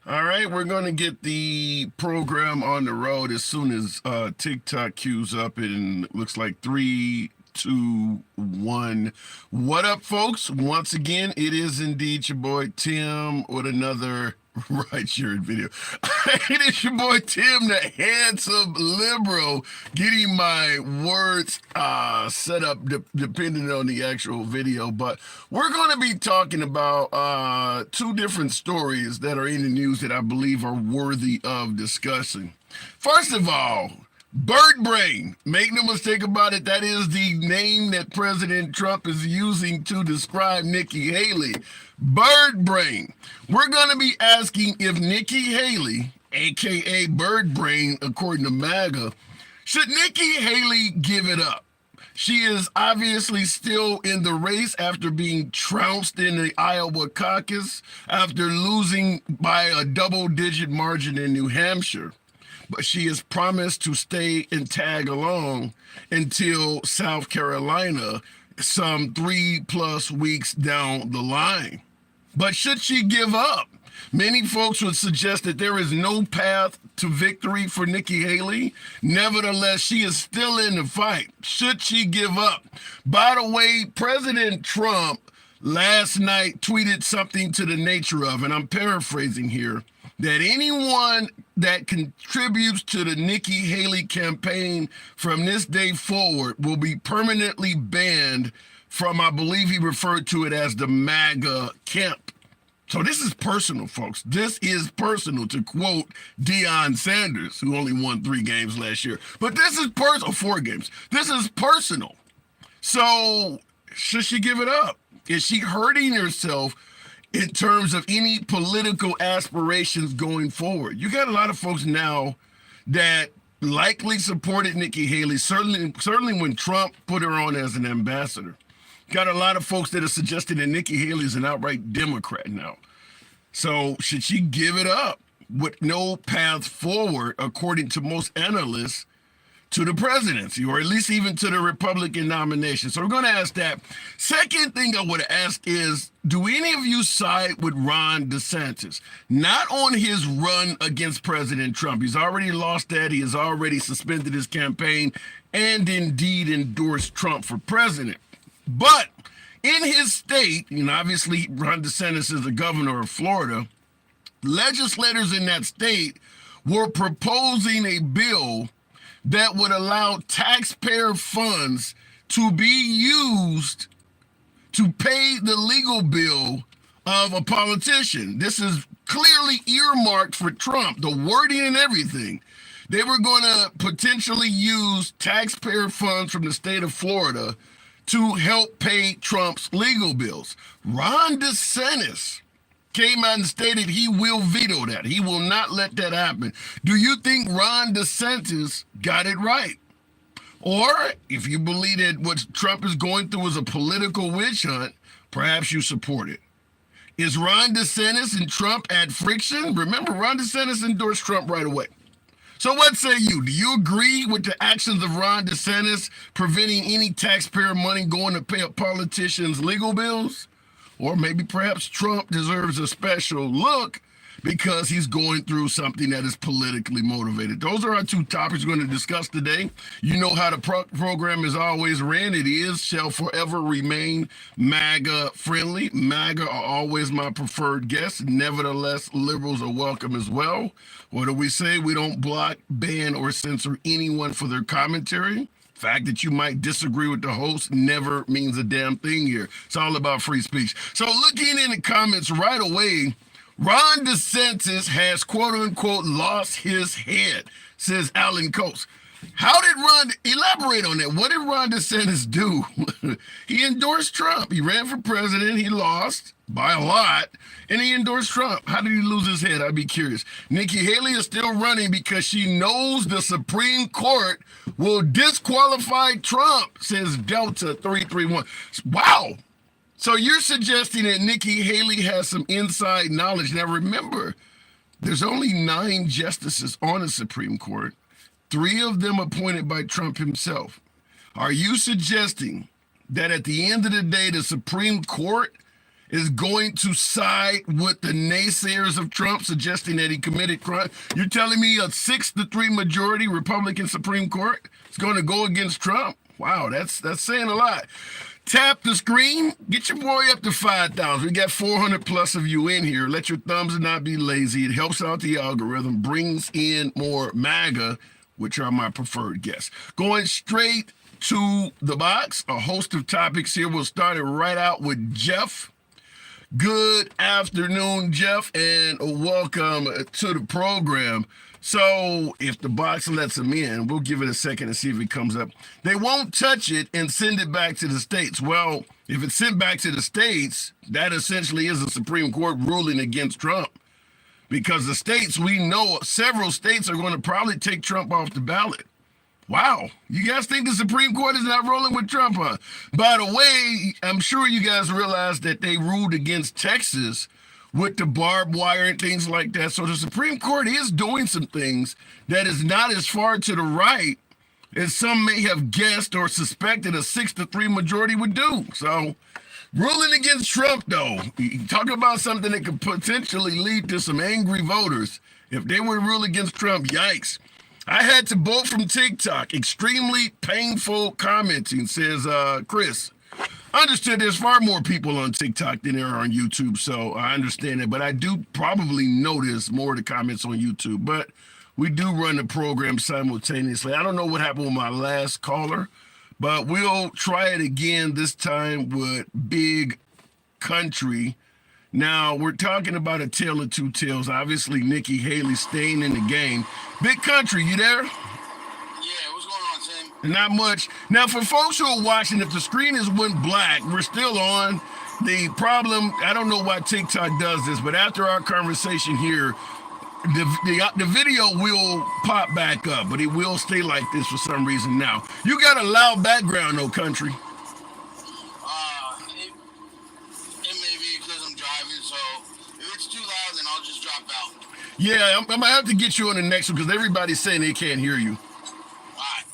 All right, we're going to get the program on the road as soon as TikTok queues up and looks like 3, 2, 1. What up, folks? Once again, it is indeed your boy Tim with another right shirt video. It is your boy Tim, the handsome liberal, getting my words set up depending on the actual video. But we're going to be talking about two different stories that are in the news that I believe are worthy of discussing. First of all, Birdbrain. Make no mistake about it, that is the name that President Trump is using to describe Nikki Haley. Birdbrain. We're going to be asking if Nikki Haley, aka Birdbrain, according to MAGA, should Nikki Haley give it up? She is obviously still in the race after being trounced in the Iowa caucus, after losing by a double-digit margin in New Hampshire. But she has promised to stay and tag along until South Carolina, some 3+ weeks down the line. But should she give up? Many folks would suggest that there is no path to victory for Nikki Haley. Nevertheless, she is still in the fight. Should she give up? By the way, President Trump last night tweeted something to the nature of, and I'm paraphrasing here, that anyone that contributes to the Nikki Haley campaign from this day forward will be permanently banned from, I believe he referred to it as the MAGA camp. So this is personal, folks. This is personal, to quote Deion Sanders, who only won 3 games last year. But this is personal, 4 games. This is personal. So should she give it up? Is she hurting herself in terms of any political aspirations going forward? You got a lot of folks now that likely supported Nikki Haley, certainly when Trump put her on as an ambassador. Got a lot of folks that are suggesting that Nikki Haley is an outright Democrat now. So should she give it up with no path forward, according to most analysts, to the presidency, or at least even to the Republican nomination? So we're going to ask that. Second thing I would ask is, do any of you side with Ron DeSantis? Not on his run against President Trump. He's already lost that. He has already suspended his campaign and indeed endorsed Trump for president. But in his state, obviously Ron DeSantis is the governor of Florida, legislators in that state were proposing a bill that would allow taxpayer funds to be used to pay the legal bill of a politician. This is clearly earmarked for Trump, the wording and everything. They were going to potentially use taxpayer funds from the state of Florida to help pay Trump's legal bills. Ron DeSantis came out and stated he will veto that. He will not let that happen. Do you think Ron DeSantis got it right? Or if you believe that what Trump is going through is a political witch hunt, perhaps you support it. Is Ron DeSantis and Trump at friction? Remember, Ron DeSantis endorsed Trump right away. So what say you? Do you agree with the actions of Ron DeSantis preventing any taxpayer money going to pay up politicians' legal bills? Or maybe perhaps Trump deserves a special look because he's going through something that is politically motivated. Those are our two topics we're going to discuss today. You know how the program is always ran. It is, shall forever remain MAGA friendly. MAGA are always my preferred guests. Nevertheless, liberals are welcome as well. What do we say? We don't block, ban, or censor anyone for their commentary. Fact that you might disagree with the host never means a damn thing here. It's all about free speech. So looking in the comments right away, Ron DeSantis has quote-unquote lost his head, says Alan Coates. How did Ron, elaborate on that? What did Ron DeSantis do? He endorsed Trump. He ran for president. He lost by a lot, and he endorsed Trump. How did he lose his head? I'd be curious. Nikki Haley is still running because she knows the Supreme Court will disqualify Trump, says Delta 331. Wow. So you're suggesting that Nikki Haley has some inside knowledge. Now remember, there's only 9 justices on the Supreme Court, 3 of them appointed by Trump himself. Are you suggesting that at the end of the day, the Supreme Court is going to side with the naysayers of Trump, suggesting that he committed crime. You're telling me a 6-3 majority Republican Supreme Court is going to go against Trump? Wow, that's saying a lot. Tap the screen. Get your boy up to 5,000. We got 400 plus of you in here. Let your thumbs not be lazy. It helps out the algorithm, brings in more MAGA, which are my preferred guests. Going straight to the box, a host of topics here. We'll start it right out with Jeff. Good afternoon, Jeff, and welcome to the program. So if the box lets him in, we'll give it a second to see if it comes up. They won't touch it and send it back to the states. Well, if it's sent back to the states, that essentially is a Supreme Court ruling against Trump. Because the states, we know several states are going to probably take Trump off the ballot. Wow. You guys think the Supreme Court is not rolling with Trump, huh? By the way, I'm sure you guys realize that they ruled against Texas with the barbed wire and things like that. So the Supreme Court is doing some things that is not as far to the right as some may have guessed or suspected a 6-3 majority would do. So ruling against Trump, though, talk about something that could potentially lead to some angry voters. If they were to rule against Trump, yikes. I had to vote from TikTok. Extremely painful commenting, says Chris. Understood there's far more people on TikTok than there are on YouTube, so I understand it. But I do probably notice more of the comments on YouTube. But we do run the program simultaneously. I don't know what happened with my last caller, but we'll try it again, this time with Big Country. Now, we're talking about a tale of two tales. Obviously, Nikki Haley staying in the game. Big Country, you there? Yeah, what's going on, Tim? Not much. Now, for folks who are watching, if the screen is went black, we're still on. The problem, I don't know why TikTok does this, but after our conversation here, the video will pop back up, but it will stay like this for some reason now. You got a loud background, though, Country. Yeah, I'm going to have to get you on the next one because everybody's saying they can't hear you.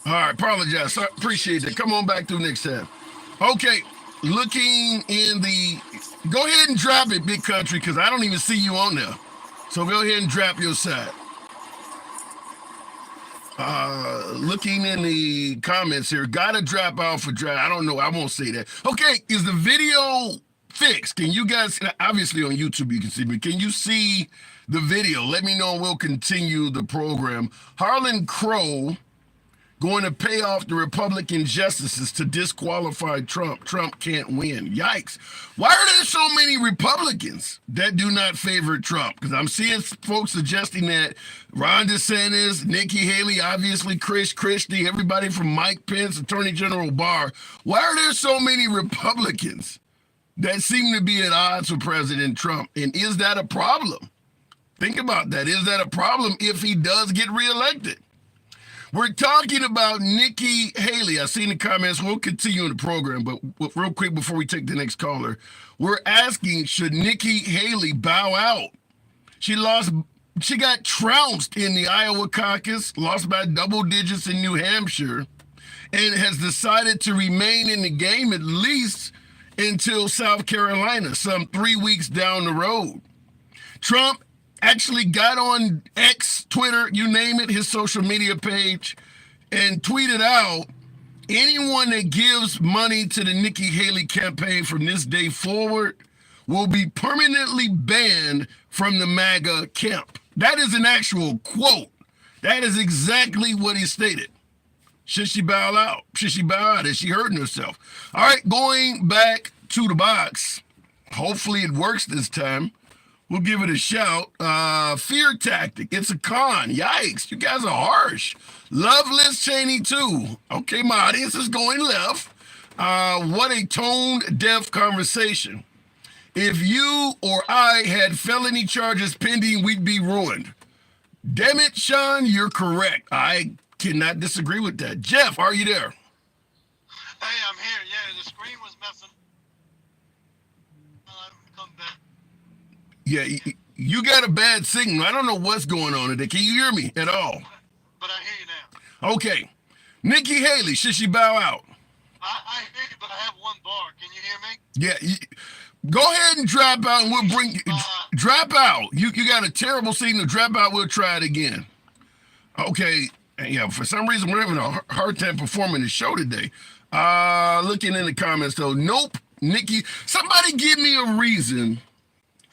All right, apologize. Appreciate that. Come on back through next time. Okay, looking in the... Go ahead and drop it, Big Country, because I don't even see you on there. So go ahead and drop your side. Looking in the comments here, gotta drop out for drive. I don't know. I won't say that. Okay, is the video fixed? Can you guys... Obviously on YouTube you can see me. Can you see the video? Let me know and we'll continue the program. Harlan Crow going to pay off the Republican justices to disqualify Trump. Trump can't win. Yikes. Why are there so many Republicans that do not favor Trump? Because I'm seeing folks suggesting that Ron DeSantis, Nikki Haley, obviously Chris Christie, everybody from Mike Pence, Attorney General Barr. Why are there so many Republicans that seem to be at odds with President Trump? And is that a problem? Think about that. Is that a problem if he does get reelected? We're talking about Nikki Haley. I've seen the comments. We'll continue in the program, but real quick before we take the next caller, we're asking, should Nikki Haley bow out? She got trounced in the Iowa caucus, lost by double digits in New Hampshire, and has decided to remain in the game at least until South Carolina, some 3 weeks down the road. Trump actually got on X, Twitter, you name it, his social media page, and tweeted out, anyone that gives money to the Nikki Haley campaign from this day forward will be permanently banned from the MAGA camp. That is an actual quote. That is exactly what he stated. Should she bow out? Should she bow out? Is she hurting herself? All right, going back to the box. Hopefully it works this time. We'll give it a shout. Fear tactic. It's a con. Yikes. You guys are harsh. Love Liz Cheney too. Okay, my audience is going left. What a tone-deaf conversation. If you or I had felony charges pending, we'd be ruined. Damn it, Sean, you're correct. I cannot disagree with that. Jeff, are you there? Hey, I'm here. Yeah, the screen was messing. Come back. Yeah, you got a bad signal. I don't know what's going on today. Can you hear me at all? But I hear you now. Okay. Nikki Haley, should she bow out? I hear you, but I have one bar. Can you hear me? Yeah. Go ahead and drop out, and we'll bring drop out. You got a terrible signal. Drop out. We'll try it again. Okay. Yeah. For some reason, we're having a hard time performing the show today. Looking in the comments though. Nope. Nikki. Somebody give me a reason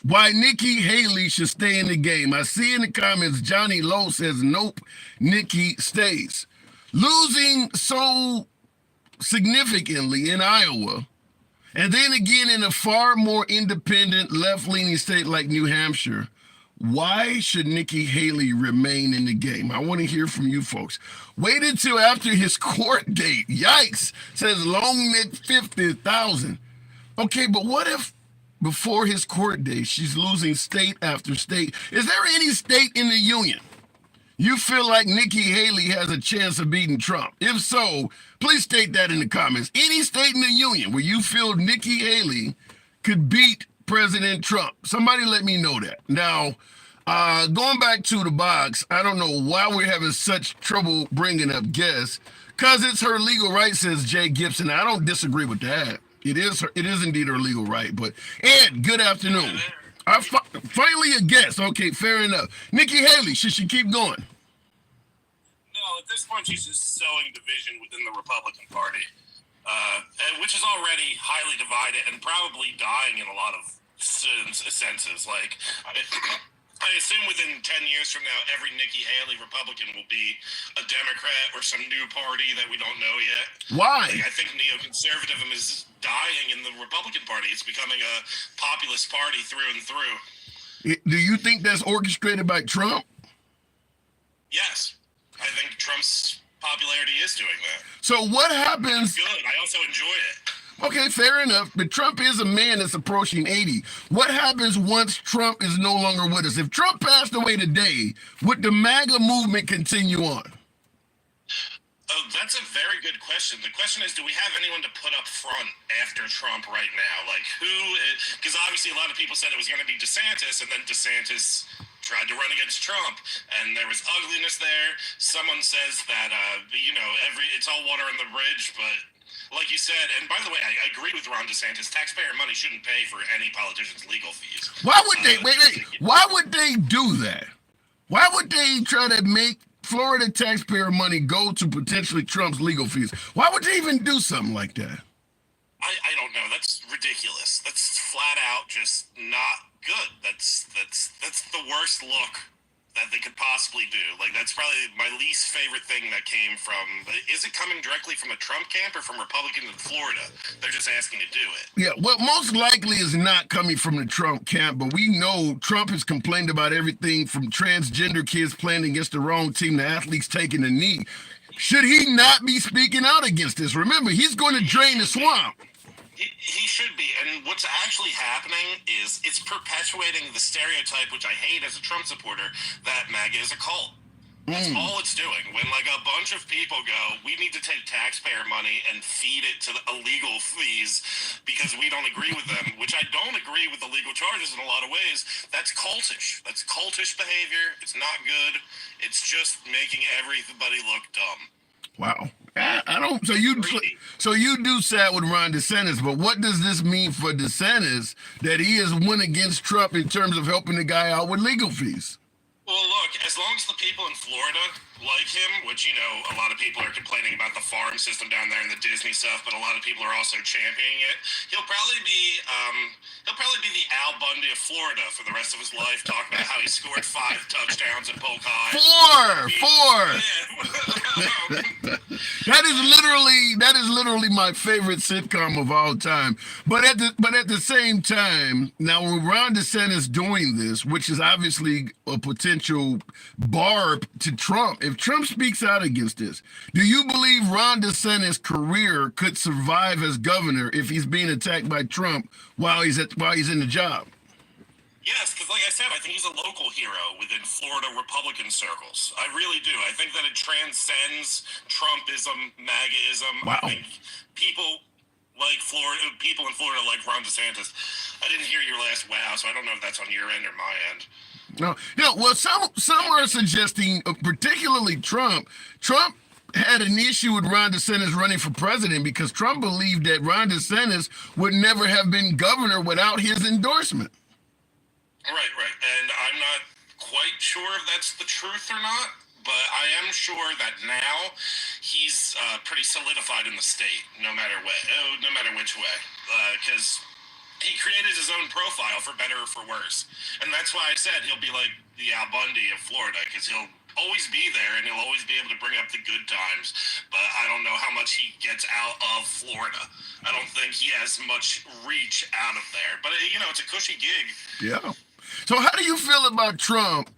why Nikki Haley should stay in the game. I see in the comments Johnny Lowe says nope. Nikki stays. Losing so significantly in Iowa. And then again, in a far more independent, left-leaning state like New Hampshire, why should Nikki Haley remain in the game? I want to hear from you folks. Wait until after his court date. Yikes, says Long Nick 50,000. Okay, but what if before his court date, she's losing state after state? Is there any state in the union you feel like Nikki Haley has a chance of beating Trump? If so, please state that in the comments. Any state in the union where you feel Nikki Haley could beat President Trump? Somebody let me know that. Now, going back to the box, I don't know why we're having such trouble bringing up guests, because it's her legal right, says Jay Gibson. I don't disagree with that. It is indeed her legal right. But Ed, good afternoon. Finally a guest. Okay, fair enough. Nikki Haley, should she keep going? No, at this point, she's just sowing division within the Republican Party, which is already highly divided and probably dying in a lot of senses. Like, I assume within 10 years from now, every Nikki Haley Republican will be a Democrat or some new party that we don't know yet. Why? Like, I think NeoConservatism is dying in the Republican Party. It's becoming a populist party through and through. Do you think that's orchestrated by Trump? Yes. I think Trump's popularity is doing that. So what happens? It's good. I also enjoy it. Okay, fair enough. But Trump is a man that's approaching 80. What happens once Trump is no longer with us? If Trump passed away today, would the MAGA movement continue on? Oh, that's a very good question. The question is, do we have anyone to put up front after Trump right now? Like who? Because obviously a lot of people said it was going to be DeSantis, and then DeSantis tried to run against Trump, and there was ugliness there. Someone says that, it's all water on the bridge, but like you said, and by the way, I agree with Ron DeSantis, taxpayer money shouldn't pay for any politician's legal fees. Why would they, why would they do that? Why would they try to make Florida taxpayer money go to potentially Trump's legal fees? Why would they even do something like that? I don't know. That's ridiculous. That's flat out just not good. That's the worst look that they could possibly do. Like, that's probably my least favorite thing that came from. Is it coming directly from the Trump camp or from Republicans in Florida? They're just asking to do it. Yeah, well, most likely is not coming from the Trump camp, but we know Trump has complained about everything from transgender kids playing against the wrong team to athletes taking a knee. Should he not be speaking out against this? Remember, he's going to drain the swamp. He should be. And what's actually happening is it's perpetuating the stereotype, which I hate as a Trump supporter, that MAGA is a cult. That's all it's doing. When like a bunch of people go, we need to take taxpayer money and feed it to the illegal fees because we don't agree with them, which I don't agree with the legal charges in a lot of ways. That's cultish. That's cultish behavior. It's not good. It's just making everybody look dumb. Wow. I don't. So you do side with Ron DeSantis, but what does this mean for DeSantis that he has went against Trump in terms of helping the guy out with legal fees? Well, look, as long as the people in Florida like him, which, a lot of people are complaining about the farm system down there and the Disney stuff, but a lot of people are also championing it, he'll probably be the Al Bundy of Florida for the rest of his life, talking about how he scored 5 touchdowns at Polk High. Four. Yeah. That is literally my favorite sitcom of all time. But at the same time, now when Ron DeSantis doing this, which is obviously a potential barb to Trump, if Trump speaks out against this, do you believe Ron DeSantis' career could survive as governor if he's being attacked by Trump while he's in the job? Yes, because like I said, I think he's a local hero within Florida Republican circles. I really do. I think that it transcends Trumpism, MAGAism. Wow. I think people in Florida like Ron DeSantis. I didn't hear your last wow, so I don't know if that's on your end or my end. No. Well, some are suggesting, particularly Trump had an issue with Ron DeSantis running for president because Trump believed that Ron DeSantis would never have been governor without his endorsement. Right. And I'm not quite sure if that's the truth or not, but I am sure that now he's pretty solidified in the state, no matter which way, because he created his own profile for better or for worse, and that's why I said he'll be like the Al Bundy of Florida, because he'll always be there and he'll always be able to bring up the good times, but I don't know how much he gets out of Florida. I don't think he has much reach out of there, but it's a cushy gig. Yeah. So how do you feel about Trump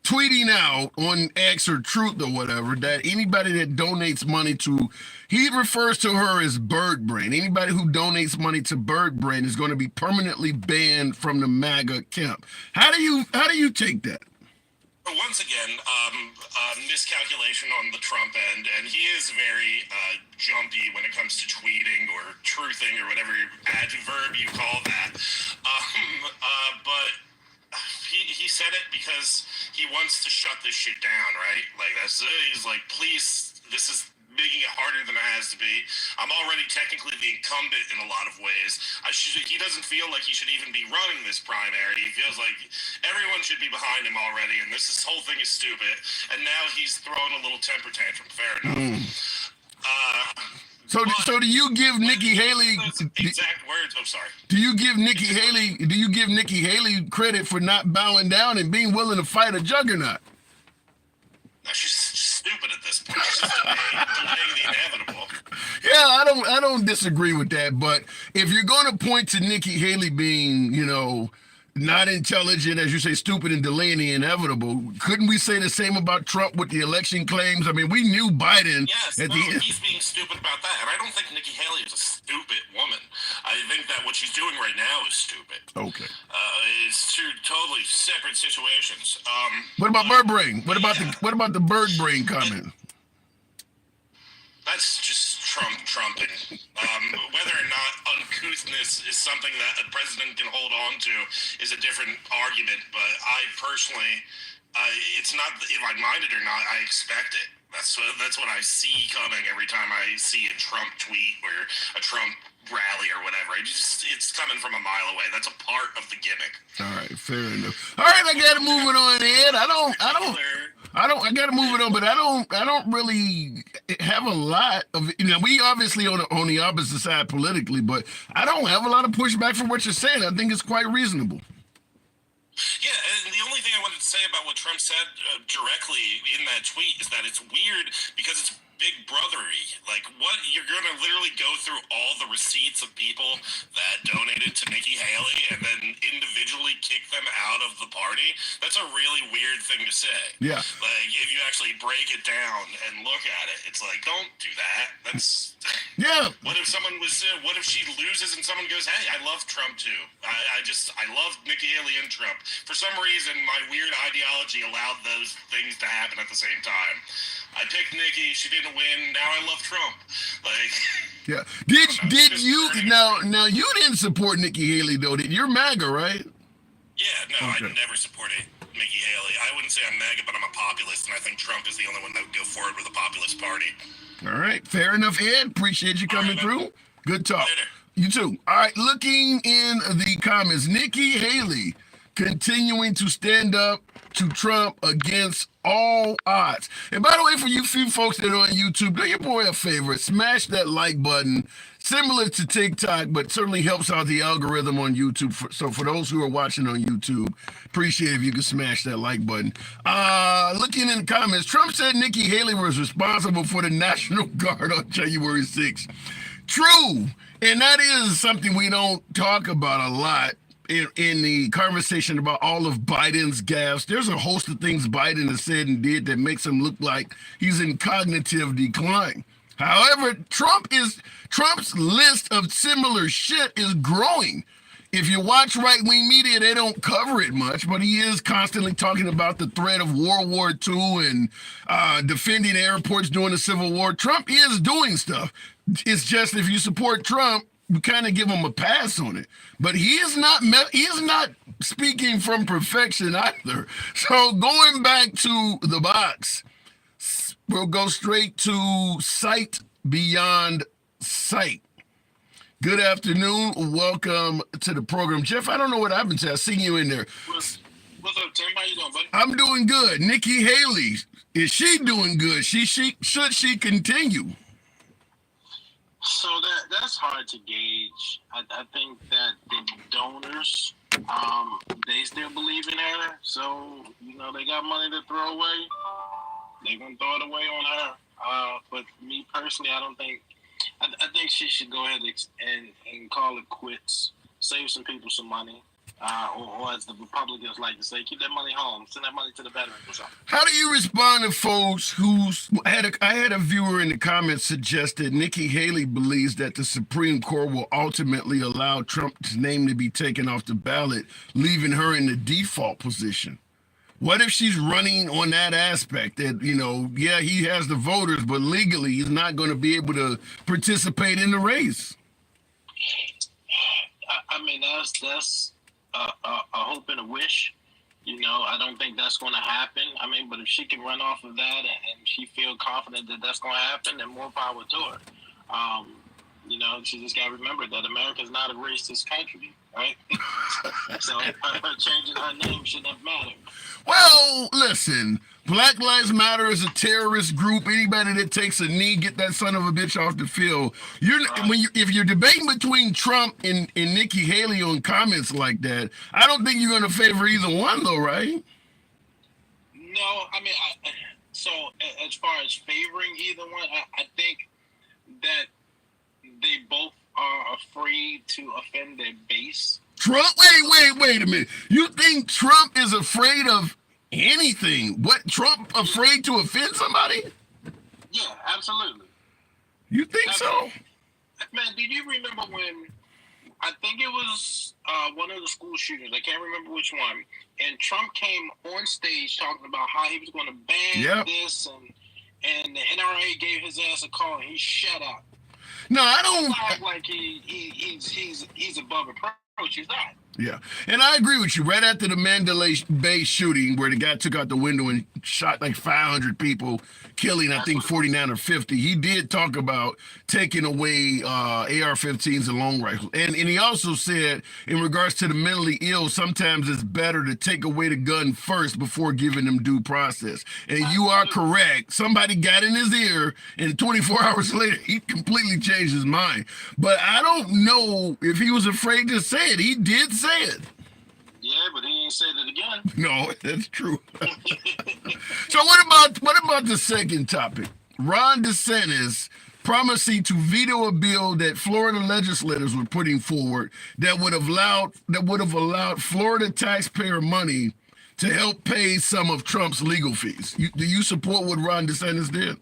tweeting out on X or Truth or whatever that anybody that donates money to, he refers to her as Birdbrain. Anybody who donates money to Birdbrain is going to be permanently banned from the MAGA camp. How do you take that? Once again, miscalculation on the Trump end, and he is very jumpy when it comes to tweeting or truthing or whatever adverb you call that. But he said it because he wants to shut this shit down, right? Like he's like, please, this is making it harder than it has to be. I'm already technically the incumbent in a lot of ways. He doesn't feel like he should even be running this primary. He feels like everyone should be behind him already, and this whole thing is stupid. And now he's throwing a little temper tantrum. Fair enough. So do you give Nikki Haley exact words? I'm sorry. Do you give Nikki Haley credit for not bowing down and being willing to fight a juggernaut? No, she's stupid at this point. She's just delaying the inevitable. Yeah, I don't disagree with that. But if you're going to point to Nikki Haley being, not intelligent, as you say, stupid and delaying the inevitable, couldn't we say the same about Trump with the election claims? I mean, we knew Biden. He's being stupid about that. And I don't think Nikki Haley is a stupid woman. I think that what she's doing right now is stupid. Okay. It's two totally separate situations. What about Birdbrain? What about the Birdbrain comment? That's just trumping. Whether or not uncouthness is something that a president can hold on to is a different argument. But I personally, it's not if I mind it or not. I expect it. That's what I see coming every time I see a Trump tweet or a Trump rally or whatever. It's coming from a mile away. That's a part of the gimmick. All right, fair enough. All right, I gotta move it on, Ed. I gotta move it on, but I don't really have a lot of, we obviously on the opposite side politically, but I don't have a lot of pushback for what you're saying. I think it's quite reasonable. Yeah, and the only thing I wanted to say about what Trump said directly in that tweet is that it's weird because it's big brothery. Like, what, you're going to literally go through all the receipts of people that donated to Nikki Haley and then individually kick them out of the party? That's a really weird thing to say. Yeah. Like, if you actually break it down and look at it, it's like, don't do that. That's... Yeah. What if she loses and someone goes, hey, I love Trump too. I love Nikki Haley and Trump. For some reason, my weird ideology allowed those things to happen at the same time. I picked Nikki, she didn't win, now I love Trump. Like, yeah. Did you now you didn't support Nikki Haley though, did you're MAGA, right? Yeah, no, okay. I never supported Nikki Haley. I wouldn't say I'm MAGA, but I'm a populist, and I think Trump is the only one that would go forward with a populist party. All right, fair enough, Ed. Appreciate you coming through. Good talk. Later. You too. All right, looking in the comments, Nikki Haley continuing to stand up to Trump against all odds. And by the way, for you few folks that are on YouTube, do your boy a favor. Smash that like button. Similar to TikTok, but certainly helps out the algorithm on YouTube. So for those who are watching on YouTube, appreciate if you can smash that like button. Looking in the comments, Trump said Nikki Haley was responsible for the National Guard on January 6th. True. And that is something we don't talk about a lot in the conversation about all of Biden's gaffes. There's a host of things Biden has said and did that makes him look like he's in cognitive decline. However, Trump's list of similar shit is growing. If you watch right-wing media, they don't cover it much, but he is constantly talking about the threat of World War II and defending airports during the Civil War. Trump is doing stuff. It's just if you support Trump, you kind of give him a pass on it. But he is not speaking from perfection either. So going back to the box, We'll go straight to Sight Beyond Sight. Good afternoon. Welcome to the program. Jeff, I don't know what happened to you. I seen you in there. What's up, Tim? How you doing, buddy? I'm doing good. Nikki Haley, is she doing good? Should she continue? So that's hard to gauge. I think that the donors, they still believe in her. So, they got money to throw away. They're going to throw it away on her. But me personally, I don't think, I think she should go ahead and call it quits, save some people some money. Or as the Republicans like to say, keep that money home, send that money to the veterans or something. How do you respond to folks I had a viewer in the comments suggest that Nikki Haley believes that the Supreme Court will ultimately allow Trump's name to be taken off the ballot, leaving her in the default position? What if she's running on that aspect that, he has the voters, but legally he's not going to be able to participate in the race? I mean, that's a hope and a wish. I don't think that's going to happen. I mean, but if she can run off of that and she feel confident that that's going to happen, then more power to her. She just got to remember that America's not a racist country, right? So her changing her name shouldn't have mattered. Well, listen, Black Lives Matter is a terrorist group. Anybody that takes a knee, get that son of a bitch off the field. If you're debating between Trump and Nikki Haley on comments like that, I don't think you're going to favor either one, though, right? No, I mean, so as far as favoring either one, I think that they both are afraid to offend their base. Trump, wait a minute. You think Trump is afraid of anything? What, Trump afraid to offend somebody? Yeah, absolutely. You think so? Man, do you remember when, I think it was one of the school shooters, I can't remember which one, and Trump came on stage talking about how he was going to ban this, and the NRA gave his ass a call, and he shut up. No, I don't. It's not like he's above approach. He's not. Yeah, and I agree with you. Right after the Mandalay Bay shooting, where the guy took out the window and shot like 500 people, killing, I think, 49 or 50, he did talk about taking away AR-15s and long rifles. And he also said, in regards to the mentally ill, sometimes it's better to take away the gun first before giving them due process. And you are correct. Somebody got in his ear, and 24 hours later, he completely changed his mind. But I don't know if he was afraid to say it. He did say it. Yeah, but he ain't said it again. No, that's true. So what about the second topic? Ron DeSantis promising to veto a bill that Florida legislators were putting forward that would have allowed Florida taxpayer money to help pay some of Trump's legal fees. Do you support what Ron DeSantis did?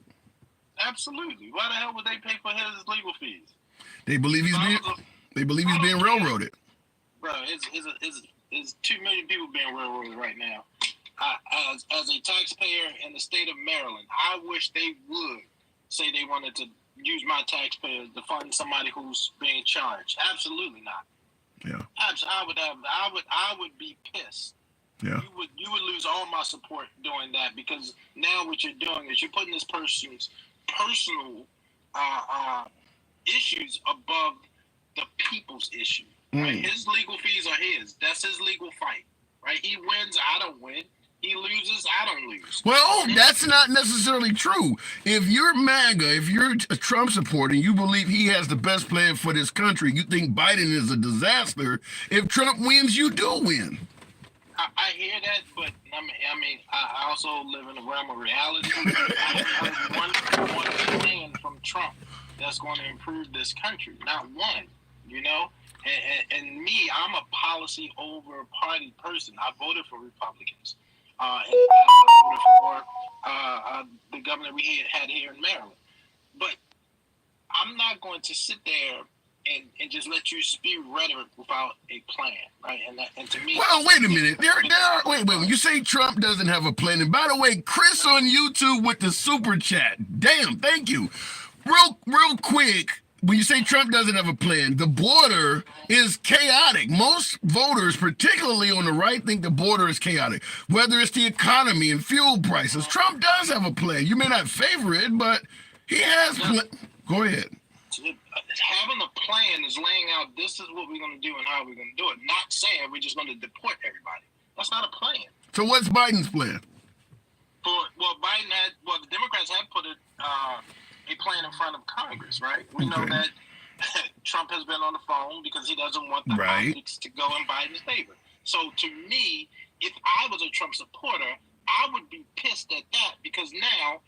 Absolutely. Why the hell would they pay for his legal fees? They believe he's being railroaded. Bro, it's 2 million people being railroaded right now. As a taxpayer in the state of Maryland, I wish they would say they wanted to use my taxpayers to fund somebody who's being charged. Absolutely not. Yeah. I would be pissed. Yeah. You would lose all my support doing that, because now what you're doing is you're putting this person's personal issues above the people's issue. Right? His legal fees are his. That's his legal fight. Right? He wins, I don't win. He loses, I don't lose. Well, that's not necessarily true. If you're MAGA, if you're a Trump supporter, and you believe he has the best plan for this country, you think Biden is a disaster, if Trump wins, you do win. I hear that, but I also live in a realm of reality. I heard one plan from Trump that's going to improve this country. Not one, And me, I'm a policy over party person. I voted for Republicans. And I voted for the governor we had here in Maryland. But I'm not going to sit there and just let you spew rhetoric without a plan, right? And to me... Well, wait a minute. Wait. When you say Trump doesn't have a plan, and by the way, Chris on YouTube with the super chat. Damn, thank you. Real quick, when you say Trump doesn't have a plan, the border is chaotic. Most voters, particularly on the right, think the border is chaotic. Whether it's the economy and fuel prices, Trump does have a plan. You may not favor it, but he has. Go ahead. Having a plan is laying out, this is what we're going to do and how we're going to do it. Not saying we're just going to deport everybody. That's not a plan. So what's Biden's plan? The Democrats have put a plan in front of Congress, right? We know that Trump has been on the phone because he doesn't want the optics to go in Biden's favor. So to me, if I was a Trump supporter, I would be pissed at that because now,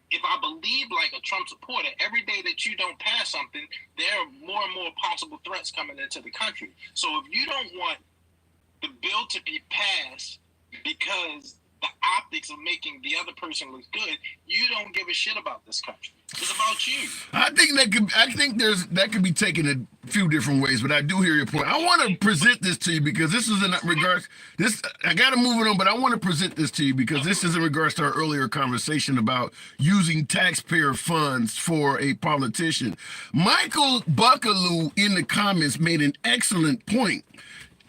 if I believe like a Trump supporter, every day that you don't pass something, there are more and more possible threats coming into the country. So if you don't want the bill to be passed because the optics of making the other person look good, you don't give a shit about this country. It's about you. I think that could be taken a few different ways, but I do hear your point. I want to present this to you because this is in regards I got to move it on, but I want to present this to you because this is in regards to our earlier conversation about using taxpayer funds for a politician. Michael Buckaloo in the comments made an excellent point.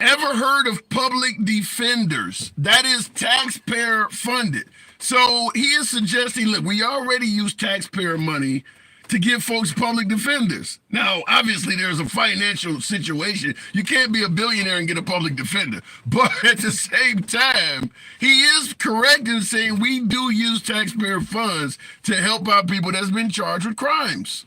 Ever heard of public defenders? That is taxpayer funded. So he is suggesting, look, we already use taxpayer money to give folks public defenders. Now, obviously, there's a financial situation. You can't be a billionaire and get a public defender. But at the same time, he is correct in saying we do use taxpayer funds to help out people that's been charged with crimes.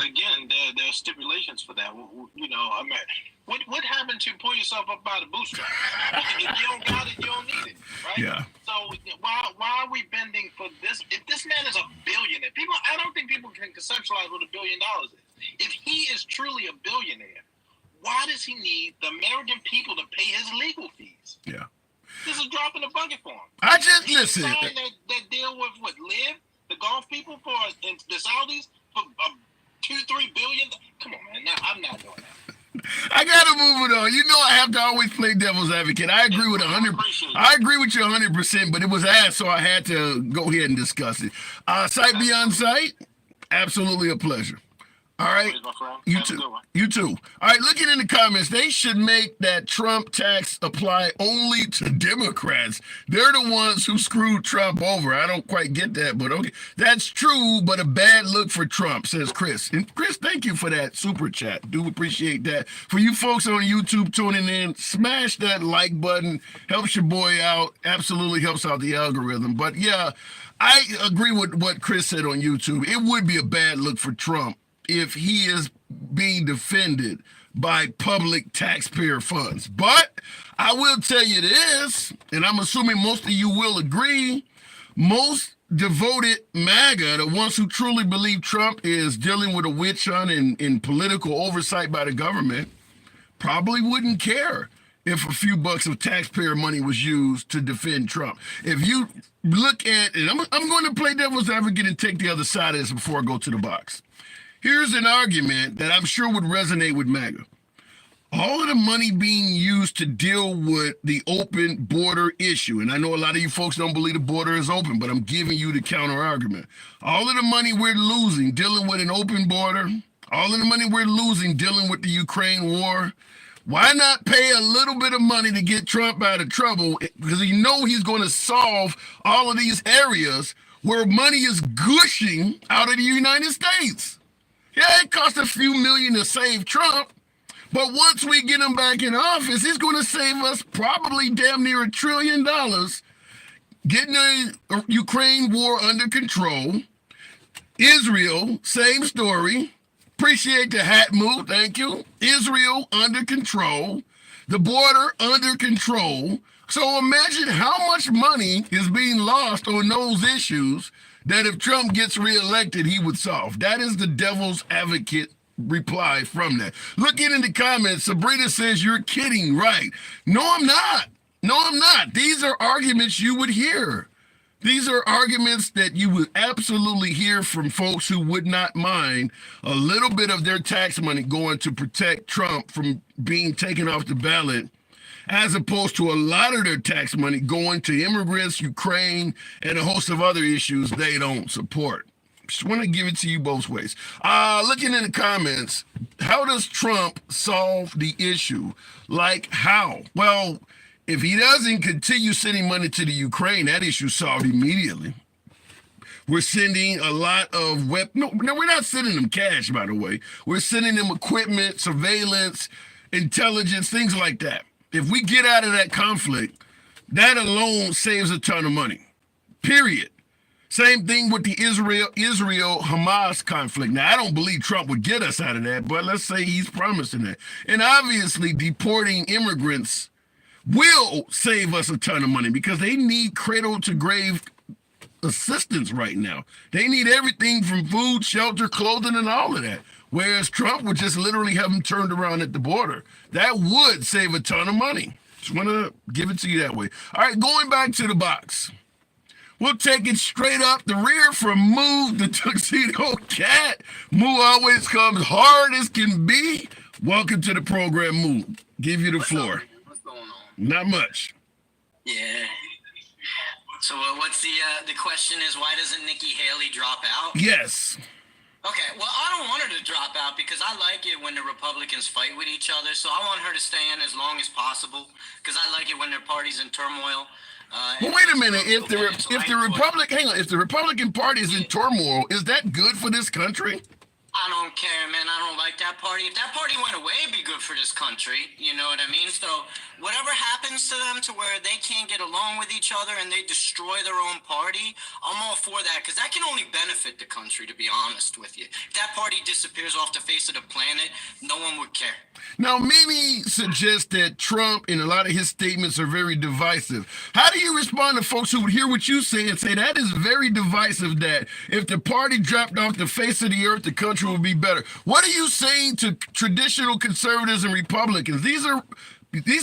Again, there are stipulations for that. You know, I mean, what happened to pull yourself up by the bootstrap? If you don't got it, you don't need it, right? Yeah. So why are we bending for this? If this man is a billionaire, I don't think people can conceptualize what $1 billion is. If he is truly a billionaire, why does he need the American people to pay his legal fees? Yeah. This is a drop in the bucket for him. Listen. Signed that deal with Live, the golf people, for the Saudis for $2-3 billion. Come on, man. No, I'm not doing that. I gotta move it on. You know I have to always play devil's advocate. I agree with 100. I agree with you 100%, but it was asked, so I had to go ahead and discuss it. Sight beyond sight, absolutely a pleasure. All right, you too. You too. All right, looking in the comments, they should make that Trump tax apply only to Democrats. They're the ones who screwed Trump over. I don't quite get that, but okay. That's true, but a bad look for Trump, says Chris. And Chris, thank you for that super chat. Do appreciate that. For you folks on YouTube tuning in, smash that like button. Helps your boy out. Absolutely helps out the algorithm. But yeah, I agree with what Chris said on YouTube. It would be a bad look for Trump if he is being defended by public taxpayer funds. But I will tell you this, and I'm assuming most of you will agree, most devoted MAGA, the ones who truly believe Trump is dealing with a witch hunt and political oversight by the government, probably wouldn't care if a few bucks of taxpayer money was used to defend Trump. If you look at, and I'm going to play devil's advocate and take the other side of this before I go to the box. Here's an argument that I'm sure would resonate with MAGA. All of the money being used to deal with the open border issue, and I know a lot of you folks don't believe the border is open, but I'm giving you the counter argument. All of the money we're losing dealing with an open border, all of the money we're losing dealing with the Ukraine war, why not pay a little bit of money to get Trump out of trouble? Because you know he's going to solve all of these areas where money is gushing out of the United States. Yeah, it cost a few million to save Trump, but once we get him back in office, he's going to save us probably damn near $1 trillion, getting the Ukraine war under control. Israel, same story. Appreciate the hat move, thank you. Israel under control, the border under control. So imagine how much money is being lost on those issues that if Trump gets reelected, he would solve. That is the devil's advocate reply from that. Looking in the comments, Sabrina says, you're kidding, right? No, I'm not. No, I'm not. These are arguments you would hear. These are arguments that you would absolutely hear from folks who would not mind a little bit of their tax money going to protect Trump from being taken off the ballot, as opposed to a lot of their tax money going to immigrants, Ukraine, and a host of other issues they don't support. Just want to give it to you both ways. Looking in the comments, how does Trump solve the issue? Like how? Well, if he doesn't continue sending money to the Ukraine, that issue's solved immediately. We're sending a lot of no, we're not sending them cash, by the way. We're sending them equipment, surveillance, intelligence, things like that. If we get out of that conflict, that alone saves a ton of money, period. Same thing with the Israel-Hamas conflict. Now, I don't believe Trump would get us out of that, but let's say he's promising that. And obviously, deporting immigrants will save us a ton of money because they need cradle-to-grave assistance right now. They need everything from food, shelter, clothing, and all of that. Whereas Trump would just literally have them turned around at the border. That would save a ton of money. Just want to give it to you that way. All right, going back to the box. We'll take it straight up the rear from Moo, the Tuxedo Cat. Moo always comes hard as can be. Welcome to the program, Moo. Give you the floor. What's going on? Not much. Yeah. So what's the question is, why doesn't Nikki Haley drop out? Yes. Okay, well, I don't want her to drop out because I like it when the Republicans fight with each other. So I want her to stay in as long as possible because I like it when their party's in turmoil. Well, wait a minute. If the Republican Party is in turmoil, is that good for this country? I don't care, man. I don't like that party. If that party went away, it'd be good for this country. You know what I mean? So whatever happens to them to where they can't get along with each other and they destroy their own party, I'm all for that because that can only benefit the country, to be honest with you. If that party disappears off the face of the planet, no one would care. Now, many suggest that Trump and a lot of his statements are very divisive. How do you respond to folks who would hear what you say and say that is very divisive, that if the party dropped off the face of the earth, the country would be better? What are you saying to traditional conservatives and Republicans? These are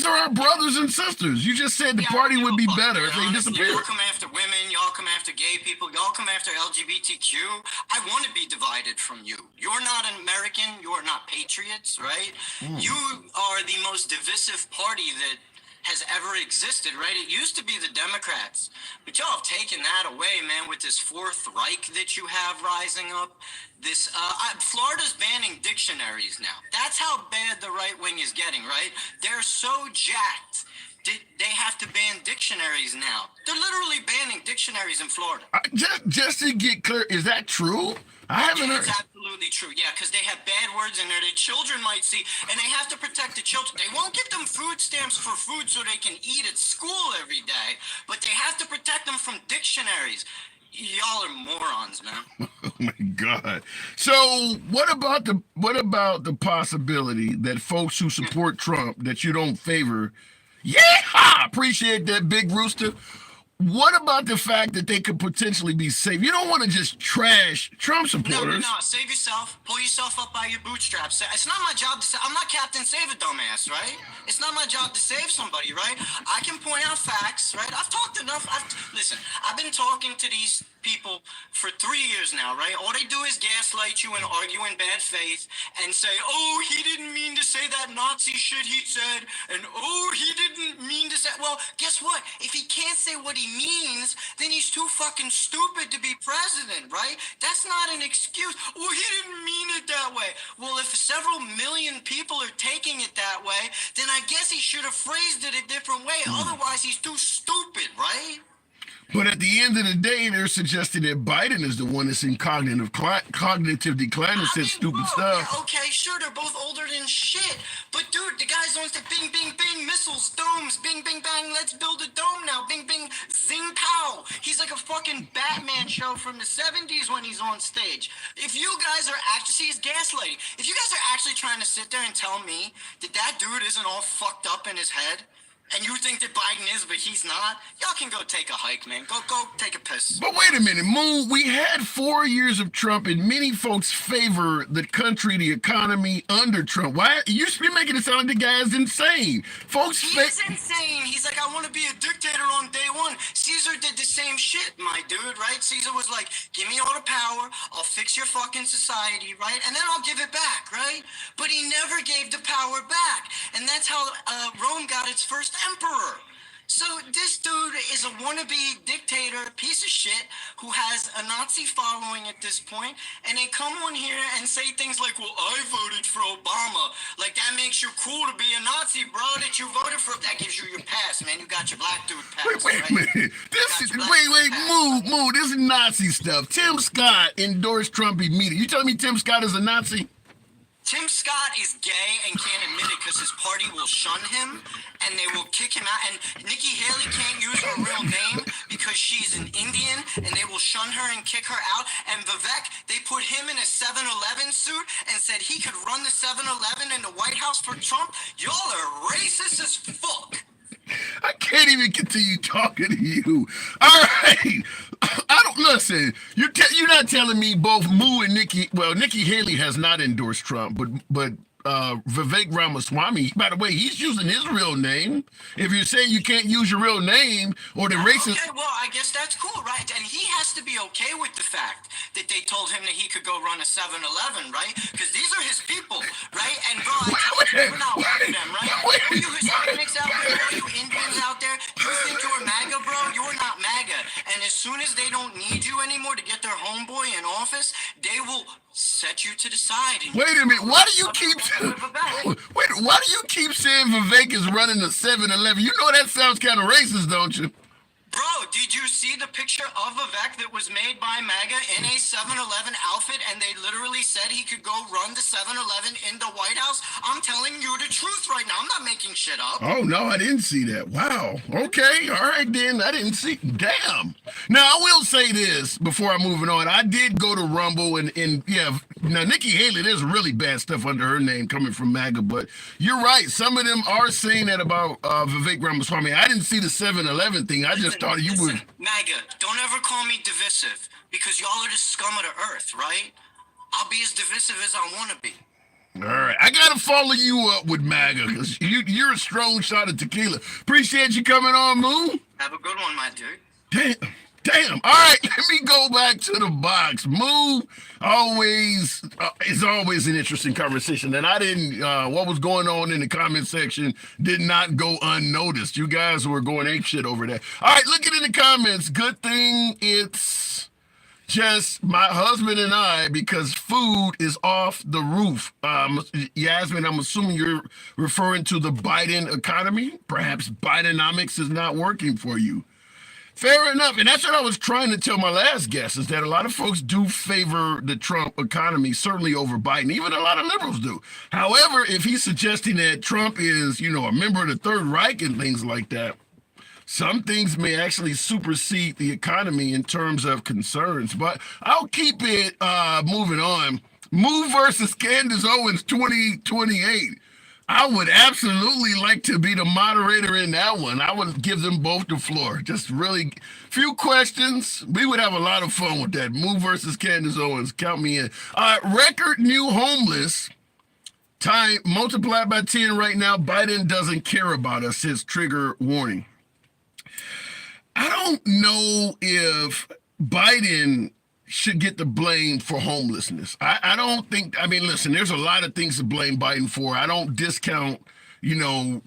our brothers and sisters. You just said the party would be better if they disappeared. Y'all come after women, y'all come after gay people, y'all come after LGBTQ. I want to be divided from you. You're not an American, you're not patriots, right? You are the most divisive party that has ever existed, right? It used to be the Democrats, but y'all have taken that away, man, with this Fourth Reich that you have rising up. This Florida's banning dictionaries now. That's how bad the right wing is getting, right? They're so jacked. They have to ban dictionaries now. They're literally banning dictionaries in Florida. Just to get clear, is that true? I haven't heard. It's absolutely true. Yeah, because they have bad words in there that children might see, and they have to protect the children. They won't get them food stamps for food so they can eat at school every day, but they have to protect them from dictionaries. Y'all are morons, man. Oh my God. So what about the possibility that folks who support Trump that you don't favor? Yeah, appreciate that, Big Rooster. What about the fact that they could potentially be safe? You don't want to just trash Trump supporters. No, save yourself. Pull yourself up by your bootstraps. It's not my job to say, I'm not Captain Save a Dumbass, right? It's not my job to save somebody, right? I can point out facts, right? I've talked enough. Listen, I've been talking to these people for 3 years now, right? All they do is gaslight you and argue in bad faith and say, oh, he didn't mean to say that Nazi shit he said, and oh, he didn't mean to say. Well, guess what? If he can't say what he means, then he's too fucking stupid to be president, right? That's not an excuse. Oh, he didn't mean it that way. Well, if several million people are taking it that way, then I guess he should have phrased it a different way. Otherwise, he's too stupid, right? But at the end of the day, they're suggesting that Biden is the one that's in cognitive decline and said stupid stuff. Yeah, okay, sure, they're both older than shit. But dude, the guy's on the bing, bing, bing, missiles, domes, bing, bing, bang, let's build a dome now, bing, bing, zing, pow. He's like a fucking Batman show from the 70s when he's on stage. If you guys are actually, he's gaslighting. If you guys are actually trying to sit there and tell me that dude isn't all fucked up in his head, and you think that Biden is, but he's not, y'all can go take a hike, man. Go take a piss. But wait a minute, Moon, we had 4 years of Trump, and many folks favor the country, the economy under Trump. Why? You should be making it sound like the guy is insane. Folks, he's insane. He's like, I want to be a dictator on day one. Caesar did the same shit, my dude, right? Caesar was like, give me all the power, I'll fix your fucking society, right? And then I'll give it back, right? But he never gave the power back. And that's how Rome got its first emperor. So this dude is a wannabe dictator, piece of shit, who has a Nazi following at this point, and they come on here and say things like, well, I voted for Obama. Like, that makes you cool to be a Nazi, bro, that you voted for. That gives you your pass, man. You got your black dude pass, Wait a right? minute. Move. This is Nazi stuff. Tim Scott endorsed Trump immediately. You telling me Tim Scott is a Nazi? Tim Scott is gay and can't admit it because his party will shun him and they will kick him out. And Nikki Haley can't use her real name because she's an Indian and they will shun her and kick her out. And Vivek, they put him in a 7-Eleven suit and said he could run the 7-Eleven in the White House for Trump. Y'all are racist as fuck. I can't even continue talking to you. All right. I don't listen. You're not telling me both Moo and Nikki. Well, Nikki Haley has not endorsed Trump, but Vivek Ramaswamy. By the way, he's using his real name. If you're saying you can't use your real name or the racist. Okay, well, I guess that's cool, right? And he has to be okay with the fact that they told him that he could go run a 7-Eleven, right? Because these are his people, right? And bro, I told you, we're not one of them, right? All you Hispanics out there, all you Indians out there, you think you're MAGA, bro? You're not MAGA. And as soon as they don't need you anymore to get their homeboy in office, they will set you to the side. Wait a minute. Why do you keep saying Vivek is running a 7-Eleven? You know that sounds kind of racist, don't you? Bro, did you see the picture of Vivek that was made by MAGA in a 7-Eleven outfit and they literally said he could go run the 7-Eleven in the White House? I'm telling you the truth right now. I'm not making shit up. Oh, no, I didn't see that. Wow. Okay. All right, then. I didn't see. Damn. Now, I will say this before I'm moving on. I did go to Rumble and yeah, now Nikki Haley, there's really bad stuff under her name coming from MAGA, but you're right. Some of them are saying that about Vivek Ramaswamy. I didn't see the 7-Eleven thing. I just thought you would. MAGA, don't ever call me divisive because y'all are the scum of the earth, right? I'll be as divisive as I want to be. All right, I gotta follow you up with MAGA because you're a strong shot of tequila. Appreciate you coming on, Moon. Have a good one, my dude. Damn. All right, let me go back to the box. Moon is always an interesting conversation, and I didn't. What was going on in the comment section did not go unnoticed. You guys were going apeshit over that. All right, looking in the comments. Good thing it's just my husband and I because food is off the roof. Yasmin, I'm assuming you're referring to the Biden economy. Perhaps Bidenomics is not working for you. Fair enough. And that's what I was trying to tell my last guest is that a lot of folks do favor the Trump economy, certainly over Biden. Even a lot of liberals do. However, if he's suggesting that Trump is, a member of the Third Reich and things like that, some things may actually supersede the economy in terms of concerns. But I'll keep it moving on. Move versus Candace Owens 2028. I would absolutely like to be the moderator in that one. I would give them both the floor. Just really few questions. We would have a lot of fun with that. Move versus Candace Owens. Count me in. Record new homeless. Time multiplied by 10 right now. Biden doesn't care about us. His trigger warning. I don't know if Biden should get the blame for homelessness. I don't think, listen, there's a lot of things to blame Biden for. I don't discount,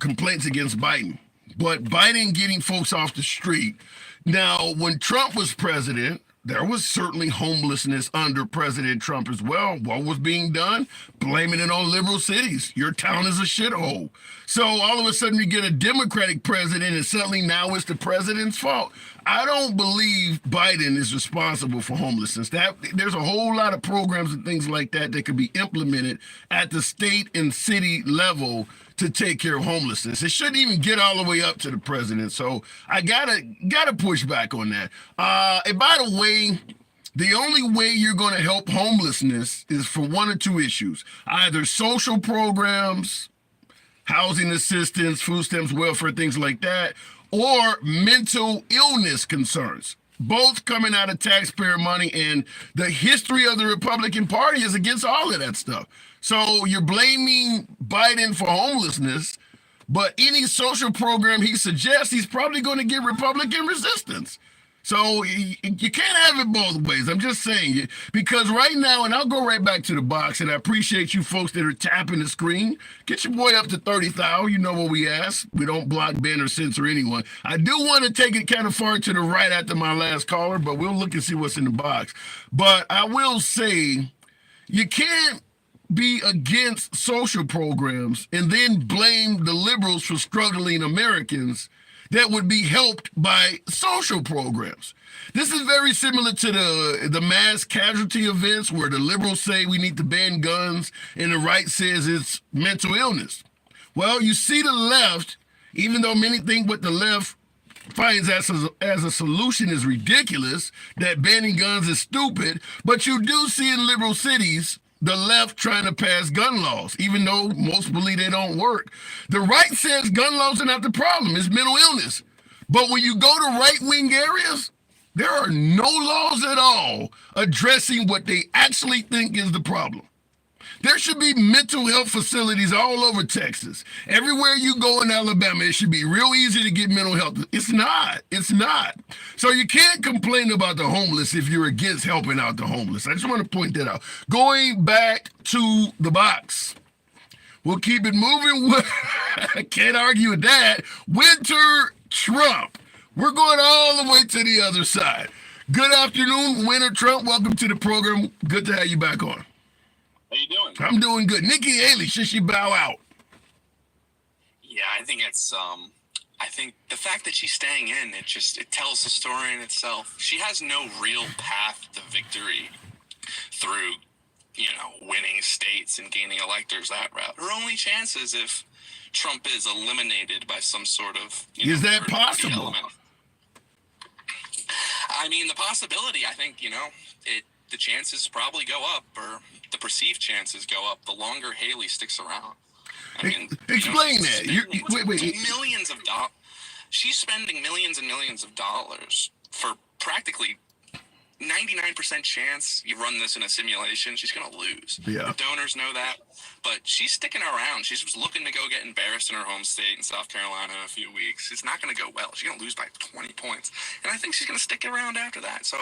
complaints against Biden. But Biden getting folks off the street. Now, when Trump was president, there was certainly homelessness under President Trump as well. What was being done? Blaming it on liberal cities. Your town is a shithole. So all of a sudden you get a Democratic president and suddenly now it's the president's fault. I don't believe Biden is responsible for homelessness. There's a whole lot of programs and things like that that could be implemented at the state and city level to take care of homelessness. It shouldn't even get all the way up to the president. So I gotta push back on that. And by the way, the only way you're going to help homelessness is for one or two issues: either social programs, housing assistance, food stamps, welfare, things like that, or mental illness concerns. Both coming out of taxpayer money, and the history of the Republican Party is against all of that stuff. So you're blaming Biden for homelessness, but any social program he suggests, he's probably going to get Republican resistance. So you can't have it both ways. I'm just saying, because right now, and I'll go right back to the box, and I appreciate you folks that are tapping the screen. Get your boy up to 30,000. You know what we ask. We don't block, ban, or censor anyone. I do want to take it kind of far to the right after my last caller, but we'll look and see what's in the box. But I will say, you can't be against social programs and then blame the liberals for struggling Americans that would be helped by social programs. This is very similar to the mass casualty events where the liberals say we need to ban guns and the right says it's mental illness. Well, you see the left, even though many think what the left finds as a solution is ridiculous, that banning guns is stupid, but you do see in liberal cities the left trying to pass gun laws, even though most believe they don't work. The right says gun laws are not the problem, it's mental illness. But when you go to right-wing areas, there are no laws at all addressing what they actually think is the problem. There should be mental health facilities all over Texas. Everywhere you go in Alabama, it should be real easy to get mental health. It's not. It's not. So you can't complain about the homeless if you're against helping out the homeless. I just want to point that out. Going back to the box. We'll keep it moving. I can't argue with that. Winter Trump. We're going all the way to the other side. Good afternoon, Winter Trump. Welcome to the program. Good to have you back on. How you doing? I'm doing good. Nikki Haley, should she bow out? Yeah, I think it's I think the fact that she's staying in, it tells the story in itself. She has no real path to victory through, winning states and gaining electors that route. Her only chance is if Trump is eliminated by some sort of is that possible? Element. I mean, the possibility, I think, the chances probably go up, or the perceived chances go up, the longer Haley sticks around. I mean, explain that. Wait. Millions of dollars. She's spending millions and millions of dollars for practically 99% chance you run this in a simulation, she's going to lose. Yeah. The donors know that, but she's sticking around. She's just looking to go get embarrassed in her home state in South Carolina in a few weeks. It's not going to go well. She's going to lose by 20 points. And I think she's going to stick around after that. So,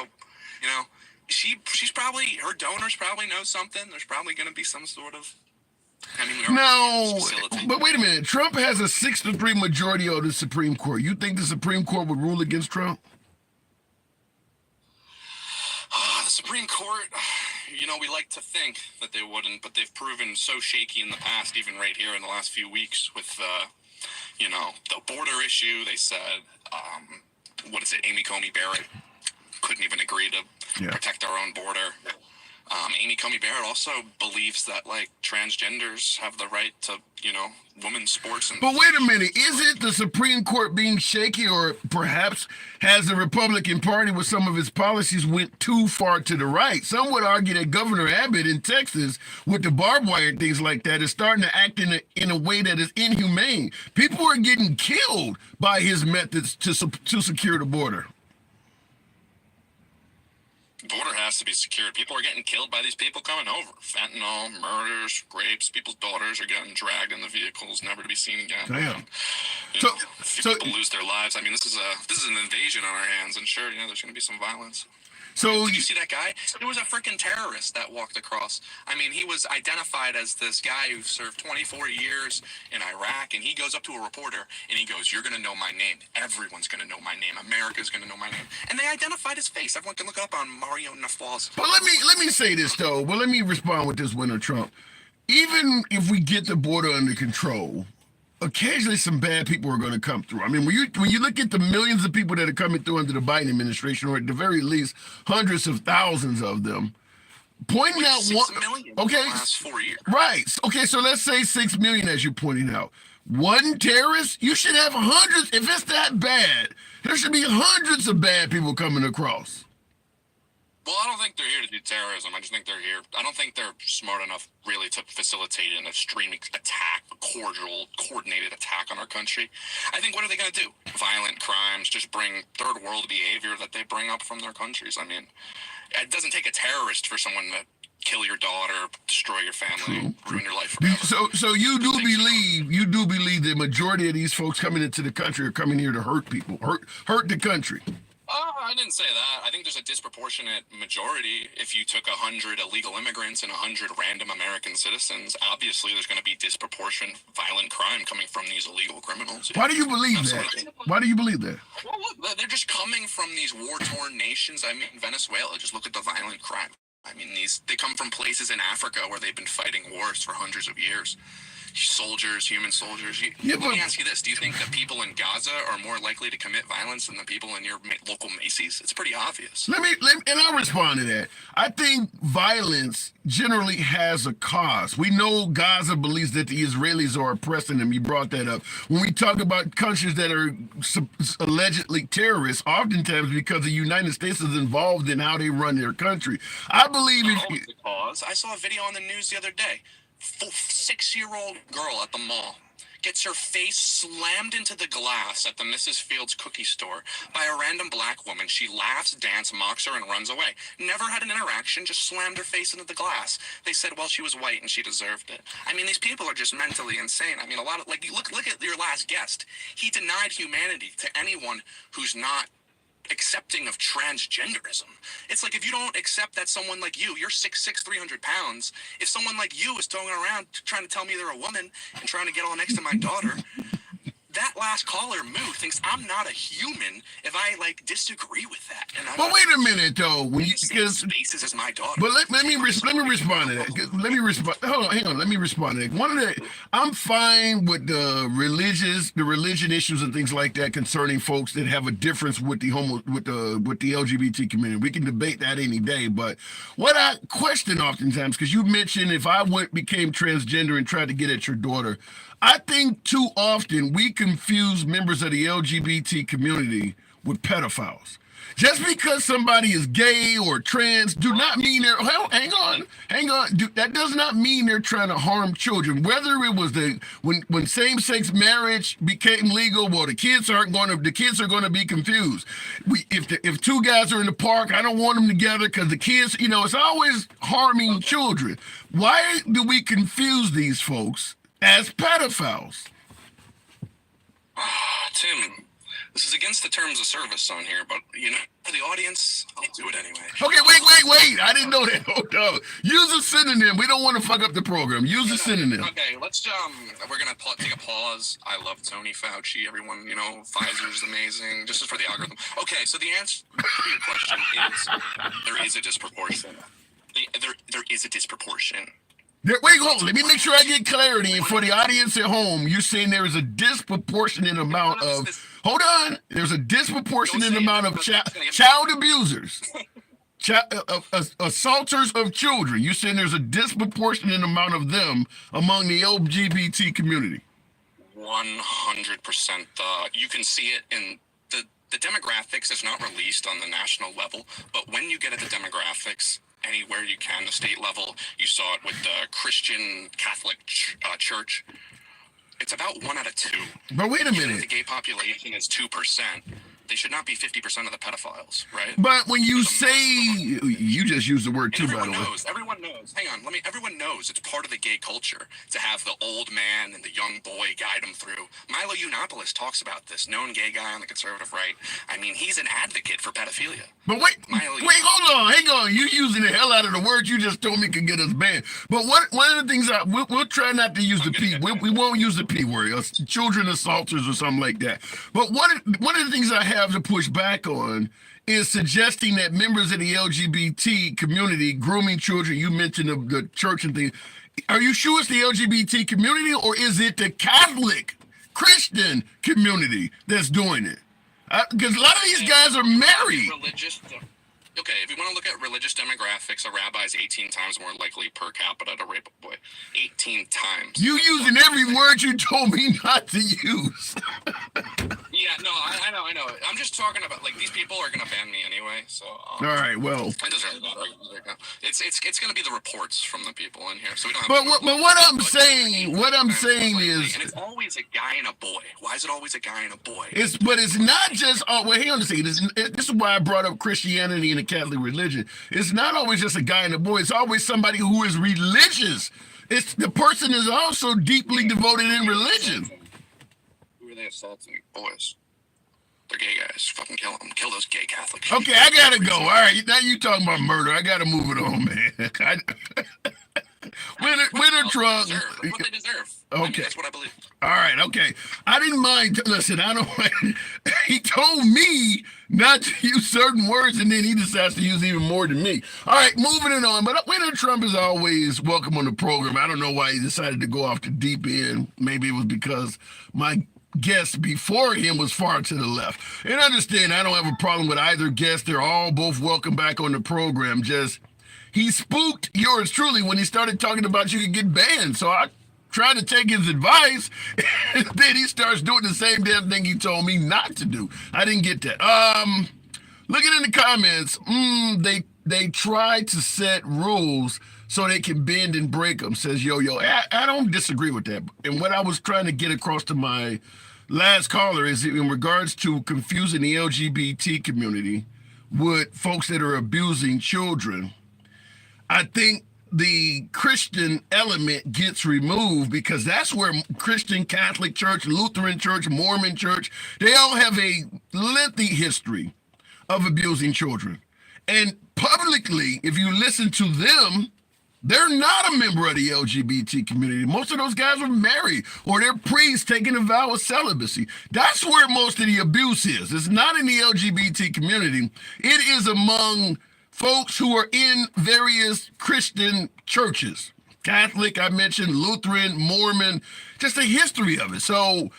she's probably, her donors probably know something. There's probably going to be some sort of, no, but wait a minute. Trump has a 6-3 majority of the Supreme Court. You think the Supreme Court would rule against Trump? The Supreme Court, we like to think that they wouldn't, but they've proven so shaky in the past, even right here in the last few weeks with, the border issue. They said, Amy Coney Barrett couldn't even agree to protect our own border. Amy Coney Barrett also believes that, transgenders have the right to, women's sports. But wait a minute. Is it the Supreme Court being shaky, or perhaps has the Republican Party with some of its policies went too far to the right? Some would argue that Governor Abbott in Texas, with the barbed wire and things like that, is starting to act in a way that is inhumane. People are getting killed by his methods to secure the border. Border has to be secured. People are getting killed by these people coming over. Fentanyl, murders, rapes. People's daughters are getting dragged in the vehicles, never to be seen again. Damn. So people lose their lives. I mean, this is an invasion on our hands, and sure, there's going to be some violence. So did you see that guy? It was a freaking terrorist that walked across. I mean, he was identified as this guy who served 24 years in Iraq, and he goes up to a reporter and he goes, "You're going to know my name. Everyone's going to know my name. America's going to know my name." And they identified his face. Everyone can look up on Mario Nafal's. But let me say this though. Well, let me respond with this, Winter Trump. Even if we get the border under control, occasionally some bad people are going to come through. I mean, when you look at the millions of people that are coming through under the Biden administration, or at the very least hundreds of thousands of them, pointing out 6 million in the last 4 years. Right. Okay, so let's say 6 million, as you pointed out. One terrorist, you should have hundreds. If it's that bad, there should be hundreds of bad people coming across. Well, I don't think they're here to do terrorism. I just think they're here. I don't think they're smart enough really to facilitate an extreme attack, coordinated attack on our country. I think, what are they going to do? Violent crimes, just bring third world behavior that they bring up from their countries. I mean, it doesn't take a terrorist for someone to kill your daughter, destroy your family, ruin your life forever. So you do believe the majority of these folks coming into the country are coming here to hurt people, hurt the country. I didn't say that. I think there's a disproportionate majority. If you took 100 illegal immigrants and 100 random American citizens, obviously there's going to be disproportionate violent crime coming from these illegal criminals. Why do you believe that? Why do you believe that? Well, look, they're just coming from these war-torn nations. I mean, Venezuela, just look at the violent crime. I mean, they come from places in Africa where they've been fighting wars for hundreds of years. Soldiers, human soldiers. Let me ask you this. Do you think that people in Gaza are more likely to commit violence than the people in your local Macy's? It's pretty obvious. And I'll respond to that. I think violence generally has a cause. We know Gaza believes that the Israelis are oppressing them. You brought that up. When we talk about countries that are allegedly terrorists, oftentimes because the United States is involved in how they run their country. I believe it's the cause. I saw a video on the news the other day. 6-year-old girl at the mall gets her face slammed into the glass at the Mrs. Fields cookie store by a random black woman. She laughs, dances, mocks her, and runs away. Never had an interaction, just slammed her face into the glass. They said, well, she was white and she deserved it. I mean, these people are just mentally insane. I mean, a lot of, like, look at your last guest. He denied humanity to anyone who's not accepting of transgenderism. It's like, if you don't accept that someone like you're 6'6", 300 pounds, if someone like you is going around trying to tell me they're a woman and trying to get all next to my daughter, that last caller, Moo, thinks I'm not a human if I disagree with that. And but wait a minute though, when you spaces as my daughter. But let me respond to that. Let me respond. Hold on, hang on. Let me respond to that. I'm fine with the religion issues and things like that concerning folks that have a difference with the LGBT community. We can debate that any day. But what I question oftentimes, because you mentioned if I became transgender and tried to get at your daughter, I think too often we confuse members of the LGBT community with pedophiles. Just because somebody is gay or trans do not mean they're, hang on. That does not mean they're trying to harm children. Whether it was when same-sex marriage became legal, well, the kids are going to be confused. If two guys are in the park, I don't want them together because the kids, it's always harming children. Why do we confuse these folks as pedophiles? Tim, this is against the terms of service on here, but for the audience, I'll do it anyway. Okay, wait. I didn't know that. Hold on. Use a synonym. We don't want to fuck up the program. Use a synonym. Okay, let's we're gonna take a pause. I love Tony Fauci. Everyone, Pfizer's amazing. Just for the algorithm. Okay, so the answer to your question is there is a disproportion. There is a disproportion. Wait, hold on. Let me make sure I get clarity. And for the audience at home, you're saying there is a disproportionate amount of... Hold on. There's a disproportionate amount of child abusers, assaulters of children. You're saying there's a disproportionate amount of them among the LGBT community. 100%. You can see it in the demographics. It's not released on the national level, but when you get at the demographics... anywhere you can, the state level, you saw it with the Christian Catholic Church. It's about 1 out of 2. But wait a minute. The gay population is 2%. They should not be 50% of the pedophiles, right? But when you say, you just used the word too, by the way. Everyone knows. Hang on, everyone knows it's part of the gay culture to have the old man and the young boy guide them through. Milo Yiannopoulos talks about this, known gay guy on the conservative right. I mean, he's an advocate for pedophilia. But wait, hold on, hang on. You using the hell out of the words you just told me could get us banned. But one of the things we'll try not to use the P. We won't use the P word, children assaulters or something like that. But one of the things I have to push back on is suggesting that members of the LGBT community grooming children. You mentioned the church and things. Are you sure it's the LGBT community or is it the Catholic Christian community that's doing it? Because a lot of these guys are married. Okay, if you want to look at religious demographics, a rabbi is 18 times more likely per capita to rape a boy. 18 times. You using every word you told me not to use. Yeah, no, I know. I'm just talking about, these people are going to ban me anyway, so... all right, well... It doesn't really matter. It's going to be the reports from the people in here, so we don't have... But what I'm saying is... And it's always a guy and a boy. Why is it always a guy and a boy? But it's not just... Oh, well, hang on a second. This is why I brought up Christianity and the Catholic religion. It's not always just a guy and a boy. It's always somebody who is religious. The person is also deeply devoted in religion. Who are they assaulting? Boys. They're gay guys. Fucking kill them. Kill those gay Catholics. Okay, I gotta go. All right, now you talking about murder. I gotta move it on, man. Winter Trump. What they deserve. Okay. I mean, that's what I believe. All right, okay. I didn't mind. Listen, I don't. He told me not to use certain words, and then he decides to use even more than me. All right, moving it on. But Winter Trump is always welcome on the program. I don't know why he decided to go off the deep end. Maybe it was because my guest before him was far to the left. And understand, I don't have a problem with either guest. They're all both welcome back on the program. Just he spooked yours truly when he started talking about you could get banned. So I tried to take his advice, and then he starts doing the same damn thing he told me not to do. I didn't get that. Looking in the comments, they try to set rules so they can bend and break them, says Yo-Yo. I don't disagree with that. And what I was trying to get across to my last caller is in regards to confusing the LGBT community with folks that are abusing children. I think the Christian element gets removed because that's where Christian, Catholic Church, Lutheran Church, Mormon Church, they all have a lengthy history of abusing children. And publicly, if you listen to them, they're not a member of the LGBT community. Most of those guys are married or they're priests taking a vow of celibacy. That's where most of the abuse is. It's not in the LGBT community. It is among folks who are in various Christian churches. Catholic, I mentioned, Lutheran, Mormon, just a history of it. So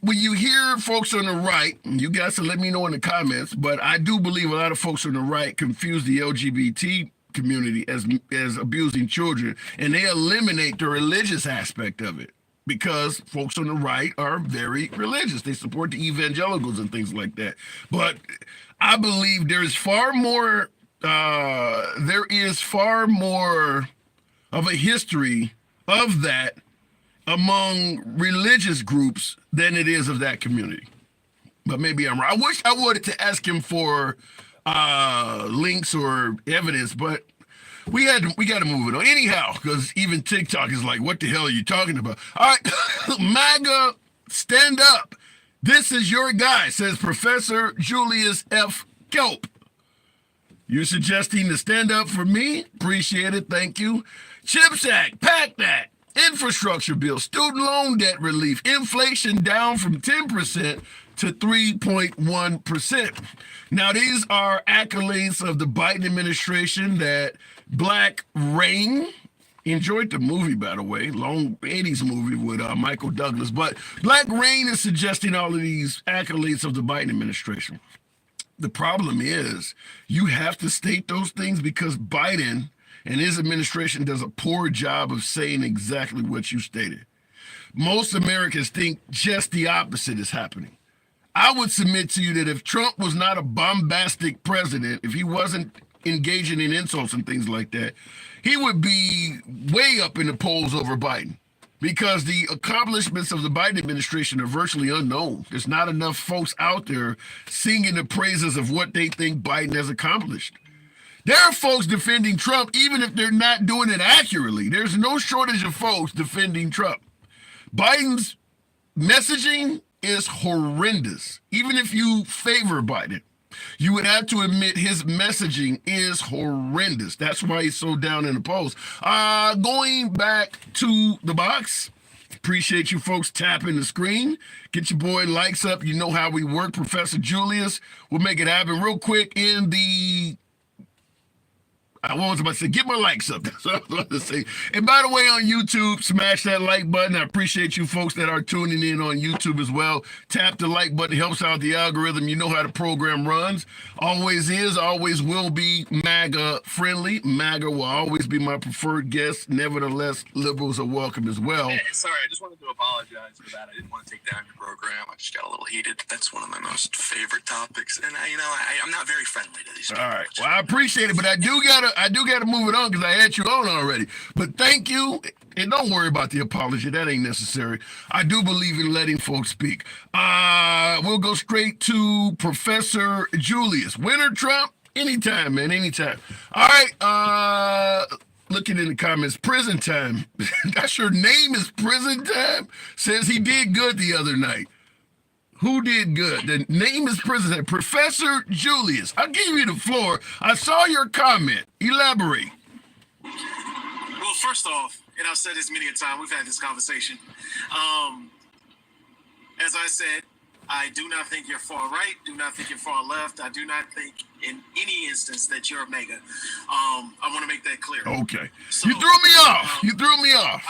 when you hear folks on the right, you guys can let me know in the comments, but I do believe a lot of folks on the right confuse the LGBT community as abusing children, and they eliminate the religious aspect of it because folks on the right are very religious. They support the evangelicals and things like that. But I believe there is far more of a history of that among religious groups than it is of that community. But maybe I'm wrong. I wish I wanted to ask him for links or evidence, but we got to move it on anyhow, because even TikTok is like, what the hell are you talking about? All right, MAGA, stand up. This is your guy, says Professor Julius F. Kelp. You're suggesting to stand up for me? Appreciate it, thank you. CHIPS Act, PACT Act, infrastructure bill, student loan debt relief, inflation down from 10% to 3.1%. Now, these are accolades of the Biden administration that Black Rain, enjoyed the movie, by the way, long 80s movie with Michael Douglas, but Black Rain is suggesting all of these accolades of the Biden administration. The problem is you have to state those things because Biden and his administration does a poor job of saying exactly what you stated. Most Americans think just the opposite is happening. I would submit to you that if Trump was not a bombastic president, if he wasn't engaging in insults and things like that, he would be way up in the polls over Biden because the accomplishments of the Biden administration are virtually unknown. There's not enough folks out there singing the praises of what they think Biden has accomplished. There are folks defending Trump, even if they're not doing it accurately. There's no shortage of folks defending Trump. Biden's messaging is horrendous. Even if you favor Biden, you would have to admit his messaging is horrendous. That's why he's so down in the polls. Going back to the box, appreciate you folks tapping the screen. Get your boy likes up. You know how we work. Professor Julius, we'll make it happen real quick in the... I was about to say, get my likes up. That's what I was about to say. And by the way, on YouTube, smash that like button. I appreciate you folks that are tuning in on YouTube as well. Tap the like button. It helps out the algorithm. You know how the program runs. Always is, always will be MAGA friendly. MAGA will always be my preferred guest. Nevertheless, liberals are welcome as well. Hey, sorry, I just wanted to apologize for that. I didn't want to take down your program. I just got a little heated. That's one of my most favorite topics. And I'm not very friendly to these people. All right. Well, I appreciate it, but I do gotta move it on because I had you on already. But thank you, and don't worry about the apology. That ain't necessary. I do believe in letting folks speak. We'll go straight to Professor Julius. Winner Trump? Anytime, man, anytime. All right, looking in the comments, prison time. That's your name is prison time? Says he did good the other night. Who did good? The name is President Professor Julius. I'll give you the floor. I saw your comment. Elaborate. Well, first off, and I've said this many a time, we've had this conversation. As I said, I do not think you're far right. Do not think you're far left. I do not think in any instance that you're a MAGA. I want to make that clear. Okay. So, You threw me off. You threw me off.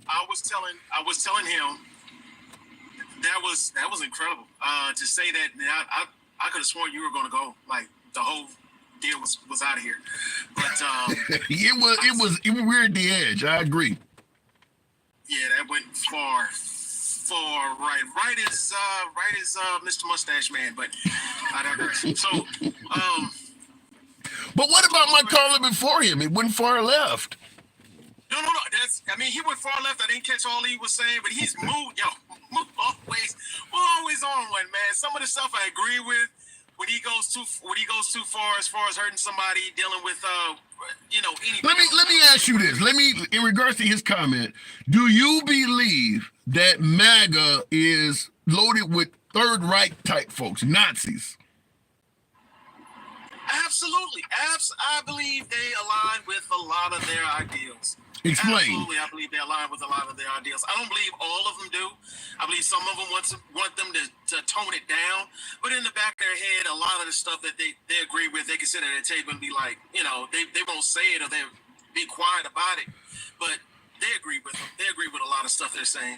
I was telling him that was incredible. To say that I could have sworn you were going to go, like the whole deal was out of here. But it was weird the edge. I agree. Yeah, that went far right. Right is Mr. Mustache Man, but I digress. So But what about my caller before him? It went far left. No. He went far left. I didn't catch all he was saying, but he's moved. We're always on one, man. Some of the stuff I agree with. When he goes too far as hurting somebody, dealing with anything. Let me ask you this. In regards to his comment, do you believe that MAGA is loaded with Third Reich type folks, Nazis? Absolutely. I believe they align with a lot of their ideals. Explain. Absolutely, I believe they align with a lot of their ideals. I don't believe all of them do. I believe some of them want them to tone it down. But in the back of their head, a lot of the stuff that they agree with, they can sit at a table and be like, they won't say it or they'll be quiet about it. But they agree with them. They agree with a lot of stuff they're saying.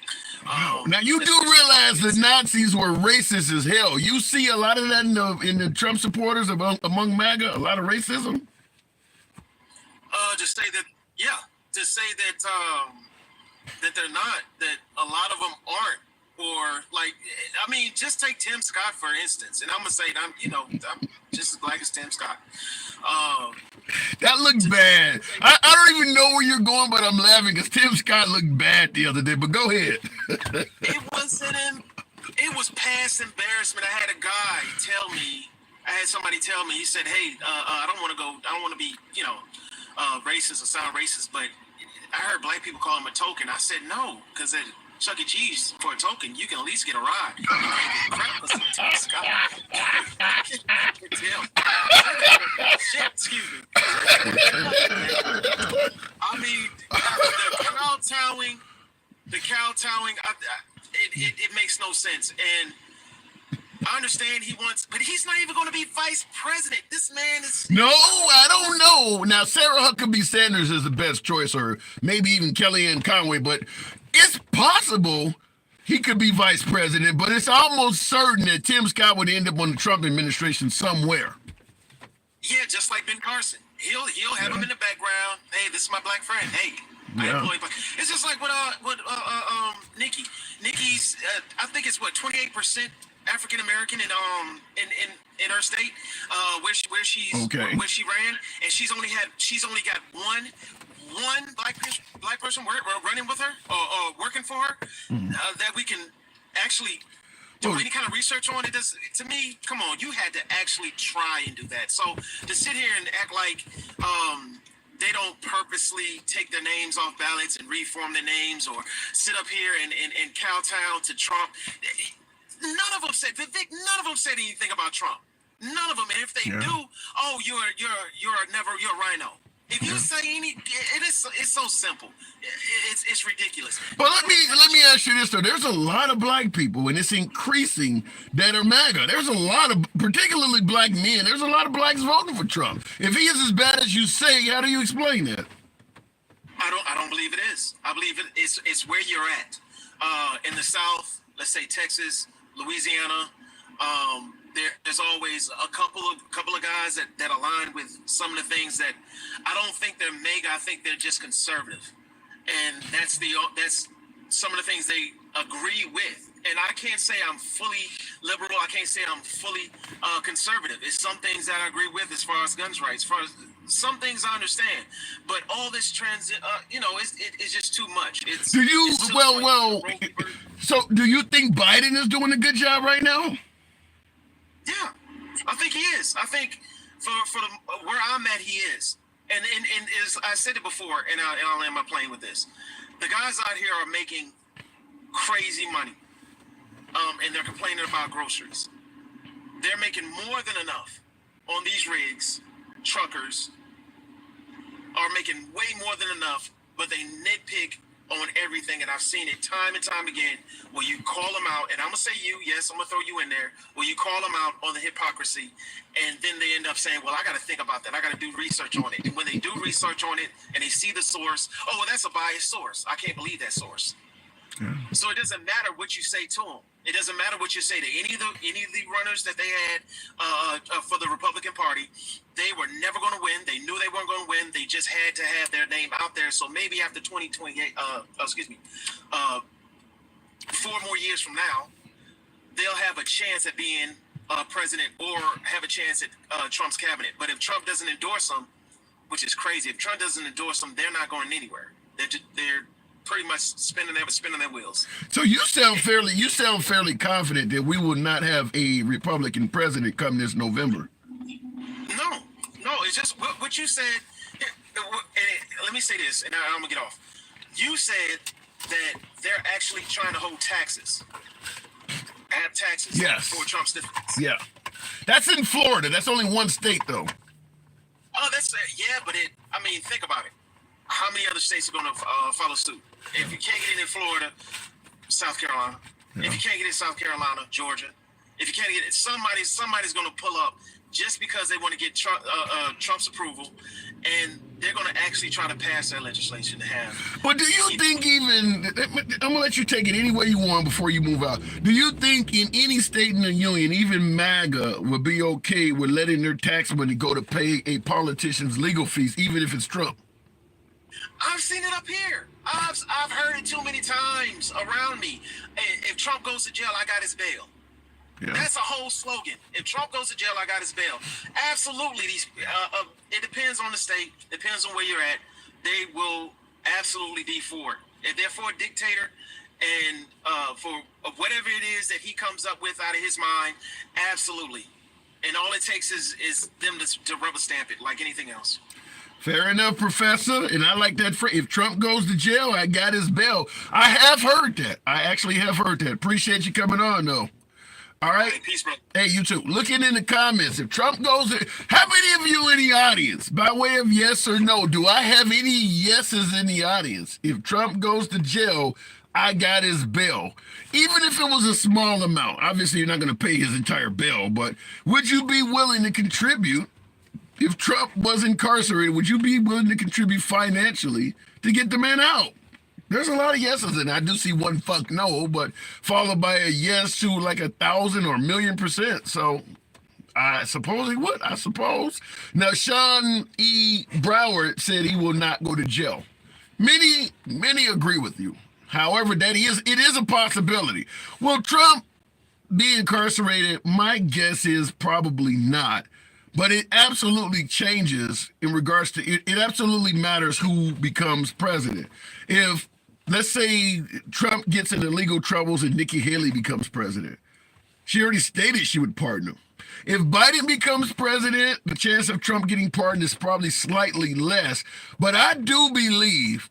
Now, you do realize the Nazis were racist as hell. You see a lot of that in the Trump supporters among MAGA, a lot of racism? To say that they're not, that a lot of them aren't, or just take Tim Scott for instance, and I'm gonna say I'm just as black as Tim Scott. That looked bad. I don't even know where you're going, but I'm laughing because Tim Scott looked bad the other day. But go ahead. It was past embarrassment. I had somebody tell me. He said, "Hey, I don't want to be racist or sound racist, but I heard black people call him a token." I said, "No, because at Chuck E. Cheese, for a token, you can at least get a ride. You can't get crap for some Tim Scott." Shit, excuse me. I mean, the kowtowing, it makes no sense. And I understand but he's not even going to be vice president. This man is. No, I don't know. Now, Sarah Huckabee Sanders is the best choice, or maybe even Kellyanne Conway, but it's possible he could be vice president, but it's almost certain that Tim Scott would end up on the Trump administration somewhere. Yeah, just like Ben Carson. He'll have him in the background. Hey, this is my black friend. Hey, I employ. It's just like what Nikki. Nikki's I think it's 28% African American in her state, where she ran, and she's only got one black person running with her or working for her that we can actually do any kind of research on. It does, to me, come on, you had to actually try and do that. So to sit here and act like they don't purposely take their names off ballots and reform their names, or sit up here and kowtow to Trump. None of them said anything about Trump. None of them. And if they do, you're a rhino. If you say it's so simple. It's ridiculous. But let me ask you this though. There's a lot of black people, and it's increasing, that are MAGA. There's a lot of, particularly black men. There's a lot of blacks voting for Trump. If he is as bad as you say, how do you explain that? I don't believe it is. I believe it's where you're at. In the South, let's say Texas, Louisiana, there's always a couple of guys that align with some of the things that I don't think they're MAGA. I think they're just conservative, and that's some of the things they agree with. And I can't say I'm fully liberal. I can't say I'm fully conservative. It's some things that I agree with as far as guns rights. As far as some things I understand, but all this it's just too much. So do you think Biden is doing a good job right now? Yeah, I think he is. I think for where I'm at, he is. And as I said it before, and I'll end my plane with this. The guys out here are making crazy money. and they're complaining about groceries. They're making more than enough on these rigs. Truckers are making way more than enough, but they nitpick on everything, and I've seen it time and time again where you call them out, and I'm going to say you, yes, I'm going to throw you in there, where you call them out on the hypocrisy, and then they end up saying, well, I got to think about that. I got to do research on it. And when they do research on it and they see the source, oh, well, that's a biased source. I can't believe that source. So it doesn't matter what you say to them. It doesn't matter what you say to any of the runners that they had for the Republican Party. They were never going to win. They knew they weren't going to win. They just had to have their name out there. So maybe after 2028, 4 more years from now, they'll have a chance at being president or have a chance at Trump's cabinet. But if Trump doesn't endorse them, which is crazy, if Trump doesn't endorse them, they're not going anywhere. They're pretty much spinning their wheels. So you sound fairly confident that we will not have a Republican president come this November. No, it's just what you said. Let me say this, and I'm gonna get off. You said that they're actually trying to hold taxes, add taxes for Trump's defense. Yeah, that's in Florida. That's only one state, though. Oh, but think about it. How many other states are going to follow suit? If you can't get it in Florida, South Carolina. Yeah. If you can't get it in South Carolina, Georgia. If you can't get it, somebody's going to pull up just because they want to get Trump's approval, and they're going to actually try to pass that legislation to have. But do you think I'm going to let you take it any way you want before you move out. Do you think in any state in the union, even MAGA, would be okay with letting their tax money go to pay a politician's legal fees, even if it's Trump? I've seen it up here. I've heard it too many times around me. If Trump goes to jail, I got his bail. Yeah. That's a whole slogan. If Trump goes to jail, I got his bail. Absolutely. It depends on the state. Depends on where you're at. They will absolutely be for it. If they're for a dictator and for whatever it is that he comes up with out of his mind, absolutely. And all it takes is them to rubber stamp it like anything else. Fair enough, Professor. And I like that phrase. If Trump goes to jail, I got his bail. I have heard that. I actually have heard that. Appreciate you coming on, though. All right. Hey, peace, bro. Hey, you too. Looking in the comments, if Trump goes, how many of you in the audience, by way of yes or no, do I have any yeses in the audience? If Trump goes to jail, I got his bail. Even if it was a small amount. Obviously, you're not going to pay his entire bail, but would you be willing to contribute? If Trump was incarcerated, would you be willing to contribute financially to get the man out? There's a lot of yeses, and I do see one fuck no, but followed by a yes to like 1,000 or 1,000,000%. So I suppose he would. I suppose. Now, Sean E. Broward said he will not go to jail. Many agree with you. However, it is a possibility. Will Trump be incarcerated? My guess is probably not. But it absolutely changes in regards to it. It absolutely matters who becomes president. If, let's say, Trump gets into legal troubles and Nikki Haley becomes president, she already stated she would pardon him. If Biden becomes president, the chance of Trump getting pardoned is probably slightly less. But I do believe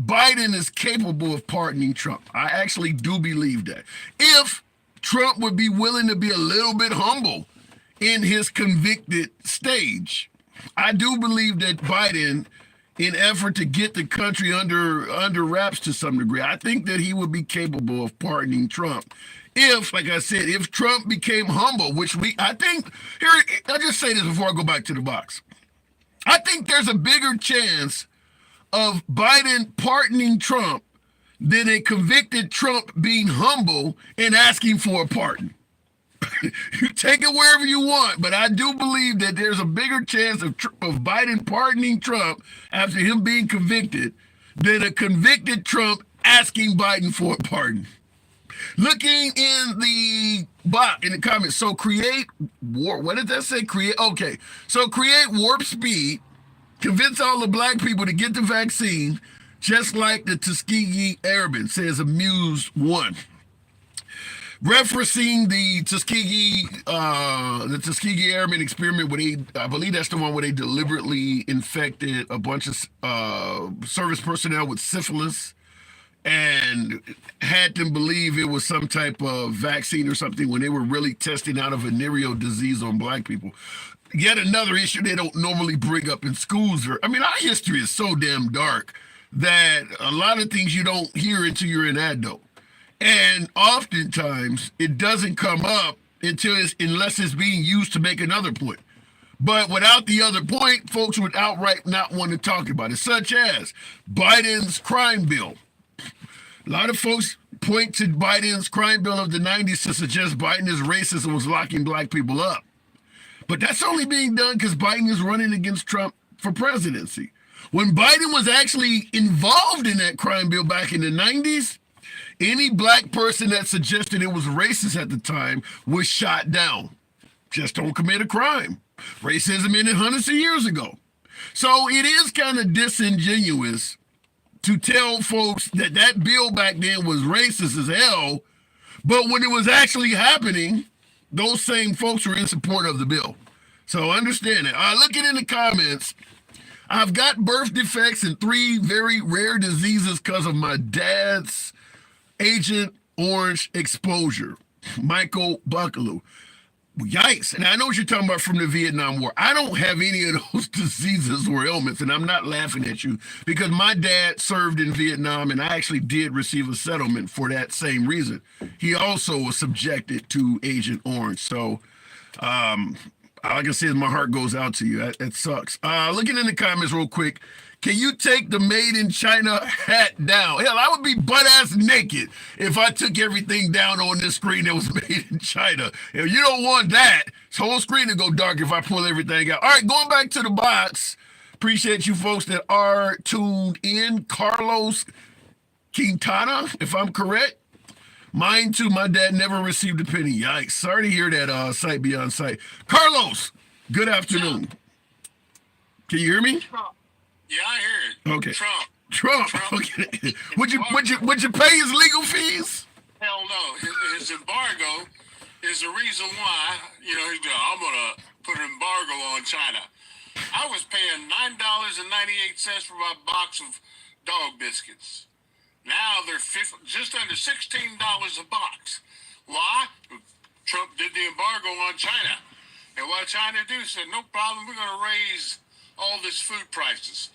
Biden is capable of pardoning Trump. I actually do believe that. If Trump would be willing to be a little bit humble in his convicted stage. I do believe that Biden, in effort to get the country under wraps to some degree, I think that he would be capable of pardoning Trump. If, like I said, if Trump became humble, I'll just say this before I go back to the box. I think there's a bigger chance of Biden pardoning Trump than a convicted Trump being humble and asking for a pardon. You take it wherever you want, but I do believe that there's a bigger chance of Biden pardoning Trump after him being convicted than a convicted Trump asking Biden for a pardon. Looking in the box, in the comments, so create warp. What did that say? Create warp speed, convince all the black people to get the vaccine, just like the Tuskegee Airmen, says Amused One. Referencing the Tuskegee Airmen experiment where I believe that's the one where they deliberately infected a bunch of service personnel with syphilis and had them believe it was some type of vaccine or something when they were really testing out a venereal disease on black people. Yet another issue they don't normally bring up in schools. I mean, our history is so damn dark that a lot of things you don't hear until you're an adult. And oftentimes it doesn't come up unless it's being used to make another point. But without the other point, folks would outright not want to talk about it, such as Biden's crime bill. A lot of folks point to Biden's crime bill of the 90s to suggest Biden is racist and was locking black people up. But that's only being done because Biden is running against Trump for presidency. When Biden was actually involved in that crime bill back in the 90s, any black person that suggested it was racist at the time was shot down. Just don't commit a crime. Racism ended hundreds of years ago. So it is kind of disingenuous to tell folks that that bill back then was racist as hell, but when it was actually happening, those same folks were in support of the bill. So understand it. Looking in the comments, I've got birth defects and 3 very rare diseases because of my dad's Agent Orange exposure. Michael Buckaloo. Yikes. And I know what you're talking about from the Vietnam War. I don't have any of those diseases or ailments, and I'm not laughing at you because my dad served in Vietnam, and I actually did receive a settlement for that same reason. He also was subjected to Agent Orange. So, all I can say is my heart goes out to you. That sucks. Looking in the comments real quick, can you take the made in China hat down? Hell, I would be butt-ass naked if I took everything down on this screen that was made in China. If you don't want that, this whole screen to go dark if I pull everything out. All right, going back to the box. Appreciate you folks that are tuned in. Carlos Quintana, if I'm correct. Mine too, my dad never received a penny. Yikes. Sorry to hear that, sight beyond sight. Carlos, good afternoon. Can you hear me? Yeah, I hear it. Okay. Trump. Okay. Would you pay his legal fees? Hell no. His embargo is the reason why, he's going, I'm going to put an embargo on China. I was paying $9.98 for my box of dog biscuits. Now they're just under $16 a box. Why? Trump did the embargo on China. And what China do said, no problem, we're going to raise all this food prices.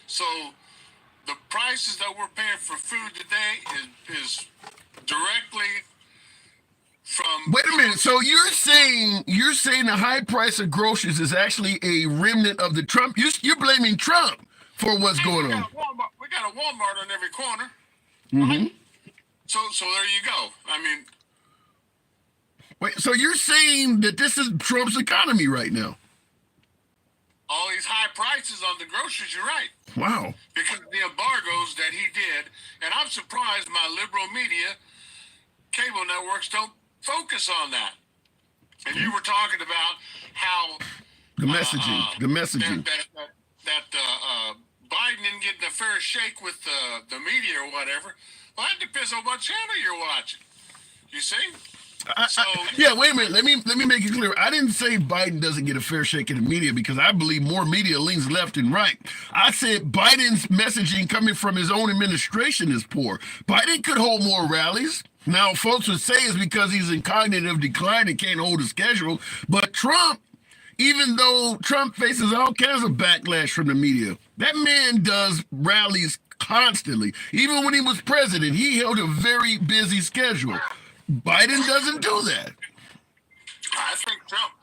So the prices that we're paying for food today is directly from... Wait a minute. So you're saying the high price of groceries is actually a remnant of the Trump? You're blaming Trump for what's going on. We got a Walmart on every corner. Mm-hmm. So there you go. I mean... Wait, so you're saying that this is Trump's economy right now? All these high prices on the groceries, you're right. Wow. Because of the embargoes that he did. And I'm surprised my liberal media, cable networks don't focus on that. And you were talking about how... The messaging. That Biden didn't get a fair shake with the media or whatever. Well, that depends on what channel you're watching. You see? Yeah, wait a minute. Let me make it clear. I didn't say Biden doesn't get a fair shake in the media because I believe more media leans left and right. I said Biden's messaging coming from his own administration is poor. Biden could hold more rallies. Now, folks would say it's because he's in cognitive decline and can't hold a schedule. But Trump, even though Trump faces all kinds of backlash from the media, that man does rallies constantly. Even when he was president, he held a very busy schedule. Biden doesn't do that. I think Trump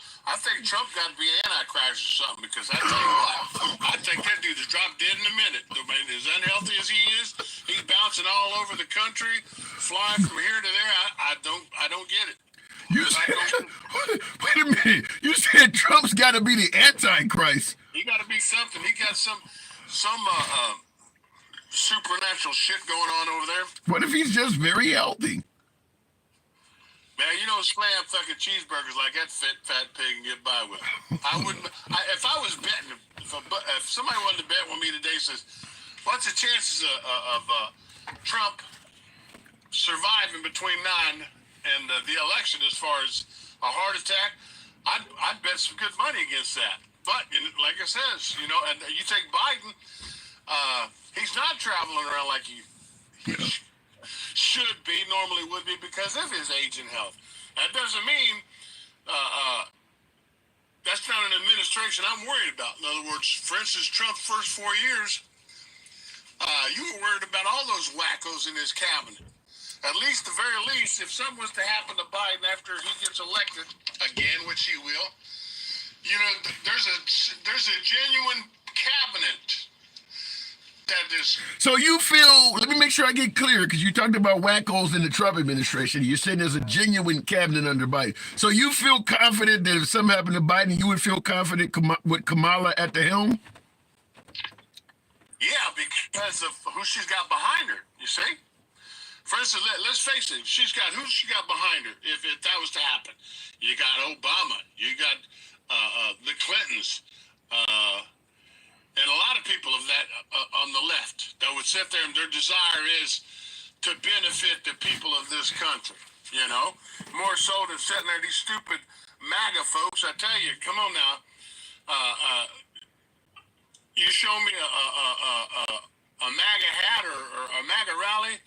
got to be Antichrist or something because I tell you what, I think that dude is drop dead in a minute. I mean, as unhealthy as he is, he's bouncing all over the country, flying from here to there. I don't get it. Wait a minute. You said Trump's got to be the Antichrist. He got to be something. He got some supernatural shit going on over there. What if he's just very healthy? Man, slam fucking cheeseburgers like that fat pig can get by with. I wouldn't. If I was betting, if somebody wanted to bet with me today, says, "What's the chances of Trump surviving between 9 and the election as far as a heart attack?" I'd bet some good money against that. But like I says, and you take Biden, he's not traveling around like should be, normally would be, because of his age and health. That doesn't mean that's not an administration I'm worried about. In other words, for instance, Trump's first 4 years, you were worried about all those wackos in his cabinet. At least, the very least, if something was to happen to Biden after he gets elected again, which he will, you know, there's a genuine cabinet that is. So you feel, let me make sure I get clear, because you talked about wackos in the Trump administration. You're saying there's a genuine cabinet under Biden. So you feel confident that if something happened to Biden, you would feel confident with Kamala at the helm? Yeah, because of who she's got behind her, you see? For instance, let's face it, who she got behind her if that was to happen? You got Obama, you got the Clintons, and a lot of people of that on the left that would sit there, and their desire is to benefit the people of this country, you know? More so than sitting there, these stupid MAGA folks. I tell you, come on now. You show me a MAGA hat or a MAGA rally,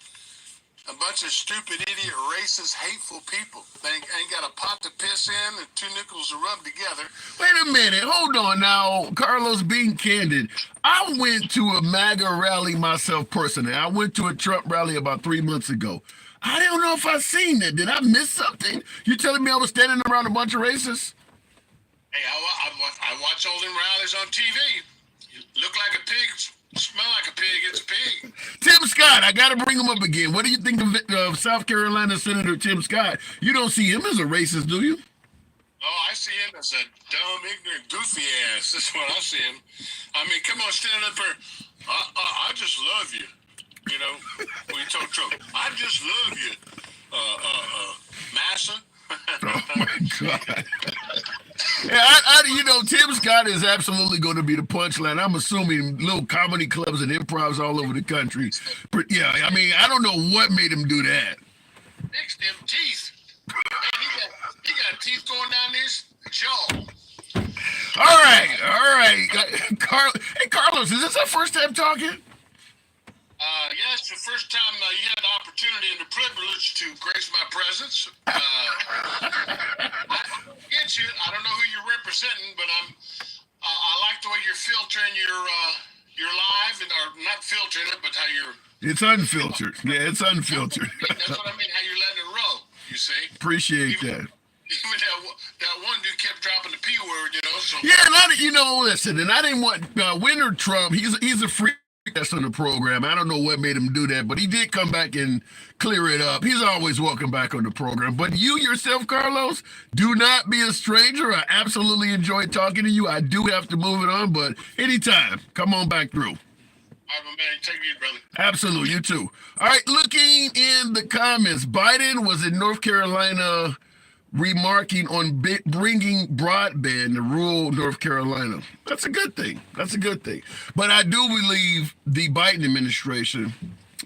a bunch of stupid, idiot, racist, hateful people. They ain't got a pot to piss in and two nickels to rub together. Wait a minute, hold on now, Carlos, being candid. I went to a MAGA rally myself personally. I went to a Trump rally about 3 months ago. I don't know if I seen that. Did I miss something? You telling me I was standing around a bunch of racists? Hey, I watch all them rallies on TV. You look like a pig, smell like a pig, it's a pig. Tim Scott, I got to bring him up again. What do you think of South Carolina Senator Tim Scott? You don't see him as a racist, do you? Oh, I see him as a dumb, ignorant, goofy ass. That's what I see him. I mean, come on, stand up here. I just love you. You know, when you told Trump, I just love you, Massa. Oh, my God. Yeah, you know, Tim Scott is absolutely going to be the punchline. I'm assuming little comedy clubs and improvs all over the country. But yeah, I mean, I don't know what made him do that. Fix them teeth. Man, he got teeth going down his jaw. All right. Hey, Carlos, is this our first time talking? Yeah, it's the first time you had the opportunity and the privilege to grace my presence. I get you. I don't know who you're representing, but I like the way you're filtering your live, or not filtering it, but how you're. It's unfiltered. Yeah, it's unfiltered. That's what I mean. How you're letting it roll. You see. Appreciate that. Even that one dude kept dropping the P word, you know. So. Yeah, listen, and I didn't want Winter Trump. He's a freak that's on the program. I don't know what made him do that, but he did come back and clear it up. He's always welcome back on the program. But you yourself, Carlos, do not be a stranger. I absolutely enjoyed talking to you. I do have to move it on, but anytime, come on back through. All right, my man. Take it easy, brother. Absolutely, you too. All right, looking in the comments, Biden was in North Carolina remarking on bringing broadband to rural North Carolina. That's a good thing. But I do believe the Biden administration,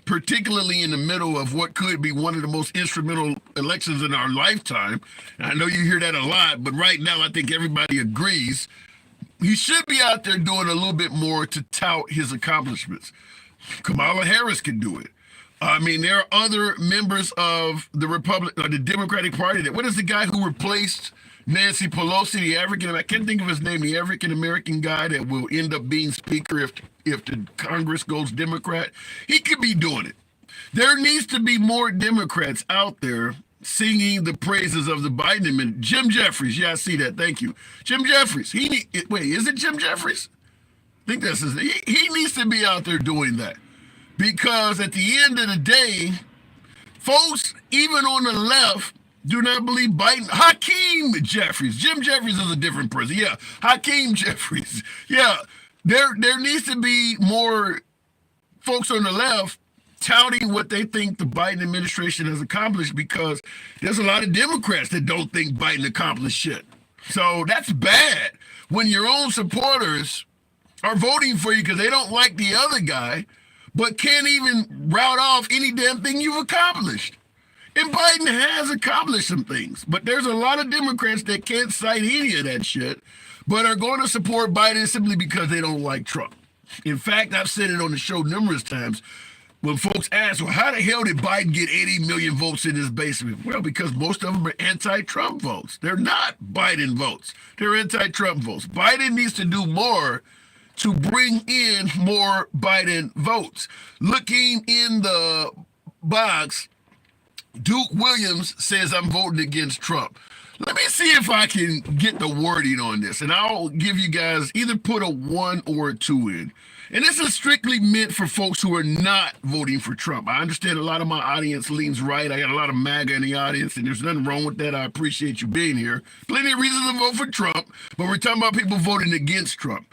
particularly in the middle of what could be one of the most instrumental elections in our lifetime, and I know you hear that a lot, but right now I think everybody agrees, he should be out there doing a little bit more to tout his accomplishments. Kamala Harris can do it. I mean, there are other members of the Democratic Party. What is the guy who replaced Nancy Pelosi, I can't think of his name, the African-American guy that will end up being speaker if the Congress goes Democrat? He could be doing it. There needs to be more Democrats out there singing the praises of the Biden administration. Jim Jeffries, yeah, I see that. Thank you. Jim Jeffries. Wait, is it Jim Jeffries? I think that's his name. He needs to be out there doing that. Because at the end of the day, folks, even on the left, do not believe Biden. Hakeem Jeffries. Jim Jeffries is a different person. Yeah, Hakeem Jeffries. Yeah, there needs to be more folks on the left touting what they think the Biden administration has accomplished, because there's a lot of Democrats that don't think Biden accomplished shit. So that's bad when your own supporters are voting for you because they don't like the other guy, but can't even route off any damn thing you've accomplished. And Biden has accomplished some things, but there's a lot of Democrats that can't cite any of that shit, but are going to support Biden simply because they don't like Trump. In fact, I've said it on the show numerous times. when folks ask, well, how the hell did Biden get 80 million votes in his basement? Well, because most of them are anti-Trump votes. They're not Biden votes. They're anti-Trump votes. Biden needs to do more to bring in more Biden votes. Looking in the box, Duke Williams says, I'm voting against Trump. Let me see if I can get the wording on this, and I'll give you guys either put a 1 or a 2 in. And this is strictly meant for folks who are not voting for Trump. I understand a lot of my audience leans right. I got a lot of MAGA in the audience, and there's nothing wrong with that. I appreciate you being here. Plenty of reasons to vote for Trump, but we're talking about people voting against Trump.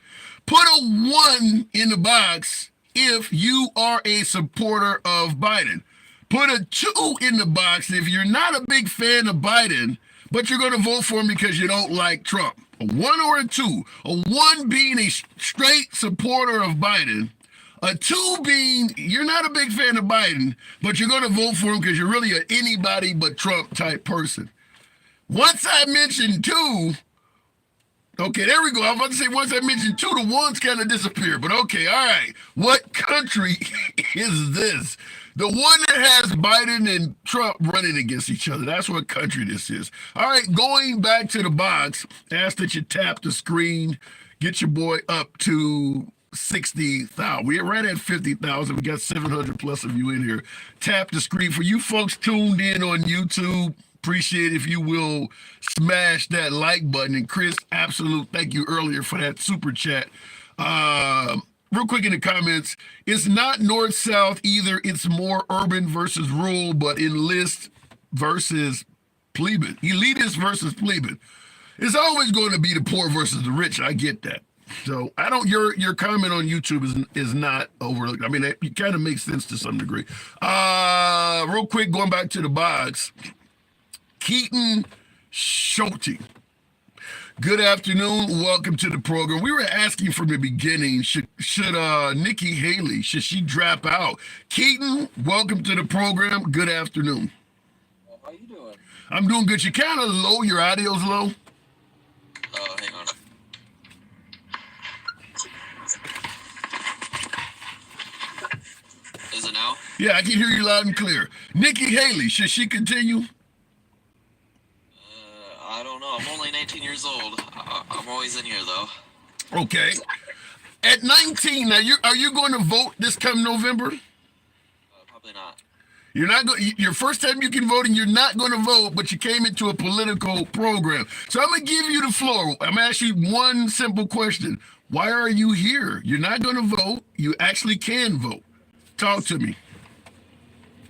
Put a 1 in the box if you are a supporter of Biden. Put a 2 in the box if you're not a big fan of Biden, but you're going to vote for him because you don't like Trump. A 1 or a 2. A 1 being a straight supporter of Biden. A 2 being you're not a big fan of Biden, but you're going to vote for him because you're really an anybody but Trump type person. Once I mentioned 2, okay, there we go. I was about to say once I mentioned 2, the 1s kind of disappear. But okay, all right. What country is this? The one that has Biden and Trump running against each other. That's what country this is. All right, going back to the box, ask that you tap the screen. Get your boy up to 60,000. We're right at 50,000. We got 700 plus of you in here. Tap the screen. For you folks tuned in on YouTube, appreciate if you will smash that like button. And Chris, absolute thank you earlier for that super chat. Real quick in the comments, it's not north-south either. It's more urban versus rural, but enlist versus plebeian. Elitist versus plebeian. It's always going to be the poor versus the rich. I get that. So I don't. Your comment on YouTube is not overlooked. I mean, it kind of makes sense to some degree. Real quick, going back to the box, Keaton Schulte. Good afternoon. Welcome to the program. We were asking from the beginning, should Nikki Haley, should she drop out? Keaton, welcome to the program. Good afternoon. How you doing? I'm doing good. You're kind of low. Your audio's low. Oh, hang on. Is it now? Yeah, I can hear you loud and clear. Nikki Haley, should she continue? I don't know. I'm only 19 years old. I'm always in here, though. Okay. At 19, now are you going to vote this come November? Probably not. You're not going. Your first time you can vote, and you're not going to vote, but you came into a political program. So I'm going to give you the floor. I'm going to ask you one simple question. Why are you here? You're not going to vote. You actually can vote. Talk to me.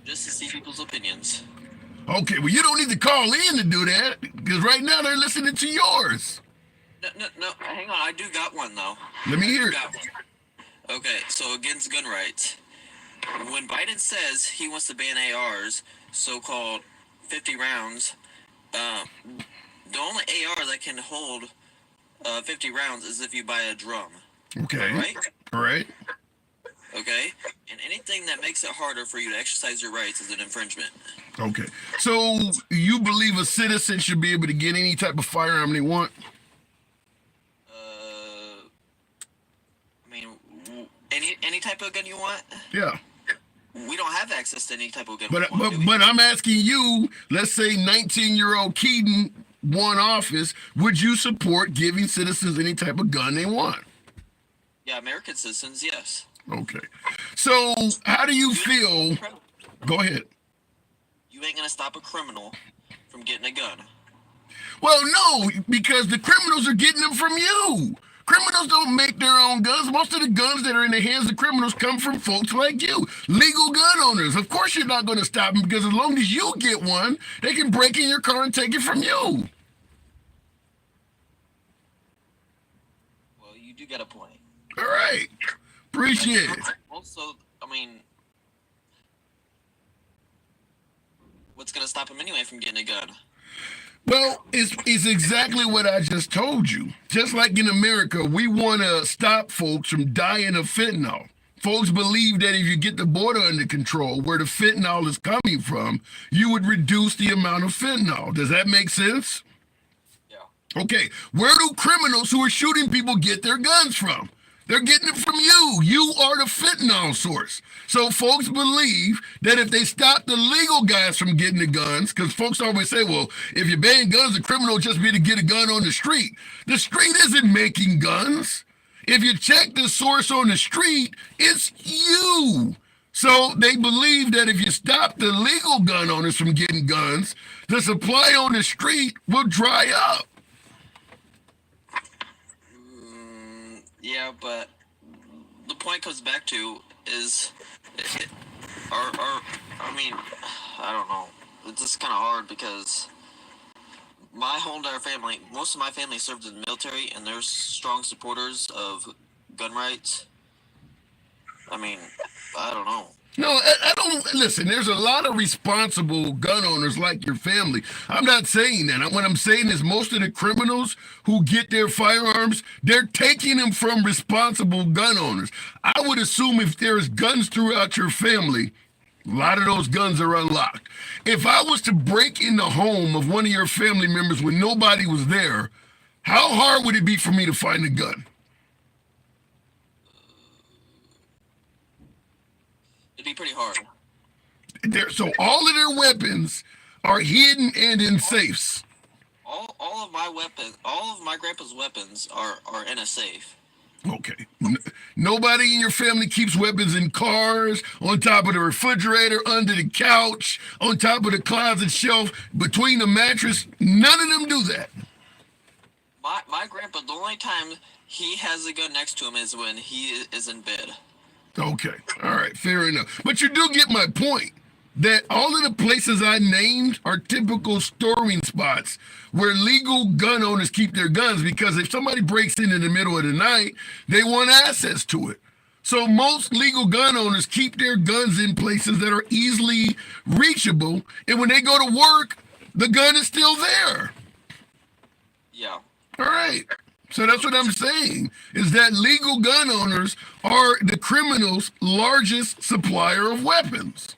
Just to see people's opinions. Okay, well, you don't need to call in to do that, because right now they're listening to yours. No, hang on. I do got one, though. Let me hear it. Okay, so against gun rights. When Biden says he wants to ban ARs, so-called 50 rounds, the only AR that can hold 50 rounds is if you buy a drum. Okay. Right? All right. Okay? And anything that makes it harder for you to exercise your rights is an infringement. Okay. So you believe a citizen should be able to get any type of firearm they want? I mean, any type of gun you want? Yeah. We don't have access to any type of gun. But I'm asking you, let's say 19-year-old Keaton won office, would you support giving citizens any type of gun they want? Yeah, American citizens, yes. Okay. So how do you feel? Go ahead. You ain't gonna stop a criminal from getting a gun. Well, no, because the criminals are getting them from you. Criminals don't make their own guns. Most of the guns that are in the hands of criminals come from folks like you, legal gun owners. Of course you're not going to stop them, because as long as you get one, they can break in your car and take it from you. Well, you do get a point. All right. Appreciate it. Also, I mean, what's gonna stop him anyway from getting a gun? Well, it's exactly what I just told you. Just like in America, we want to stop folks from dying of fentanyl. Folks believe that if you get the border under control, where the fentanyl is coming from, you would reduce the amount of fentanyl. Does that make sense? Yeah. Okay. Where do criminals who are shooting people get their guns from? They're getting it from you. You are the fentanyl source. So folks believe that if they stop the legal guys from getting the guns, because folks always say, well, if you ban guns, the criminal will just be to get a gun on the street. The street isn't making guns. If you check the source on the street, it's you. So they believe that if you stop the legal gun owners from getting guns, the supply on the street will dry up. Yeah, but the point comes back to is, I mean, I don't know. It's just kind of hard because my whole entire family, most of my family served in the military, and they're strong supporters of gun rights. I mean, I don't know. No, I don't, listen, there's a lot of responsible gun owners like your family. I'm not saying that. What I'm saying is most of the criminals who get their firearms, they're taking them from responsible gun owners. I would assume if there's guns throughout your family, a lot of those guns are unlocked. If I was to break in the home of one of your family members when nobody was there, how hard would it be for me to find a gun? It'd be pretty hard. So all of their weapons are hidden and in safes. All of my weapons, all of my grandpa's weapons are in a safe. Okay. Nobody in your family keeps weapons in cars, on top of the refrigerator, under the couch, on top of the closet shelf, between the mattress. None of them do that. My grandpa, the only time he has a gun next to him is when he is in bed. Okay. All right. Fair enough. But you do get my point that all of the places I named are typical storing spots where legal gun owners keep their guns, because if somebody breaks in the middle of the night, they want access to it. So most legal gun owners keep their guns in places that are easily reachable. And when they go to work, the gun is still there. Yeah. All right. So that's what I'm saying, is that legal gun owners are the criminals' largest supplier of weapons.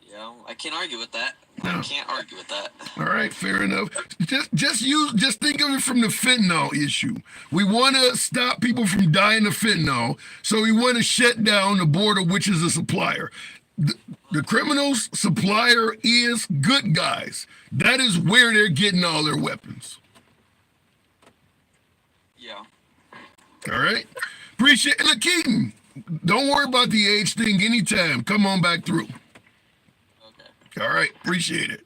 Yeah, I can't argue with that. No. I can't argue with that. All right, fair enough. Just think of it from the fentanyl issue. We want to stop people from dying of fentanyl, so we want to shut down the border, which is a supplier. The criminals' supplier is good guys. That is where they're getting all their weapons. Yeah. All right. Appreciate it. Look, Keaton, don't worry about the age thing anytime. Come on back through. Okay. All right. Appreciate it.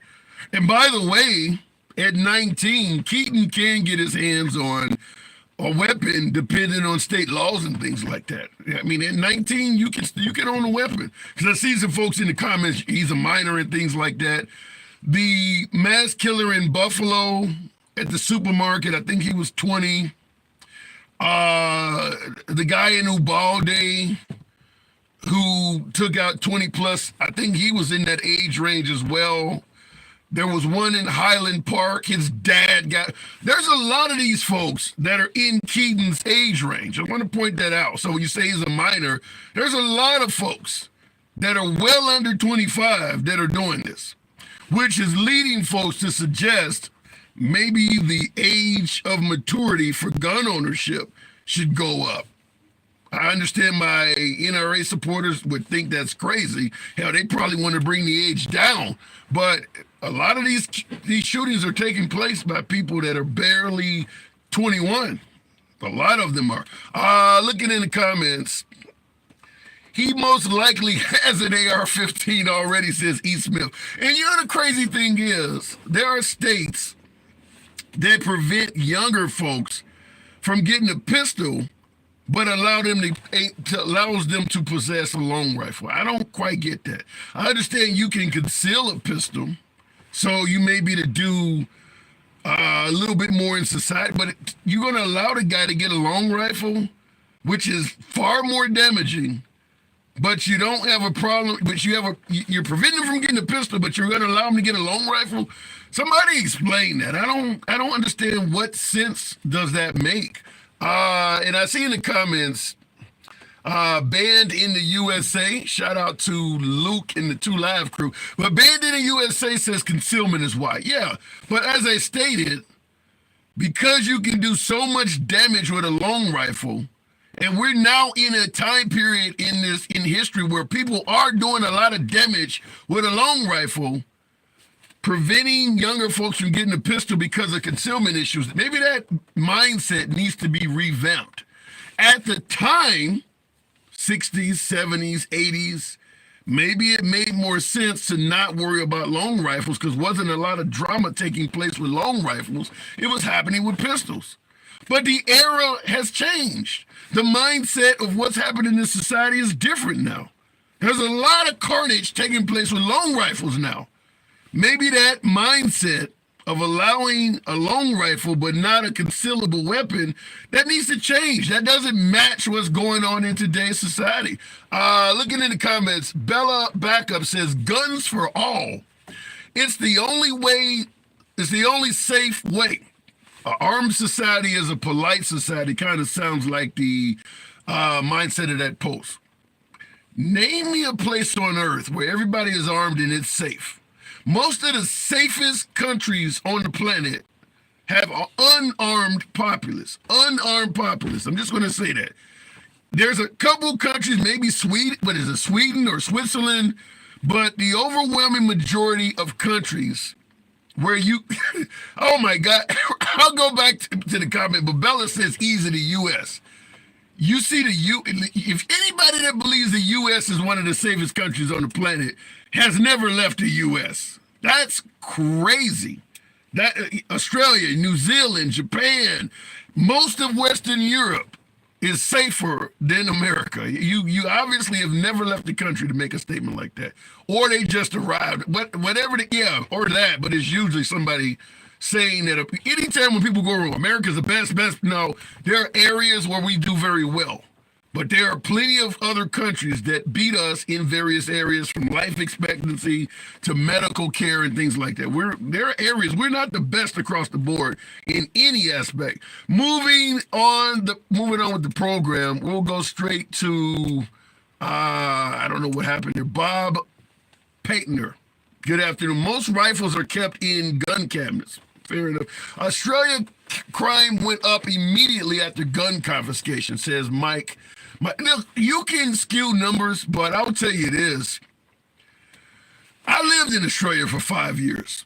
And by the way, at 19, Keaton can get his hands on a weapon depending on state laws and things like that. I mean, at 19, you can own a weapon. Because I see some folks in the comments, he's a minor and things like that. The mass killer in Buffalo at the supermarket, I think he was 20. The guy in Ubalde who took out 20 plus, I think he was in that age range as well. There was one in Highland Park. His dad there's a lot of these folks that are in Keaton's age range. I want to point that out. So when you say he's a minor, there's a lot of folks that are well under 25 that are doing this, which is leading folks to suggest maybe the age of maturity for gun ownership should go up. I understand my NRA supporters would think that's crazy. Hell, they probably want to bring the age down. But a lot of these shootings are taking place by people that are barely 21. A lot of them are. Looking in the comments, he most likely has an AR-15 already, says E. Smith. And you know the crazy thing is, there are states that prevent younger folks from getting a pistol, but allows them to possess a long rifle. I don't quite get that. I understand you can conceal a pistol, so you may be to do a little bit more in society, but you're going to allow the guy to get a long rifle, which is far more damaging, but you don't have a problem, but you're preventing him from getting a pistol, but you're going to allow him to get a long rifle. Somebody explain that. I don't understand what sense does that make. And I see in the comments, banned in the USA. Shout out to Luke and the 2 Live crew. But banned in the USA says concealment is why. Yeah, but as I stated, because you can do so much damage with a long rifle. And we're now in a time period in history where people are doing a lot of damage with a long rifle, preventing younger folks from getting a pistol because of concealment issues. Maybe that mindset needs to be revamped. At the time, 60s, 70s, 80s, maybe it made more sense to not worry about long rifles because wasn't a lot of drama taking place with long rifles. It was happening with pistols. But the era has changed. The mindset of what's happening in society is different now. There's a lot of carnage taking place with long rifles now. Maybe that mindset of allowing a long rifle but not a concealable weapon, that needs to change. That doesn't match what's going on in today's society. Looking in the comments, Bella Backup says, guns for all. It's the only way, it's the only safe way. An armed society is a polite society, kind of sounds like the mindset of that post. Name me a place on earth where everybody is armed and it's safe. Most of the safest countries on the planet have an unarmed populace. Unarmed populace. I'm just going to say that. There's a couple countries, maybe Sweden, but is it Sweden or Switzerland? But the overwhelming majority of countries where you, oh my God, I'll go back to the comment, but Bella says easy the U.S. You see if anybody that believes the U.S. is one of the safest countries on the planet has never left the U.S. That's crazy. That Australia, New Zealand, Japan, most of Western Europe is safer than America. You obviously have never left the country to make a statement like that. Or they just arrived. But whatever or that, but it's usually somebody saying that anytime when people go wrong, America's the best, no, there are areas where we do very well. But there are plenty of other countries that beat us in various areas, from life expectancy to medical care and things like that. There are areas we're not the best across the board in any aspect. Moving on with the program, we'll go straight to I don't know what happened here. Bob Paytoner. Good afternoon. Most rifles are kept in gun cabinets. Fair enough. Australia crime went up immediately after gun confiscation, says Mike. Look, you can skew numbers, but I'll tell you this. I lived in Australia for 5 years.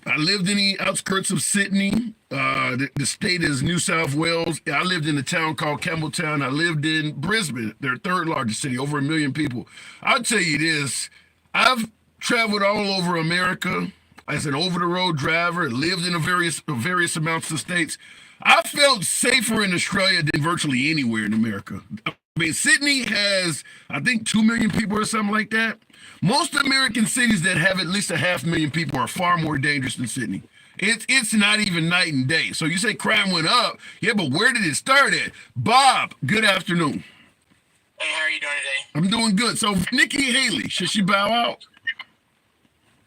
I lived in the outskirts of Sydney. The state is New South Wales. I lived in a town called Campbelltown. I lived in Brisbane, their third largest city, over 1 million people. I'll tell you this. I've traveled all over America as an over-the-road driver, lived in various amounts of states. I felt safer in Australia than virtually anywhere in America. I mean, Sydney has, I think, 2 million people or something like that. Most American cities that have at least 500,000 people are far more dangerous than Sydney. It's not even night and day. So you say crime went up. Yeah, but where did it start at? Bob, good afternoon. Hey, how are you doing today? I'm doing good. So Nikki Haley, should she bow out?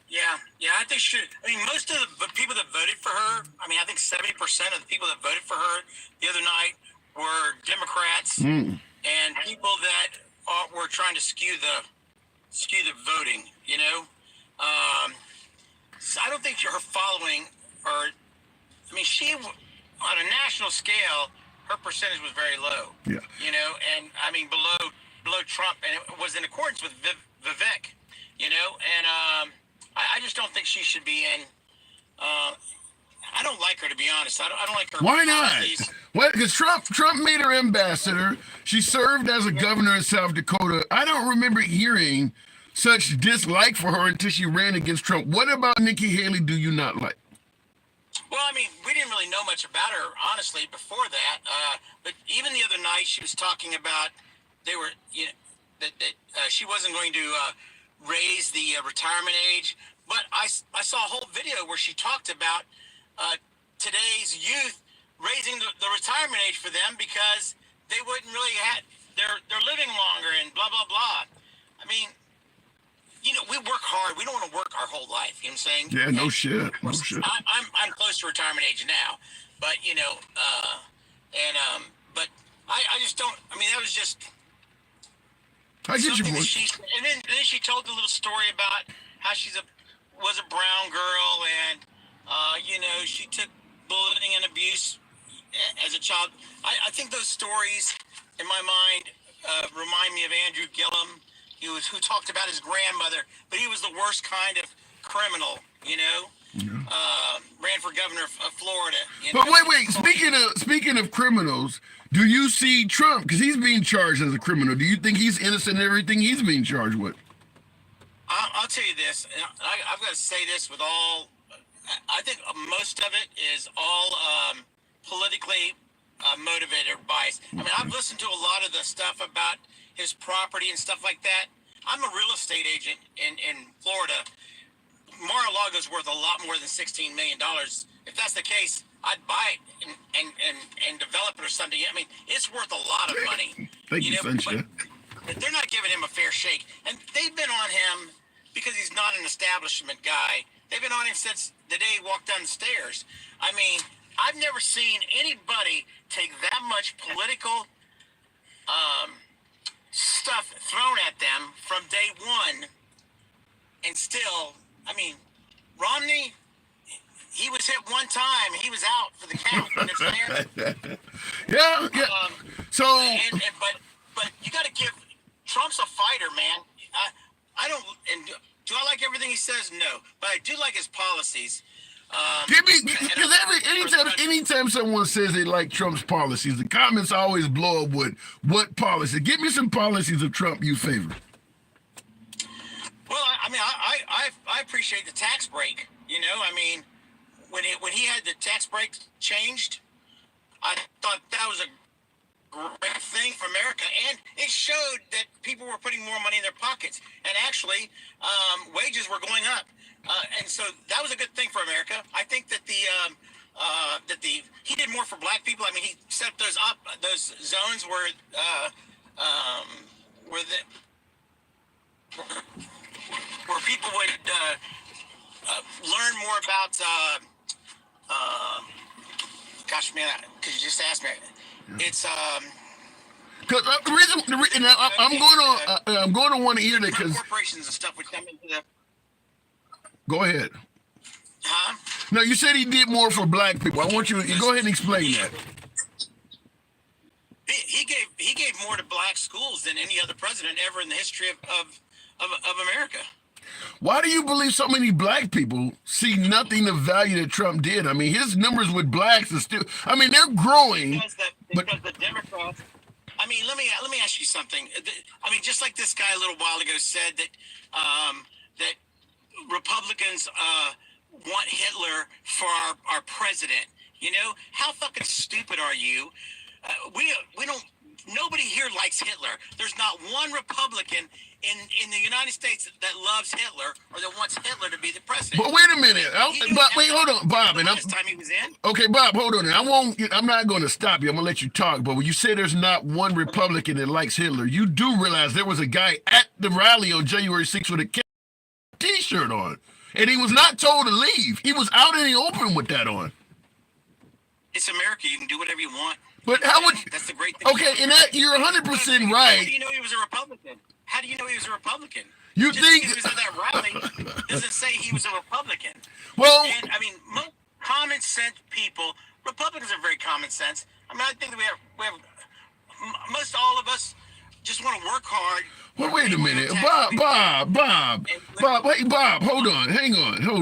Yeah, I think she should. I mean, most of the people that voted for her, I mean, I think 70% of the people that voted for her the other night were Democrats and people that were trying to skew the voting, you know? So I don't think her following, she, on a national scale, her percentage was very low. Yeah. You know, and I mean, below Trump, and it was in accordance with Vivek, you know, and I just don't think she should be in. I don't like her, to be honest. I don't like her. Why not? What? Because Trump made her ambassador. She served as a governor in South Dakota. I don't remember hearing such dislike for her until she ran against Trump. What about Nikki Haley do you not like? Well, I mean, we didn't really know much about her, honestly, before that. But even the other night, she was talking about that she wasn't going to raise the retirement age. But I saw a whole video where she talked about today's youth raising the retirement age for them because they wouldn't really they're living longer and blah blah blah. I mean, you know, we work hard. We don't want to work our whole life. You know what I'm saying? Yeah, no shit. I'm close to retirement age now, but you know, but I just don't. I mean, that was just. I get your point. And then she told the little story about how was a brown girl, and you know, she took bullying and abuse as a child. I think those stories, in my mind, remind me of Andrew Gillum, who talked about his grandmother, but he was the worst kind of criminal, you know. Ran for governor of Florida. But wait. Speaking of criminals, do you see Trump, because he's being charged as a criminal? Do you think he's innocent in everything he's being charged with? I'll tell you this. I've got to say this with all. I think most of it is all politically motivated bias. I mean, I've listened to a lot of the stuff about his property and stuff like that. I'm a real estate agent in Florida. Mar-a-Lago's worth a lot more than $16 million. If that's the case, I'd buy it and develop it or something. I mean, it's worth a lot of money. Thank you, Sunshine. But they're not giving him a fair shake. And they've been on him because he's not an establishment guy. They've been on him since the day he walked down the stairs. I mean, I've never seen anybody take that much political stuff thrown at them from day one and still, I mean, Romney, he was hit one time, he was out for the count. Understand? Yeah. But you got to give Trump's a fighter, man. I don't. And do I like everything he says? No, but I do like his policies. Give me, because anytime someone says they like Trump's policies, the comments always blow up with what policy. Give me some policies of Trump you favor. Well, I mean, I appreciate the tax break. You know, I mean, when he had the tax break changed, I thought that was a great thing for America, and it showed that people were putting more money in their pockets, and actually, wages were going up, and so that was a good thing for America. I think that he did more for black people. I mean, he set those zones where people would learn more about. Gosh, man, because you just asked me. It's because the reason I'm going to want to hear that because corporations and stuff would come into the. Go ahead. Huh? No, you said he did more for black people. I want you to go ahead and explain that. He gave more to black schools than any other president ever in the history of America. Why do you believe so many black people see nothing of value that Trump did? I mean, his numbers with blacks are still. I mean, they're growing. Because the Democrats. I mean, let me ask you something. I mean, just like this guy a little while ago said that that Republicans want Hitler for our president. You know, how fucking stupid are you? We don't. Nobody here likes Hitler. There's not one Republican in the United States that loves Hitler or that wants Hitler to be the president. But wait a minute. Wait, hold on, Bob. And last time he was in. Okay, Bob, hold on. I'm not going to stop you. I'm going to let you talk. But when you say there's not one Republican that likes Hitler, you do realize there was a guy at the rally on January 6th with a T-shirt on, and he was not told to leave. He was out in the open with that on. It's America. You can do whatever you want. But how would? That's the great thing. Okay, and that you're 100% right. How do you know he was a Republican? How do you know he was a Republican? You Just think he was at that rally doesn't say he was a Republican. Well, and I mean, most common sense people, Republicans are very common sense. I mean, I think that we have most all of us just want to work hard. Well, wait a minute, Bob. Hey, Bob, hold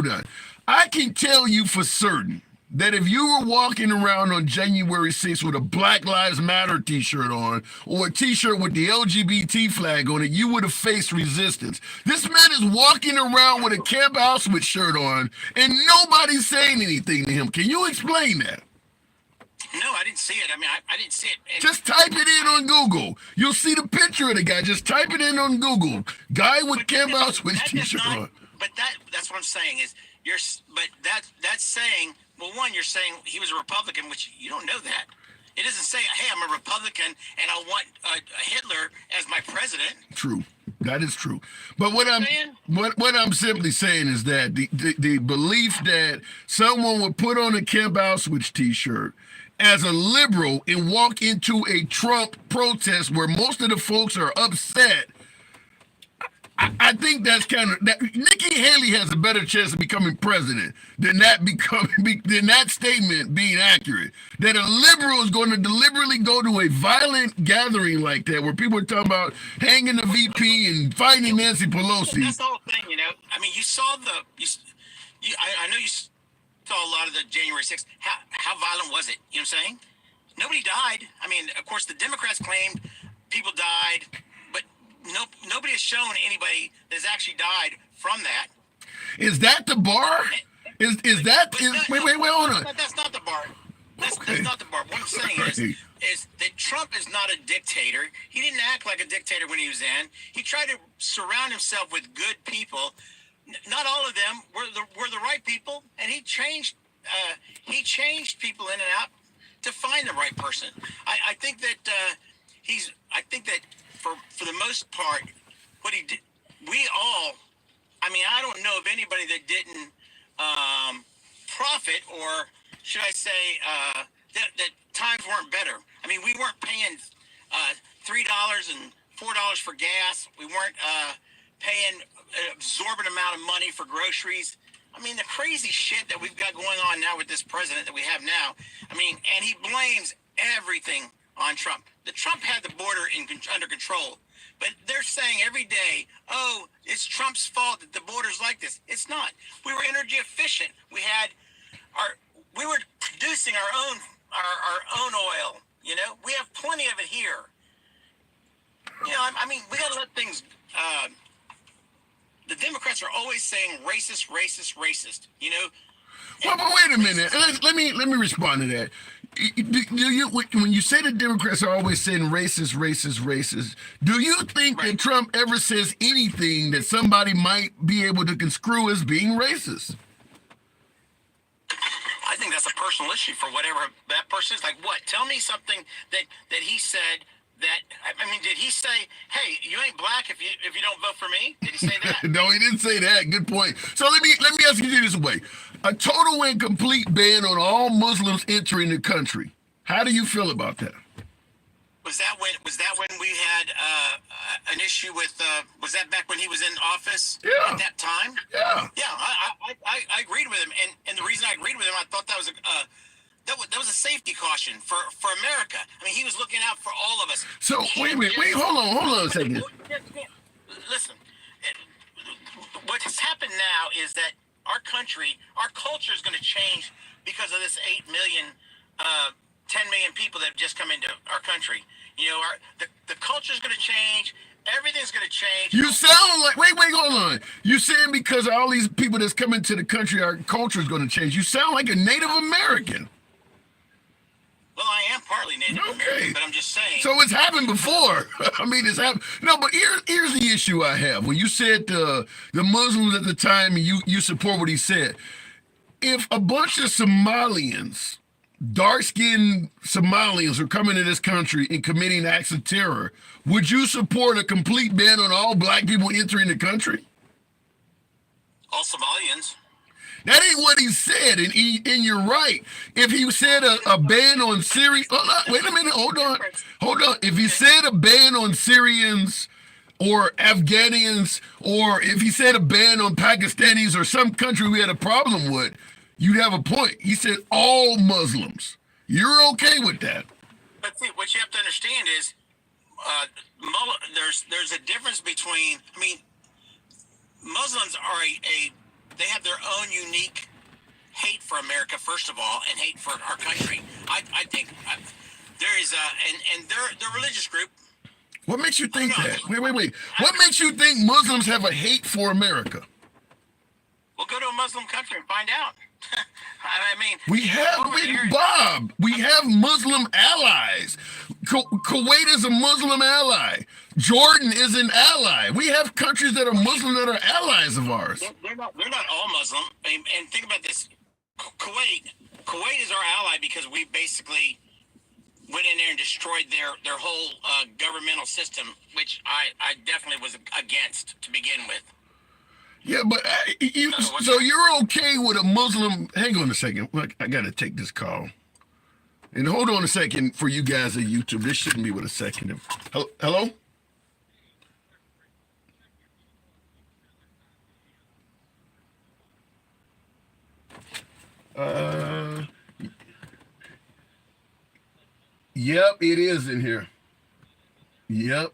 on. I can tell you for certain that if you were walking around on January 6th with a Black Lives Matter t-shirt on or a t-shirt with the LGBT flag on it, you would have faced resistance. This man is walking around with a Camp Auschwitz shirt on and nobody's saying anything to him. Can you explain that? No, I didn't see it. I mean, I didn't see it. Just type it in on Google. You'll see the picture of the guy. Just type it in on Google. Guy with Camp Auschwitz t-shirt on. But that's what I'm saying is that's saying, well, one, you're saying he was a Republican, which you don't know that. It doesn't say, hey, I'm a Republican and I want Hitler as my president. True. That is true. But what I'm simply saying is that the belief that someone would put on a Camp Auschwitz t-shirt as a liberal and walk into a Trump protest where most of the folks are upset, I think that's kind of that. Nikki Haley has a better chance of becoming president than that statement being accurate. That a liberal is going to deliberately go to a violent gathering like that, where people are talking about hanging the VP and fighting Nancy Pelosi. That's the whole thing, you know. I mean, you saw I know you saw a lot of the January 6th. How violent was it? You know what I'm saying? Nobody died. I mean, of course, the Democrats claimed people died, but nobody has shown anybody that's actually died from that. Is that the bar? Wait, hold on. That's not the bar. That's not the bar. What I'm saying is that Trump is not a dictator. He didn't act like a dictator when he was in. He tried to surround himself with good people. Not all of them were the right people, and he changed people in and out to find the right person. I think that for the most part, what he did, I don't know of anybody that didn't profit, or should I say that times weren't better. I mean, we weren't paying $3 and $4 for gas. We weren't paying an absorbent amount of money for groceries. I mean, the crazy shit that we've got going on now with this president that we have now. I mean, and he blames everything on Trump. The Trump had the border under control, but they're saying every day, "Oh, it's Trump's fault that the border's like this." It's not. We were energy efficient. We were producing our own oil. You know, we have plenty of it here. You know, I mean, we got to let things. The Democrats are always saying racist, racist, racist. You know. Well, but wait a minute. Let me respond to that. Do you, when you say the Democrats are always saying racist, racist, racist, do you think that Trump ever says anything that somebody might be able to construe as being racist? I think that's a personal issue for whatever that person is. Like, what? Tell me something that he said. I mean, did he say, "Hey, you ain't black if you don't vote for me"? Did he say that? No, he didn't say that. Good point. So let me ask you this way: a total and complete ban on all Muslims entering the country. How do you feel about that? Was that when we had an issue with? Was that back when he was in office? Yeah. At that time. Yeah. Yeah, I agreed with him, and the reason I agreed with him, I thought that was a safety caution for America. I mean, he was looking out for all of us. So wait, hold on a second. Listen, what has happened now is that our culture is going to change because of this 8 million, 10 million people that have just come into our country. You know, the culture is going to change. Everything's going to change. You sound like, wait, hold on. You saying because of all these people that's coming to the country, our culture is going to change. You sound like a Native American. Well, I am partly Native American, but I'm just saying. So it's happened before. I mean, it's happened. No, but here's the issue I have. When you said the Muslims at the time, and you support what he said. If a bunch of Somalians, dark-skinned Somalians are coming to this country and committing acts of terror, would you support a complete ban on all black people entering the country? All Somalians. That ain't what he said, and you're right. If he said a ban on Syria, wait a minute, hold on. If he said a ban on Syrians or Afghans, or if he said a ban on Pakistanis or some country we had a problem with, you'd have a point. He said all Muslims. You're okay with that? But see, what you have to understand is there's a difference between. I mean, Muslims are they have their own unique hate for America, first of all, and hate for our country. I think there is and they're a religious group. What makes you think that? Wait. What makes you think Muslims have a hate for America? Well, go to a Muslim country and find out. I mean, we have Muslim allies. Kuwait is a Muslim ally. Jordan is an ally. We have countries that are Muslim that are allies of ours. They're not all Muslim. And think about this. Kuwait is our ally because we basically went in there and destroyed their whole governmental system, which I definitely was against to begin with. Yeah, but so you're okay with a Muslim? Hang on a second. I got to take this call. And hold on a second for you guys at YouTube. This shouldn't be with a second. Hello? Yep, it is in here. Yep.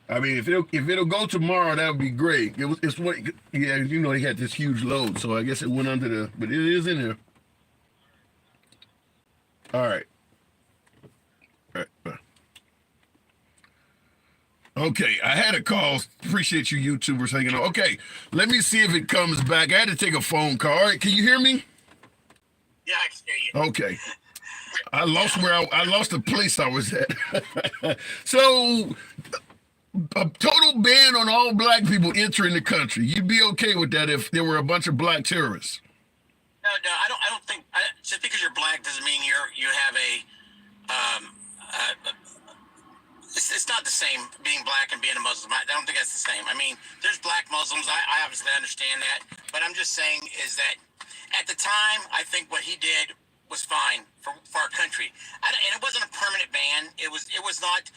I mean, if it'll go tomorrow, that would be great. It's what, yeah, you know, he had this huge load, so I guess it went under the, but it is in there. All right. All right. Okay, I had a call. Appreciate you YouTubers hanging on. Okay, let me see if it comes back. I had to take a phone call. All right, can you hear me? Yeah, I can hear you. Okay. I lost I lost the place I was at. So, a total ban on all black people entering the country. You'd be okay with that if there were a bunch of black terrorists? No, I don't think just because you're black doesn't mean you have it's not the same being black and being a Muslim. I don't think that's the same. I mean, there's black Muslims. I obviously understand that, but I'm just saying is that at the time, I think what he did was fine for our country, and it wasn't a permanent ban. It was not.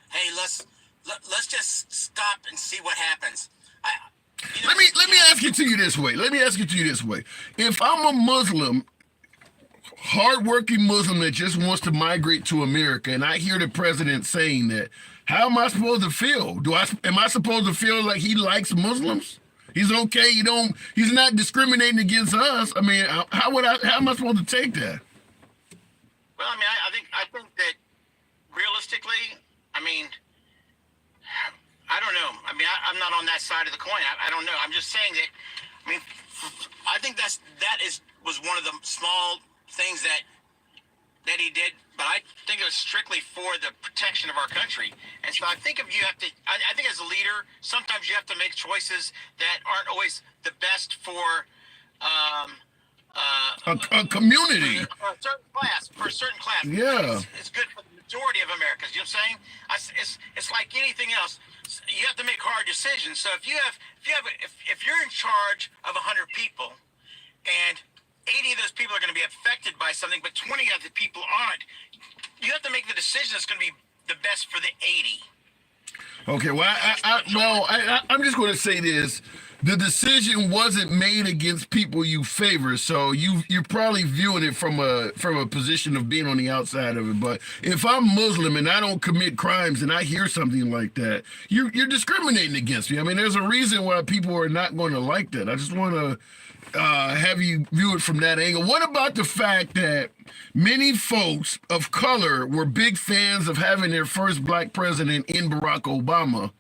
Hey, let's just stop and see what happens. Let me ask it to you this way. If I'm a Muslim, hardworking Muslim that just wants to migrate to America, and I hear the president saying that, how am I supposed to feel? Am I supposed to feel like he likes Muslims? He's okay. He's not discriminating against us. I mean, how am I supposed to take that? Well, I mean, I think that realistically, I mean, I don't know. I mean, I'm not on that side of the coin. I don't know. I'm just saying that. I mean, I think that was one of the small things that he did, but I think it was strictly for the protection of our country. And so I think I think as a leader, sometimes you have to make choices that aren't always the best for a community, for a certain class. Yeah, it's good for the majority of Americans. You know what I'm saying? It's like anything else. You have to make hard decisions. So if you're in charge of 100 people, and 80 of those people are going to be affected by something, but 20 of the people aren't, you have to make the decision that's going to be the best for the 80. Okay, well, I'm just going to say this. The decision wasn't made against people you favor, so you're probably viewing it from a position of being on the outside of it. But if I'm Muslim and I don't commit crimes and I hear something like that, you're discriminating against me. I mean, there's a reason why people are not going to like that. I just want to have you view it from that angle. What about the fact that many folks of color were big fans of having their first black president in Barack Obama,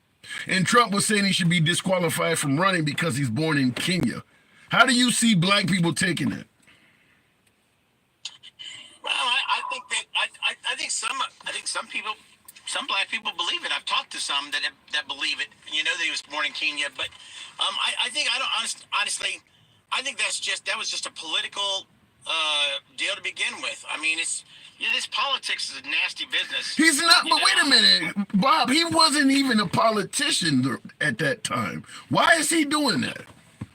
and Trump was saying he should be disqualified from running because he's born in Kenya? How do you see black people taking it? Well, I think some people, some black people believe it. I've talked to some that believe it. You know that he was born in Kenya, but honestly, I think that was just a political deal to begin with. I mean, this politics is a nasty business. He's not, but wait a minute, Bob, he wasn't even a politician at that time. Why is he doing that?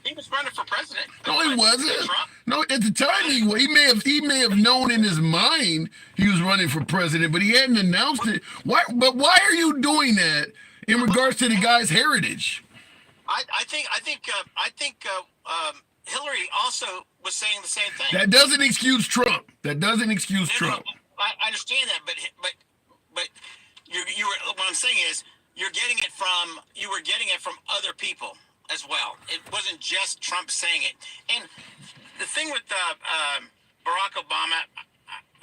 He was running for president. No, he wasn't. No, at the time he may have known in his mind he was running for president, but he hadn't announced it. Why are you doing that in regards to the guy's heritage? I think Hillary also was saying the same thing. That doesn't excuse Trump. Trump. I understand that, but what I'm saying is you were getting it from other people as well. It wasn't just Trump saying it. And the thing with Barack Obama,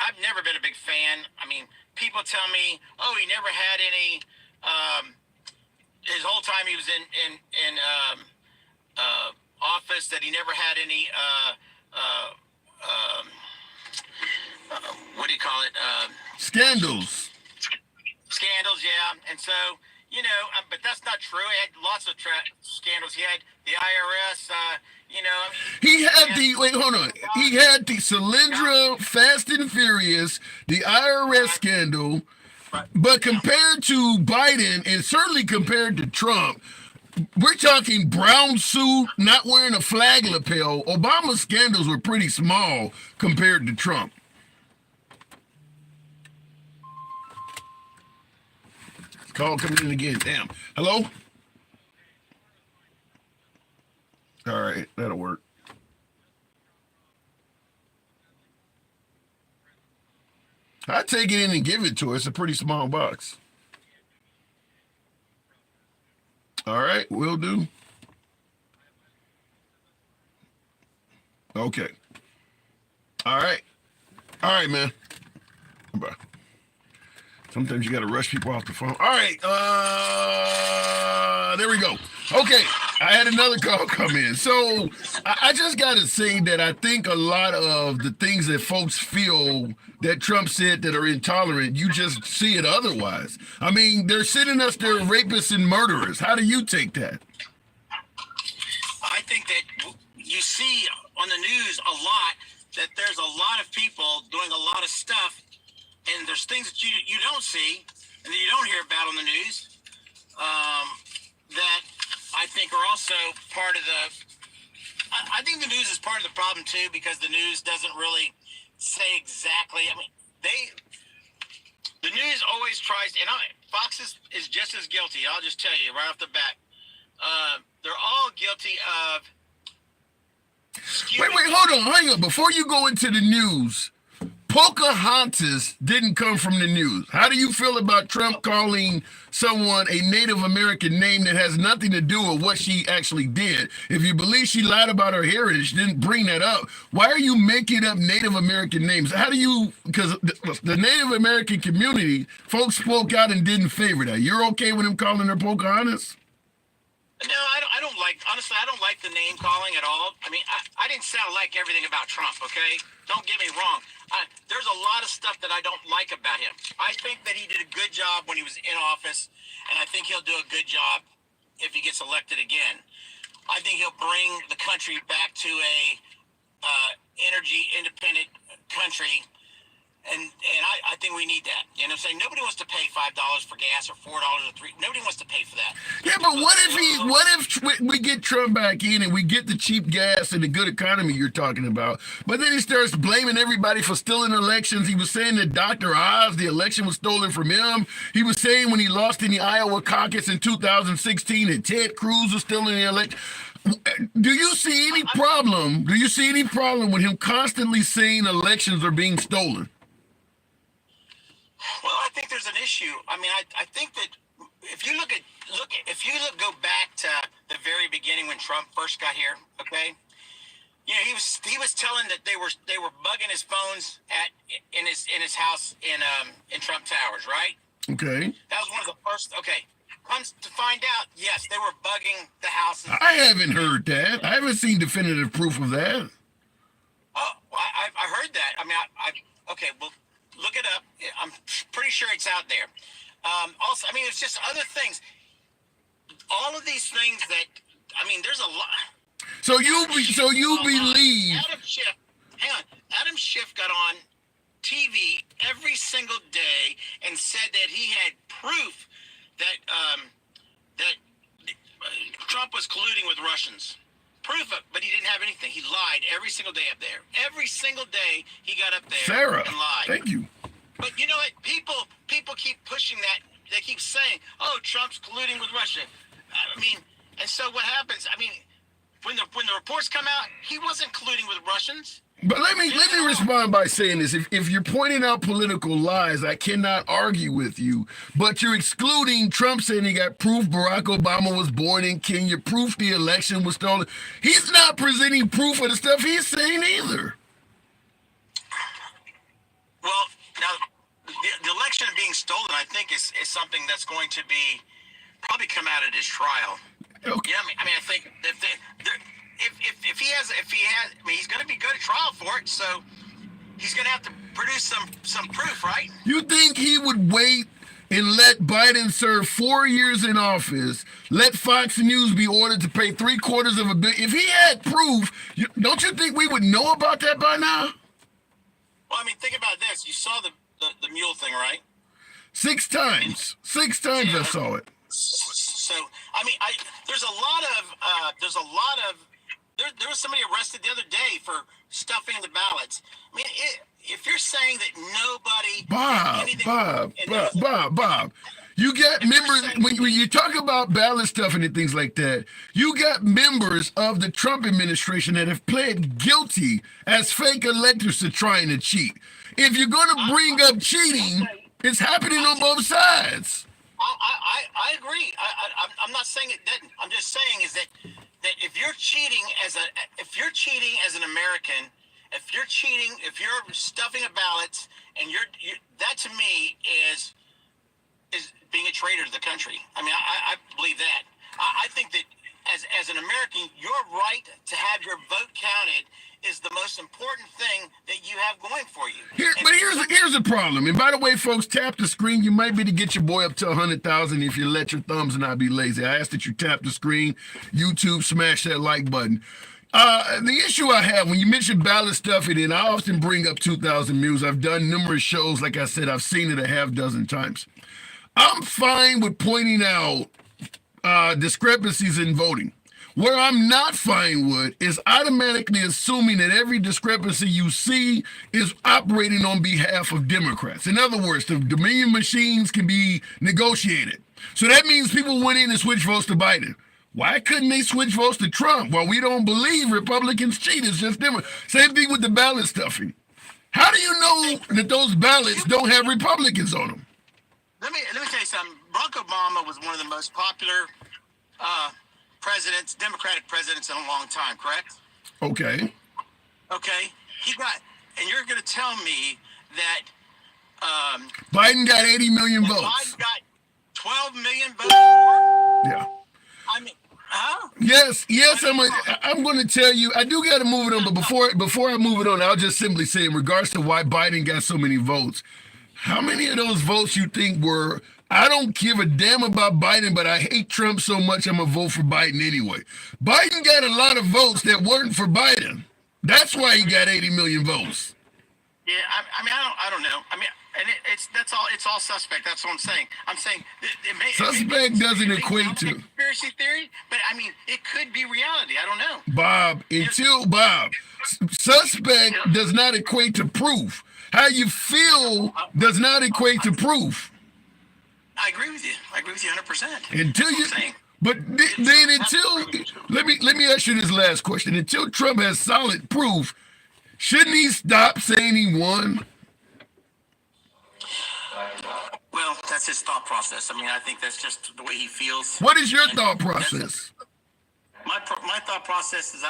I've never been a big fan. I mean, people tell me, oh, he never had any. His whole time he was in office, that he never had any. What do you call it? Scandals. Scandals, yeah. And so, but that's not true. He had lots of scandals. He had the IRS, He had the Solyndra, Fast and Furious, the IRS scandal. But compared to Biden, and certainly compared to Trump, we're talking brown suit, not wearing a flag lapel. Obama's scandals were pretty small compared to Trump. Call coming in again. Damn. Hello? All right, that'll work. I'd take it in and give it to her. It's a pretty small box. All right, will do. Okay. All right. All right, man. Bye. Sometimes you got to rush people off the phone. All right. There we go. Okay. I had another call come in. So I just got to say that I think a lot of the things that folks feel that Trump said that are intolerant, you just see it otherwise. I mean, they're sending us their rapists and murderers. How do you take that? I think that you see on the news a lot that there's a lot of people doing a lot of stuff, and there's things that you don't see and that you don't hear about on the news that I think are also part of the. I think the news is part of the problem too, because the news doesn't really say exactly. I mean, the news always tries, and Fox is just as guilty. I'll just tell you right off the bat. They're all guilty of. Wait, hang on. Before you go into the news, Pocahontas didn't come from the news. How do you feel about Trump calling someone a Native American name that has nothing to do with what she actually did? If you believe she lied about her heritage, didn't bring that up, why are you making up Native American names? How do you, because the Native American community, folks spoke out and didn't favor that. You're okay with him calling her Pocahontas? No, I don't like, honestly, I don't like the name calling at all. I mean, I didn't say I like everything about Trump, okay? Don't get me wrong. There's a lot of stuff that I don't like about him. I think that he did a good job when he was in office, and I think he'll do a good job if he gets elected again. I think he'll bring the country back to a energy independent country. And I think we need that. You know what I'm saying? Nobody wants to pay $5 for gas or $4 or $3. Nobody wants to pay for that. Yeah, but what if we get Trump back in and we get the cheap gas and the good economy you're talking about, but then he starts blaming everybody for stealing elections. He was saying that Dr. Oz, the election was stolen from him. He was saying when he lost in the Iowa caucus in 2016 that Ted Cruz was stealing the election. Do you see any problem? Do you see any problem with him constantly saying elections are being stolen? Well, I think there's an issue. I mean, I think that if you go back to the very beginning when Trump first got here, okay, you know, he was telling that they were bugging his phones in his house in Trump Towers, right? Okay. That was one of the first. Okay, comes to find out, yes, they were bugging the house. I haven't heard that. I haven't seen definitive proof of that. Oh, well, I heard that. I mean, okay, well. Look it up. I'm pretty sure it's out there. Also, I mean, it's just other things. All of these things that, I mean, there's a lot. So you believe? Adam Schiff got on TV every single day and said that he had proof that Trump was colluding with Russians. Proof it, but he didn't have anything. He lied every single day up there. Every single day he got up there Sarah, and lied. Thank you. But you know what? People keep pushing that. They keep saying, "Oh, Trump's colluding with Russia." I mean, and so what happens? I mean, when the reports come out, he wasn't colluding with Russians. But let me respond by saying this. If you're pointing out political lies, I cannot argue with you. But you're excluding Trump saying he got proof Barack Obama was born in Kenya, proof the election was stolen. He's not presenting proof of the stuff he's saying either. Well, now, the election being stolen, I think, is something that's going to be probably come out at his trial. Okay. Yeah, I mean, I think if he has, I mean, he's going to be good at trial for it, so he's going to have to produce some proof, right? You think he would wait and let Biden serve 4 years in office, let Fox News be ordered to pay $750 million? If he had proof, don't you think we would know about that by now? Well, I mean, think about this. You saw the mule thing, right? 6 times. 6 times yeah, I saw it. So, I mean, there was somebody arrested the other day for stuffing the ballots. I mean, if you're saying that nobody... Bob, You got members, when you talk about ballot stuffing and things like that, you got members of the Trump administration that have pled guilty as fake electors to trying to cheat. If you're going to bring up cheating, it's happening on both sides. I agree. I'm not saying it didn't. I'm just saying is that if you're cheating as an American, if you're stuffing a ballot, and that to me is being a traitor to the country. I mean, I believe that. I think that as an American, your right to have your vote counted is the most important thing that you have going for you. Here's the problem. And by the way, folks, tap the screen. You might be to get your boy up to 100,000 if you let your thumbs not be lazy. I ask that you tap the screen. YouTube, smash that like button. The issue I have when you mention ballot stuffing, and I often bring up 2000 Mules. I've done numerous shows. Like I said, I've seen it a half dozen times. I'm fine with pointing out discrepancies in voting. Where I'm not fine with is automatically assuming that every discrepancy you see is operating on behalf of Democrats. In other words, the Dominion machines can be negotiated. So that means people went in and switched votes to Biden. Why couldn't they switch votes to Trump? Well, we don't believe Republicans cheat. It's just different. Same thing with the ballot stuffing. How do you know that those ballots don't have Republicans on them? Let me tell you something. Barack Obama was one of the most popular Democratic presidents in a long time, correct? Okay. Okay. And you're going to tell me that Biden got 80 million votes. Biden got 12 million votes more? Yeah. I mean, huh? Yes, I'm going to tell you, I do got to move it on, but before I move it on, I'll just simply say in regards to why Biden got so many votes, how many of those votes you think were, I don't give a damn about Biden, but I hate Trump so much I'm going to vote for Biden anyway. Biden got a lot of votes that weren't for Biden. That's why he got 80 million votes. Yeah, I don't know. I mean, and it's all suspect. That's what I'm saying. I'm saying suspect doesn't equate to conspiracy theory, but I mean, it could be reality. I don't know. Bob, suspect does not equate to proof. How you feel does not equate to proof. I agree with you. I agree with you 100%. Let me ask you this last question. Until Trump has solid proof, shouldn't he stop saying he won? Well, that's his thought process. I mean, I think that's just the way he feels. What is your thought process? My thought process is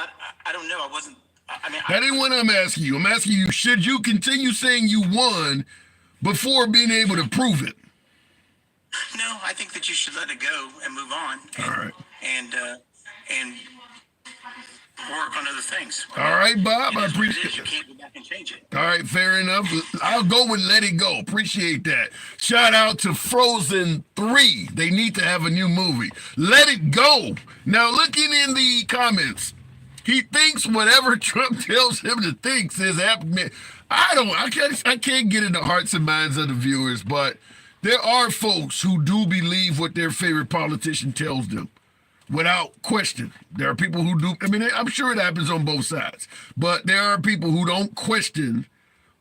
I don't know. That ain't what I'm asking you. I'm asking you, should you continue saying you won before being able to prove it? No, I think that you should let it go and move on. All right. And work on other things. All right, Bob. I appreciate it. You can't go back and change it. All right, fair enough. I'll go with Let It Go. Appreciate that. Shout out to Frozen 3. They need to have a new movie. Let It Go. Now, looking in the comments, he thinks whatever Trump tells him to think says happening. I can't get in the hearts and minds of the viewers, but there are folks who do believe what their favorite politician tells them. Without question. There are people who do. I mean, I'm sure it happens on both sides. But there are people who don't question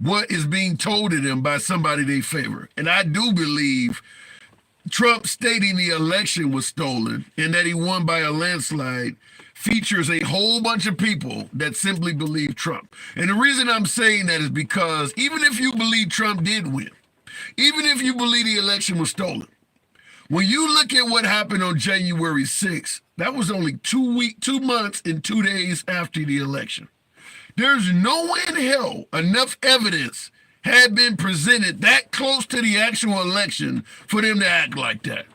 what is being told to them by somebody they favor. And I do believe Trump stating the election was stolen and that he won by a landslide features a whole bunch of people that simply believe Trump. And the reason I'm saying that is because even if you believe Trump did win, even if you believe the election was stolen, when you look at what happened on January 6th, that was only 2 months and 2 days after the election. There's no way in hell enough evidence had been presented that close to the actual election for them to act like that.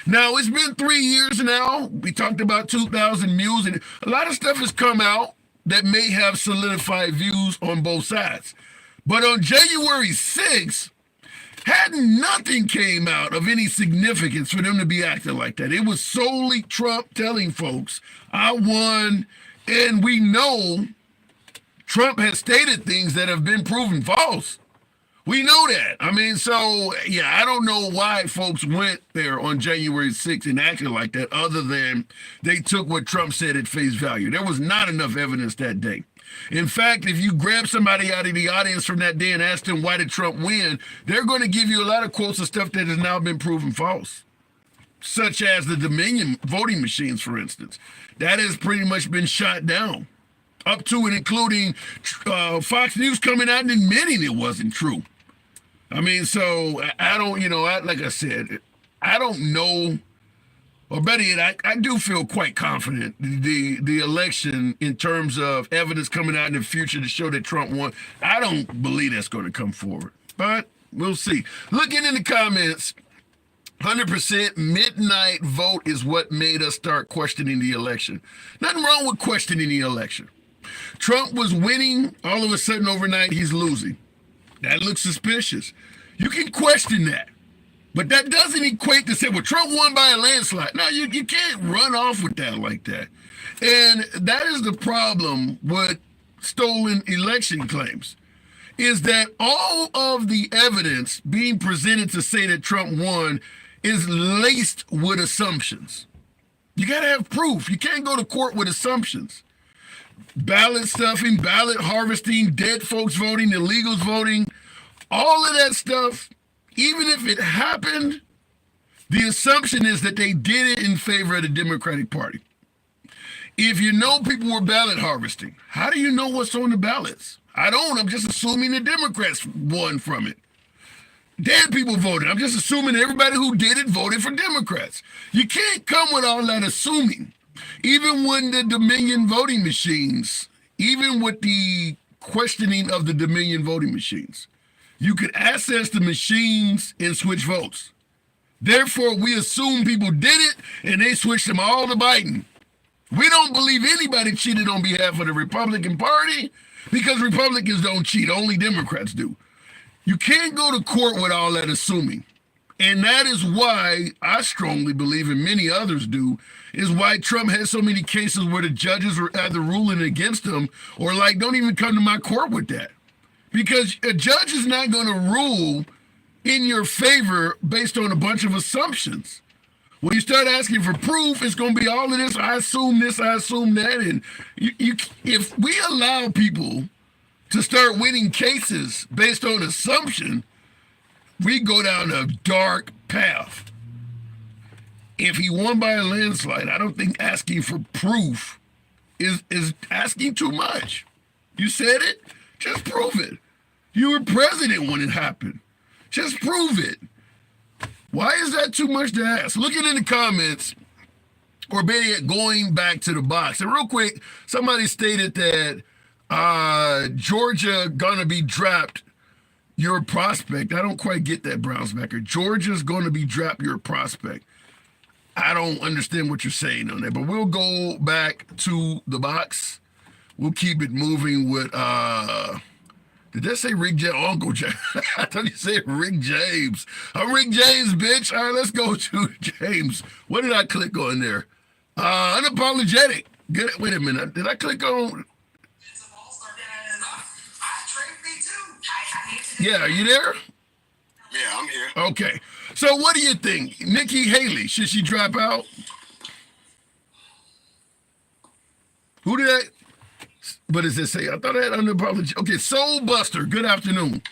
Now, it's been 3 years now. We talked about 2000 Mules, and a lot of stuff has come out that may have solidified views on both sides. But on January 6th, nothing came out of any significance for them to be acting like that. It was solely Trump telling folks, I won, and we know Trump has stated things that have been proven false. We know that. I mean, so, yeah, I don't know why folks went there on January 6th and acted like that other than they took what Trump said at face value. There was not enough evidence that day. In fact, if you grab somebody out of the audience from that day and ask them why did Trump win, they're going to give you a lot of quotes of stuff that has now been proven false, such as the Dominion voting machines, for instance. That has pretty much been shot down, up to and including Fox News coming out and admitting it wasn't true. I mean, so I don't, like I said, I don't know. Or better yet, I do feel quite confident the election in terms of evidence coming out in the future to show that Trump won. I don't believe that's going to come forward, but we'll see. Looking in the comments, 100% midnight vote is what made us start questioning the election. Nothing wrong with questioning the election. Trump was winning, all of a sudden overnight he's losing. That looks suspicious. You can question that. But that doesn't equate to say, well, Trump won by a landslide. No, you can't run off with that like that. And that is the problem with stolen election claims, is that all of the evidence being presented to say that Trump won is laced with assumptions. You got to have proof. You can't go to court with assumptions. Ballot stuffing, ballot harvesting, dead folks voting, illegals voting, all of that stuff. Even if it happened, the assumption is that they did it in favor of the Democratic Party. If you know people were ballot harvesting, how do you know what's on the ballots? I don't. I'm just assuming the Democrats won from it. Dead people voted. I'm just assuming everybody who did it voted for Democrats. You can't come with all that assuming. Even when the Dominion voting machines, even with the questioning of the Dominion voting machines, you could access the machines and switch votes. Therefore, we assume people did it and they switched them all to Biden. We don't believe anybody cheated on behalf of the Republican Party because Republicans don't cheat, only Democrats do. You can't go to court with all that assuming. And that is why I strongly believe, and many others do, is why Trump has so many cases where the judges are either ruling against him or like, don't even come to my court with that. Because a judge is not going to rule in your favor based on a bunch of assumptions. When you start asking for proof, it's going to be all of this, I assume this, I assume that. And if we allow people to start winning cases based on assumption, we go down a dark path. If he won by a landslide, I don't think asking for proof is asking too much. You said it. Just prove it. You were president when it happened. Just prove it. Why is that too much to ask? Looking in the comments, or better yet, going back to the box. And real quick, somebody stated that Georgia gonna be dropped your prospect. I don't quite get that, Brownsbacker. Georgia's gonna be dropped your prospect. I don't understand what you're saying on that, but we'll go back to the box. We'll keep it moving with, did that say Rick James? Uncle James. I thought you said Rick James. I'm Rick James, bitch. All right, let's go to James. What did I click on there? Unapologetic. Good. Wait a minute. Did I click on? Yeah, are you there? Yeah, I'm here. Okay. So what do you think? Nikki Haley, should she drop out? Who did I? What does it say? I thought I had unapologetic. Okay, Soul Buster, good afternoon.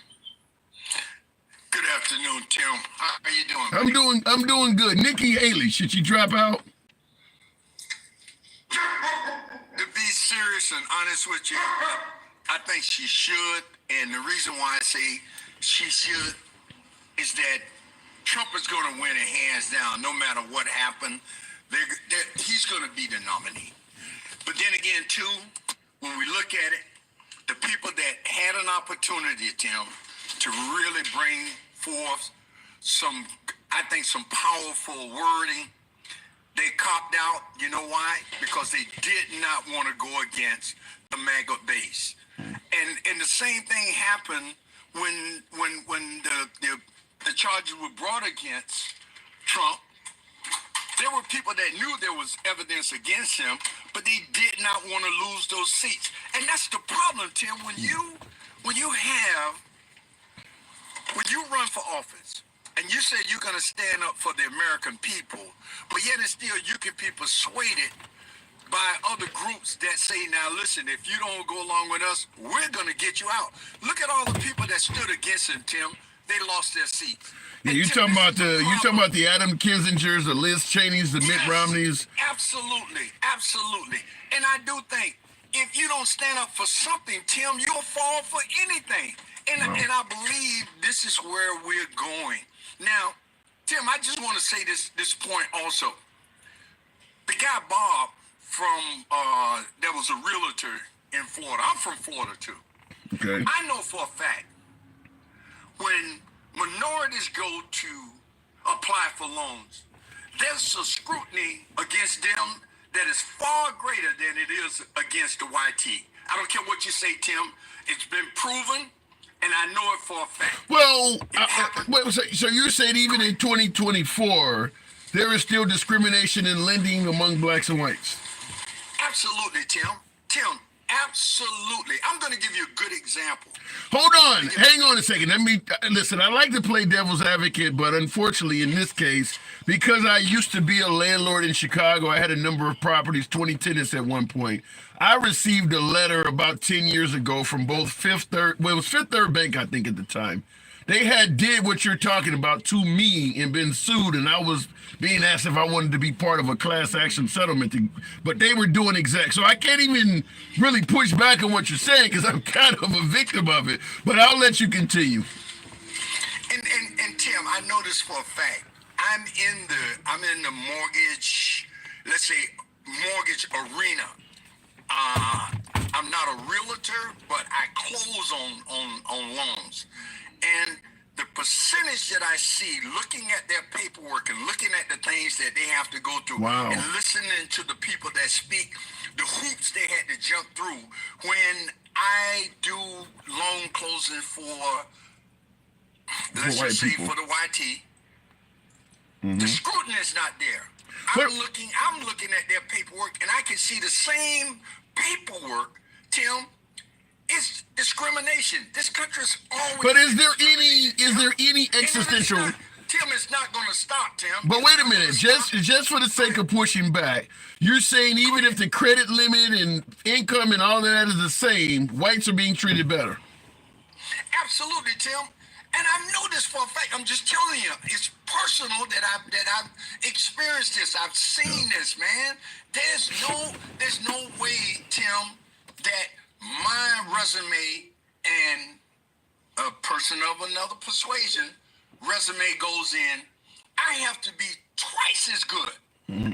Good afternoon, Tim. How are you doing? I'm doing good. Nikki Haley, should she drop out? To be serious and honest with you, I think she should. And the reason why I say she should is that Trump is going to win it hands down, no matter what happened. He's going to be the nominee. But then again, too, when we look at it, the people that had an opportunity, Tim, to really bring forth some powerful wording, they copped out. You know why? Because they did not want to go against the MAGA base. And the same thing happened when the charges were brought against Trump. There were people that knew there was evidence against him, but they did not want to lose those seats. And that's the problem, Tim. When you run for office and you say you're going to stand up for the American people, but yet and still you can be persuaded by other groups that say, now listen, if you don't go along with us, we're going to get you out. Look at all the people that stood against him, Tim. They lost their seats. Yeah, And you Tim, talking this about is the you talking problem. about the Adam Kissingers, the Liz Cheneys, the Mitt Yes, Romneys. Absolutely, absolutely. And I do think if you don't stand up for something, Tim, you'll fall for anything. And I believe this is where we're going. Now, Tim, I just want to say this point also. The guy Bob from that was a realtor in Florida. I'm from Florida too. Okay. I know for a fact when minorities go to apply for loans, there's a scrutiny against them that is far greater than it is against the YT. I don't care what you say, Tim. It's been proven, and I know it for a fact. Well, happened. wait, so you're saying even in 2024, there is still discrimination in lending among blacks and whites? Absolutely, Tim. Tim, absolutely. I'm going to give you a good example. Hold on, hang on a second. Listen, I like to play devil's advocate, but unfortunately in this case, because I used to be a landlord in Chicago, I had a number of properties, 20 tenants at one point. I received a letter about 10 years ago from both Fifth Third Bank, I think at the time. They had did what you're talking about to me and been sued, and I was being asked if I wanted to be part of a class action settlement, but they were doing exact. So I can't even really push back on what you're saying because I'm kind of a victim of it, but I'll let you continue. And Tim, I know this for a fact. I'm in the mortgage, let's say mortgage arena. I'm not a realtor, but I close on loans. And the percentage that I see looking at their paperwork and looking at the things that they have to go through Wow. and listening to the people that speak, the hoops they had to jump through when I do loan closing for, let's white just say people. for the YT, the scrutiny is not there. But- I'm looking at their paperwork and I can see the same paperwork, Tim. It's discrimination. This country's always. But is there any existential? Tim, it's not going to stop, Tim. But wait a minute, just for the sake of pushing back, you're saying even if the credit limit and income and all of that is the same, whites are being treated better. Absolutely, Tim. And I know this for a fact. I'm just telling you, it's personal that I've experienced this. I've seen this, man. There's no way, Tim, that my resume and a person of another persuasion resume goes in. I have to be twice as good.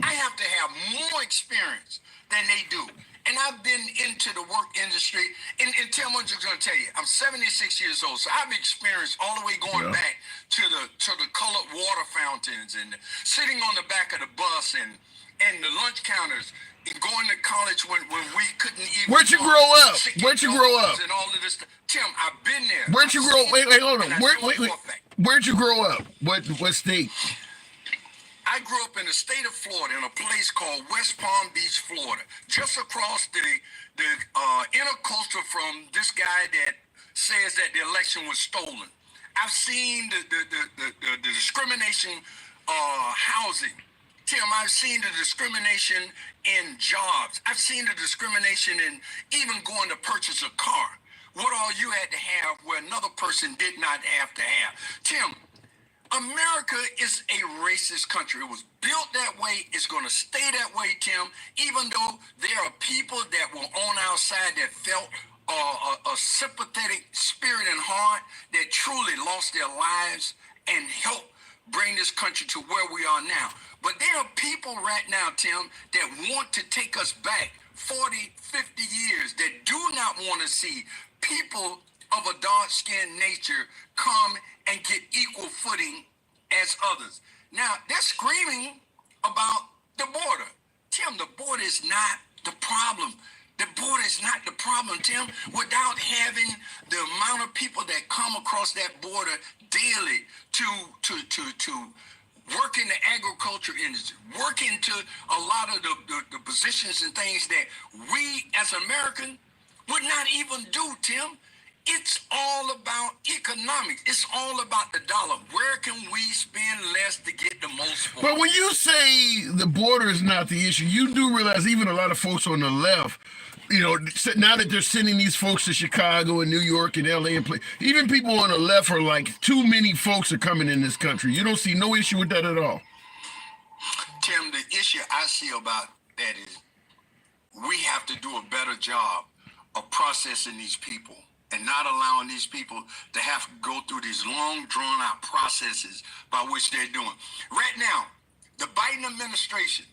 I have to have more experience than they do. And I've been into the work industry, and Tim, I'm just going to tell you, I'm 76 years old, so I've experienced all the way going back to the colored water fountains and sitting on the back of the bus and the lunch counters and going to college when we couldn't even. Where'd you grow up? Where'd you grow up? And all of this stuff. Tim, I've been there. Where'd you grow? Wait, hold on. And I Wait. know it for a fact. Where'd you grow up? What state? I grew up in the state of Florida in a place called West Palm Beach, Florida, just across the intercoastal from this guy that says that the election was stolen. I've seen the discrimination housing. Tim, I've seen the discrimination in jobs. I've seen the discrimination in even going to purchase a car. What all you had to have where another person did not have to have. Tim, America is a racist country. It was built that way. It's going to stay that way, Tim, even though there are people that were on our side that felt a sympathetic spirit and heart that truly lost their lives and helped bring this country to where we are now. But there are people right now, Tim, that want to take us back 40, 50 years, that do not want to see people of a dark-skinned nature come and get equal footing as others. Now, they're screaming about the border. Tim, the border is not the problem. The border is not the problem, Tim. Without having the amount of people that come across that border daily to work in the agriculture industry, work into a lot of the positions and things that we as Americans would not even do, Tim. It's all about economics. It's all about the dollar. Where can we spend less to get the most for? But when you say the border is not the issue, you do realize even a lot of folks on the left, you know, now that they're sending these folks to Chicago and New York and LA and even people on the left are like, too many folks are coming in this country. You don't see no issue with that at all. Tim, the issue I see about that is we have to do a better job of processing these people and not allowing these people to have to go through these long, drawn-out processes by which they're doing. Right now, the Biden administration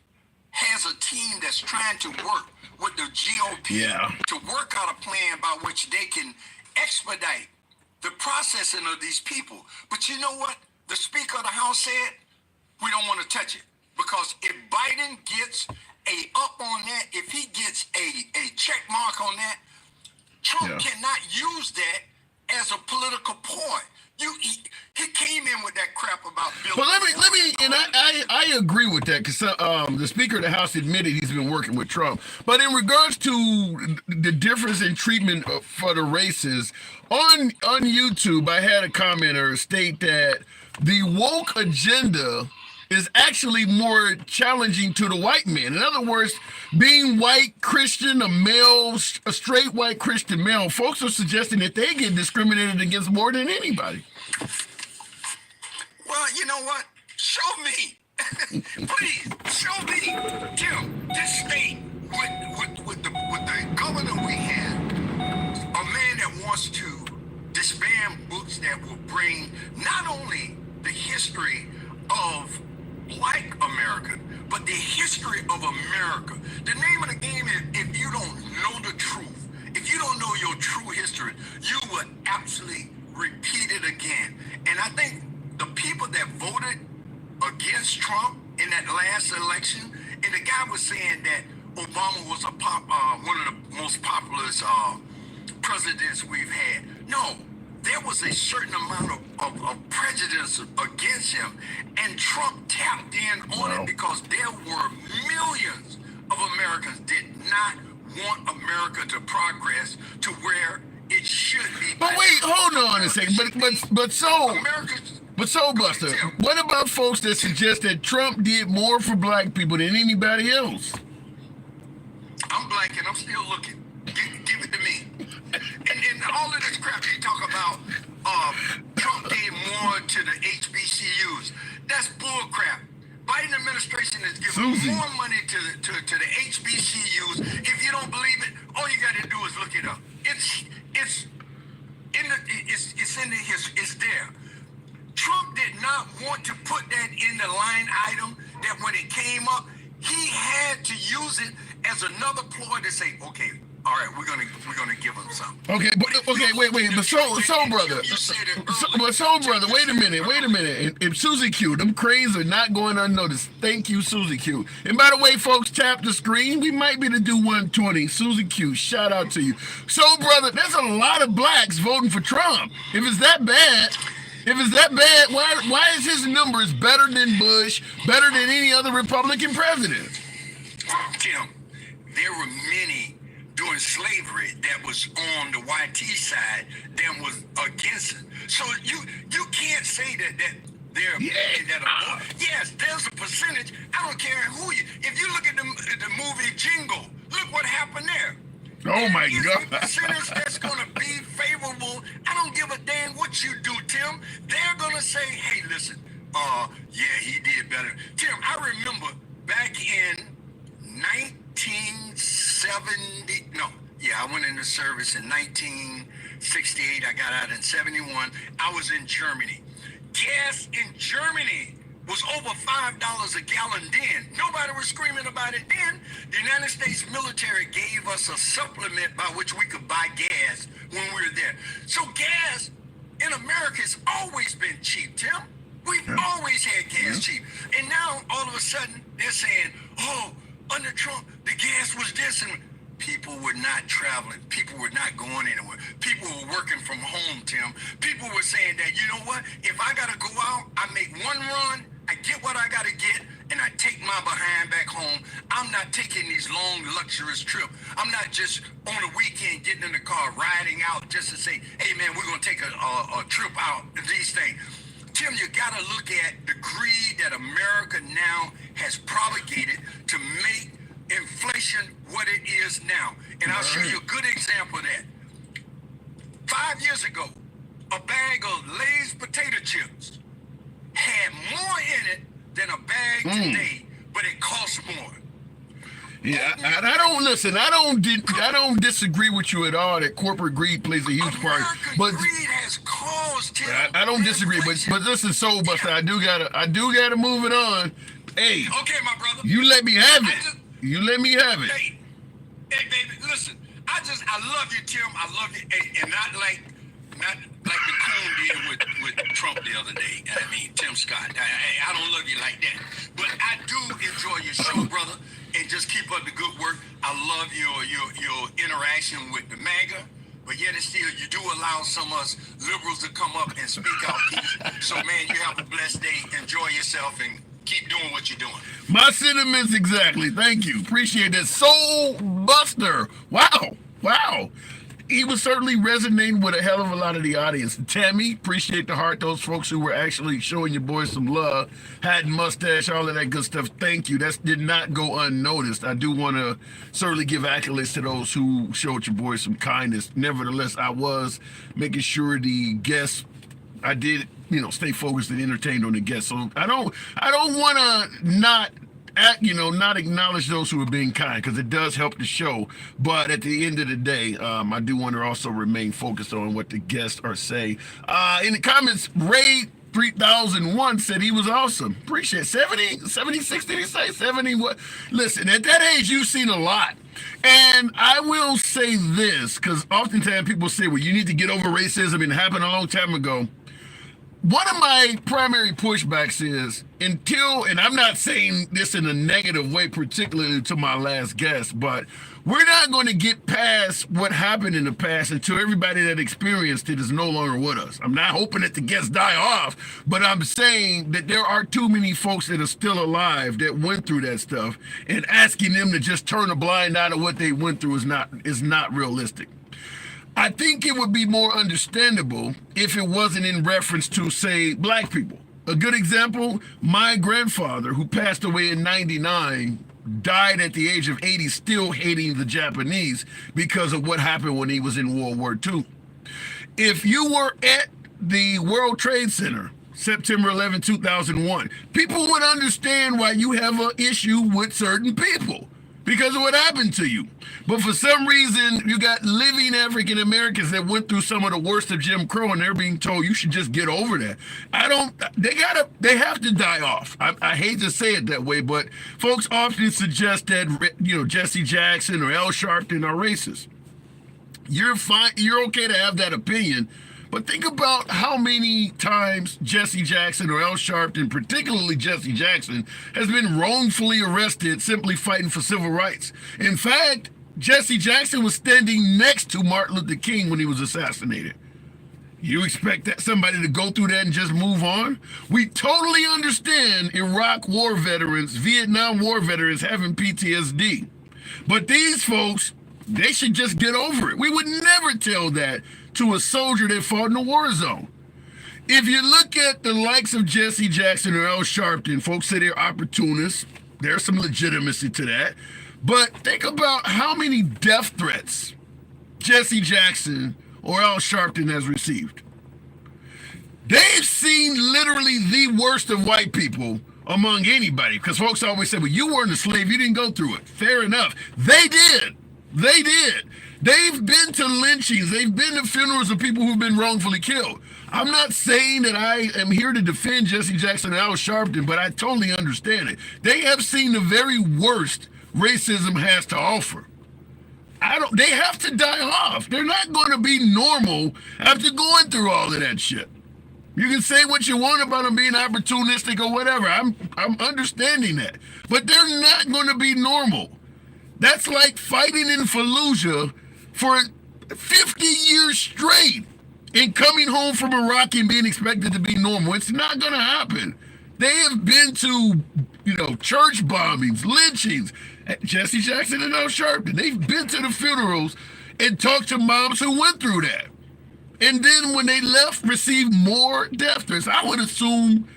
has a team that's trying to work with the GOP to work out a plan by which they can expedite the processing of these people. But you know what? The Speaker of the House said, we don't want to touch it. Because if Biden gets up on that, if he gets a check mark on that, Trump cannot use that as a political point. He came in with that crap about building. But let me, and I agree with that because the Speaker of the House admitted he's been working with Trump. But in regards to the difference in treatment for the races, on YouTube, I had a commenter state that the woke agenda is actually more challenging to the white man. In other words, being white Christian, a straight white Christian male, folks are suggesting that they get discriminated against more than anybody. Well, you know what? Show me. Please, show me. Tim, this state with the governor we have, a man that wants to disband books that will bring not only the history of Black America, but the history of America. The name of the game is, if you don't know the truth, if you don't know your true history, you will absolutely repeat it again. And I think the people that voted against Trump in that last election, and the guy was saying that Obama was one of the most populous presidents we've had. No, there was a certain amount of prejudice against him, and Trump tapped in on it because there were millions of Americans did not want America to progress to where it should be. But wait, hold on a second. But so, Buster, what about folks that suggest that Trump did more for black people than anybody else? I'm black and I'm still looking. Give it to me. And all of this crap you talk about, Trump gave more to the HBCUs. That's bull crap. Biden administration is giving more money to the HBCUs. If you don't believe it, all you got to do is look it up. It's there. Trump did not want to put that in the line item that when it came up, he had to use it as another ploy to say, okay, all right, we're gonna give him something. Okay, wait, but soul brother, wait a minute. And Susie Q, them cranes are not going unnoticed. Thank you, Susie Q. And by the way, folks, tap the screen. We might be to do 120. Susie Q, shout out to you. Soul brother, there's a lot of blacks voting for Trump. If it's that bad, why is his numbers better than Bush, better than any other Republican president? Tim, there were many during slavery that was on the YT side that was against it. So you can't say that they're that are, yes, there's a percentage. I don't care who you. If you look at the movie Jingle, look what happened there. Oh my God! A percentage that's going to be favorable. I don't give a damn what you do, Tim. They're going to say, hey, listen, he did better. Tim, I remember back in 1970. I went into service in 1968. I got out in 71. I was in Germany. Gas in Germany was over $5 a gallon then. Nobody was screaming about it then. The United States military gave us a supplement by which we could buy gas when we were there. So gas in America has always been cheap, Tim. We've always had gas cheap. And now all of a sudden they're saying, under Trump, the gas was this, and people were not traveling. People were not going anywhere. People were working from home, Tim. People were saying that, you know what? If I got to go out, I make one run, I get what I got to get, and I take my behind back home. I'm not taking these long, luxurious trips. I'm not just on the weekend getting in the car, riding out just to say, hey, man, we're going to take a trip out, these things. Tim, you got to look at the greed that America now has propagated to make inflation what it is now. And I'll show you a good example of that. 5 years ago, a bag of Lay's potato chips had more in it than a bag today, but it costs more. Yeah, I don't listen. I don't disagree with you at all that corporate greed plays a huge part. But greed has caused him. I don't disagree. But this is Soul Buster. I do gotta move it on. Hey, okay, my brother. You let me have it. You let me have it. Hey, baby, listen. I love you, Tim. I love you, and not like the coon did with Trump the other day. I mean, Tim Scott. I don't love you like that, but I do enjoy your show, brother. And just keep up the good work. I love your interaction with the MAGA, but yet and still you do allow some of us liberals to come up and speak out peace. So man, you have a blessed day. Enjoy yourself and keep doing what you're doing. My sentiments exactly. Thank you. Appreciate that. Soul Buster. Wow. He was certainly resonating with a hell of a lot of the audience. Tammy, appreciate the heart. Those folks who were actually showing your boy some love, had mustache, all of that good stuff. Thank you. That did not go unnoticed. I do want to certainly give accolades to those who showed your boy some kindness. Nevertheless, I was making sure the guests, I did, stay focused and entertained on the guests. So I don't want to not acknowledge those who are being kind, because it does help the show. But at the end of the day, I do want to also remain focused on what the guests are saying. In the comments, Ray 3001 said he was awesome. Appreciate it. 76, did he say? 70 what? Listen, at that age, you've seen a lot. And I will say this, because oftentimes people say, well, you need to get over racism, and it happened a long time ago. One of my primary pushbacks is and I'm not saying this in a negative way, particularly to my last guest, but we're not going to get past what happened in the past until everybody that experienced it is no longer with us. I'm not hoping that the guests die off, but I'm saying that there are too many folks that are still alive that went through that stuff, and asking them to just turn a blind eye to what they went through is not realistic. I think it would be more understandable if it wasn't in reference to, say, black people. A good example, my grandfather, who passed away in 99, died at the age of 80, still hating the Japanese because of what happened when he was in World War II. If you were at the World Trade Center, September 11, 2001, people would understand why you have an issue with certain people, because of what happened to you. But for some reason, you got living African Americans that went through some of the worst of Jim Crow, and they're being told you should just get over that. They have to die off. I hate to say it that way, but folks often suggest that, Jesse Jackson or Al Sharpton are racist. You're fine. You're okay to have that opinion, but think about how many times Jesse Jackson or Al Sharpton, particularly Jesse Jackson, has been wrongfully arrested simply fighting for civil rights. In fact, Jesse Jackson was standing next to Martin Luther King when he was assassinated. You expect that somebody to go through that and just move on? We totally understand Iraq war veterans, Vietnam war veterans having PTSD. But these folks, they should just get over it. We would never tell that to a soldier that fought in a war zone. If you look at the likes of Jesse Jackson or Al Sharpton, folks say they're opportunists. There's some legitimacy to that. But think about how many death threats Jesse Jackson or Al Sharpton has received. They've seen literally the worst of white people among anybody, because folks always say, well, you weren't a slave, you didn't go through it. Fair enough. They did. They've been to lynchings. They've been to funerals of people who've been wrongfully killed. I'm not saying that I am here to defend Jesse Jackson and Al Sharpton, but I totally understand it. They have seen the very worst racism has to offer. They have to die off. They're not going to be normal after going through all of that shit. You can say what you want about them being opportunistic or whatever. I'm understanding that. But they're not going to be normal. That's like fighting in Fallujah for 50 years straight and coming home from Iraq and being expected to be normal. It's not going to happen. They have been to, church bombings, lynchings, Jesse Jackson and Al Sharpton. They've been to the funerals and talked to moms who went through that. And then when they left, received more death threats. I would assume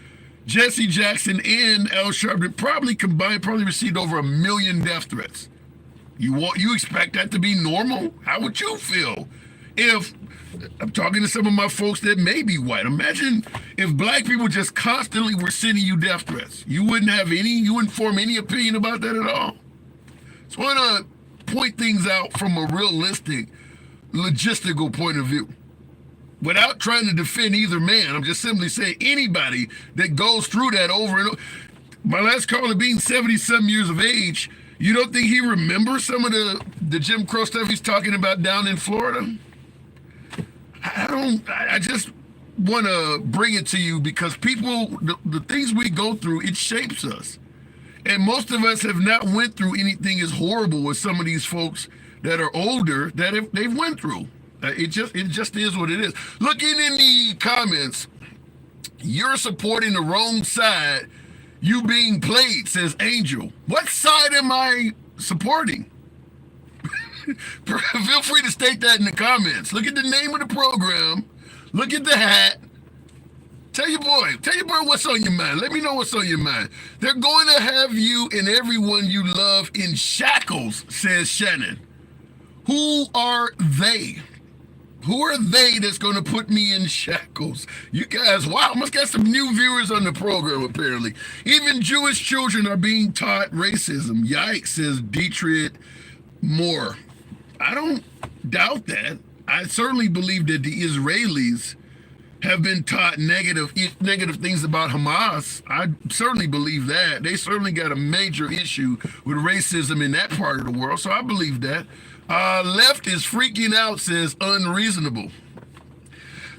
Jesse Jackson and Al Sharpton probably combined received over 1 million death threats. You expect that to be normal? How would you feel if, I'm talking to some of my folks that may be white. Imagine if black people just constantly were sending you death threats. You wouldn't form any opinion about that at all. So I want to point things out from a realistic, logistical point of view. Without trying to defend either man, I'm just simply saying anybody that goes through that over and over. My last caller being 70-some years of age, you don't think he remembers some of the Jim Crow stuff he's talking about down in Florida? I just want to bring it to you because people, the things we go through, it shapes us. And most of us have not went through anything as horrible as some of these folks that are older that they've went through. It just is what it is. Looking in the comments, you're supporting the wrong side. You being played, says Angel. What side am I supporting? Feel free to state that in the comments. Look at the name of the program. Look at the hat. Tell your boy what's on your mind. Let me know what's on your mind. They're going to have you and everyone you love in shackles, says Shannon. Who are they? Who are they that's going to put me in shackles? You guys, wow, must got some new viewers on the program, apparently. Even Jewish children are being taught racism. Yikes, says Dietrich Moore. I don't doubt that. I certainly believe that the Israelis have been taught negative things about Hamas. I certainly believe that. They certainly got a major issue with racism in that part of the world, so I believe that. Left is freaking out, says unreasonable.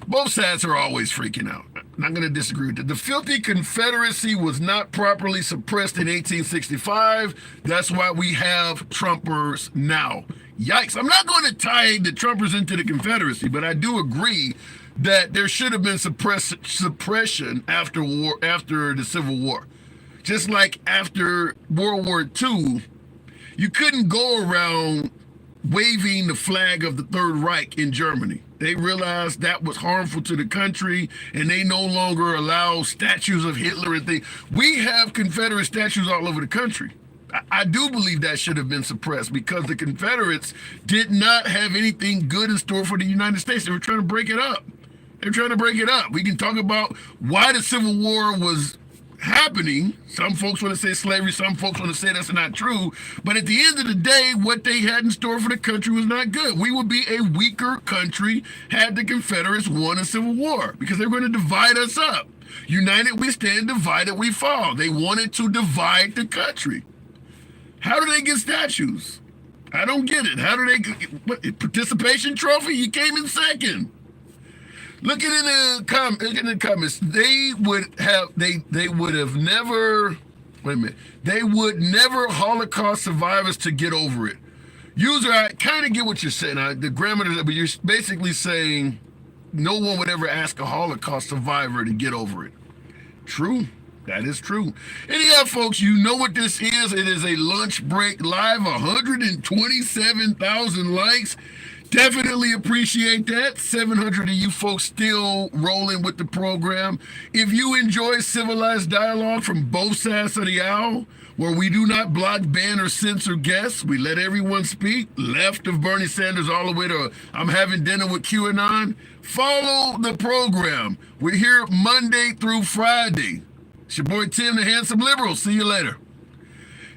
Both sides are always freaking out. I'm not going to disagree with that. The filthy Confederacy was not properly suppressed in 1865. That's why we have Trumpers now. Yikes. I'm not going to tie the Trumpers into the Confederacy, but I do agree that there should have been suppression after the Civil War. Just like after World War II, you couldn't go around waving the flag of the Third Reich in Germany. They realized that was harmful to the country, and they no longer allow statues of Hitler and things. We have Confederate statues all over the country. I do believe that should have been suppressed because the Confederates did not have anything good in store for the United States. They were trying to break it up. We can talk about why the Civil War was happening. Some folks want to say slavery, some folks want to say that's not true, but at the end of the day, what they had in store for the country was not good. We would be a weaker country had the Confederates won a Civil War because they're going to divide us up. United we stand, divided we fall. They wanted to divide the country. How do they get statues? I don't get it. How do they get participation trophy? You came in second. Looking in the comments, they would never Holocaust survivors to get over it. User, I kind of get what you're saying. The grammar, but you're basically saying no one would ever ask a Holocaust survivor to get over it. True. That is true. Anyhow, folks, you know what this is. It is a lunch break live, 127,000 likes. Definitely appreciate that. 700 of you folks still rolling with the program. If you enjoy civilized dialogue from both sides of the aisle, where we do not block, ban, or censor guests, we let everyone speak, left of Bernie Sanders all the way to I'm having dinner with QAnon, follow the program. We're here Monday through Friday. It's your boy Tim, the Handsome Liberal. See you later.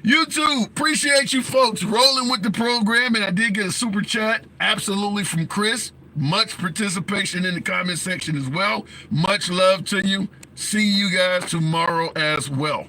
YouTube, appreciate you folks rolling with the program, and I did get a super chat, absolutely, from Chris. Much participation in the comment section as well. Much love to you. See you guys tomorrow as well.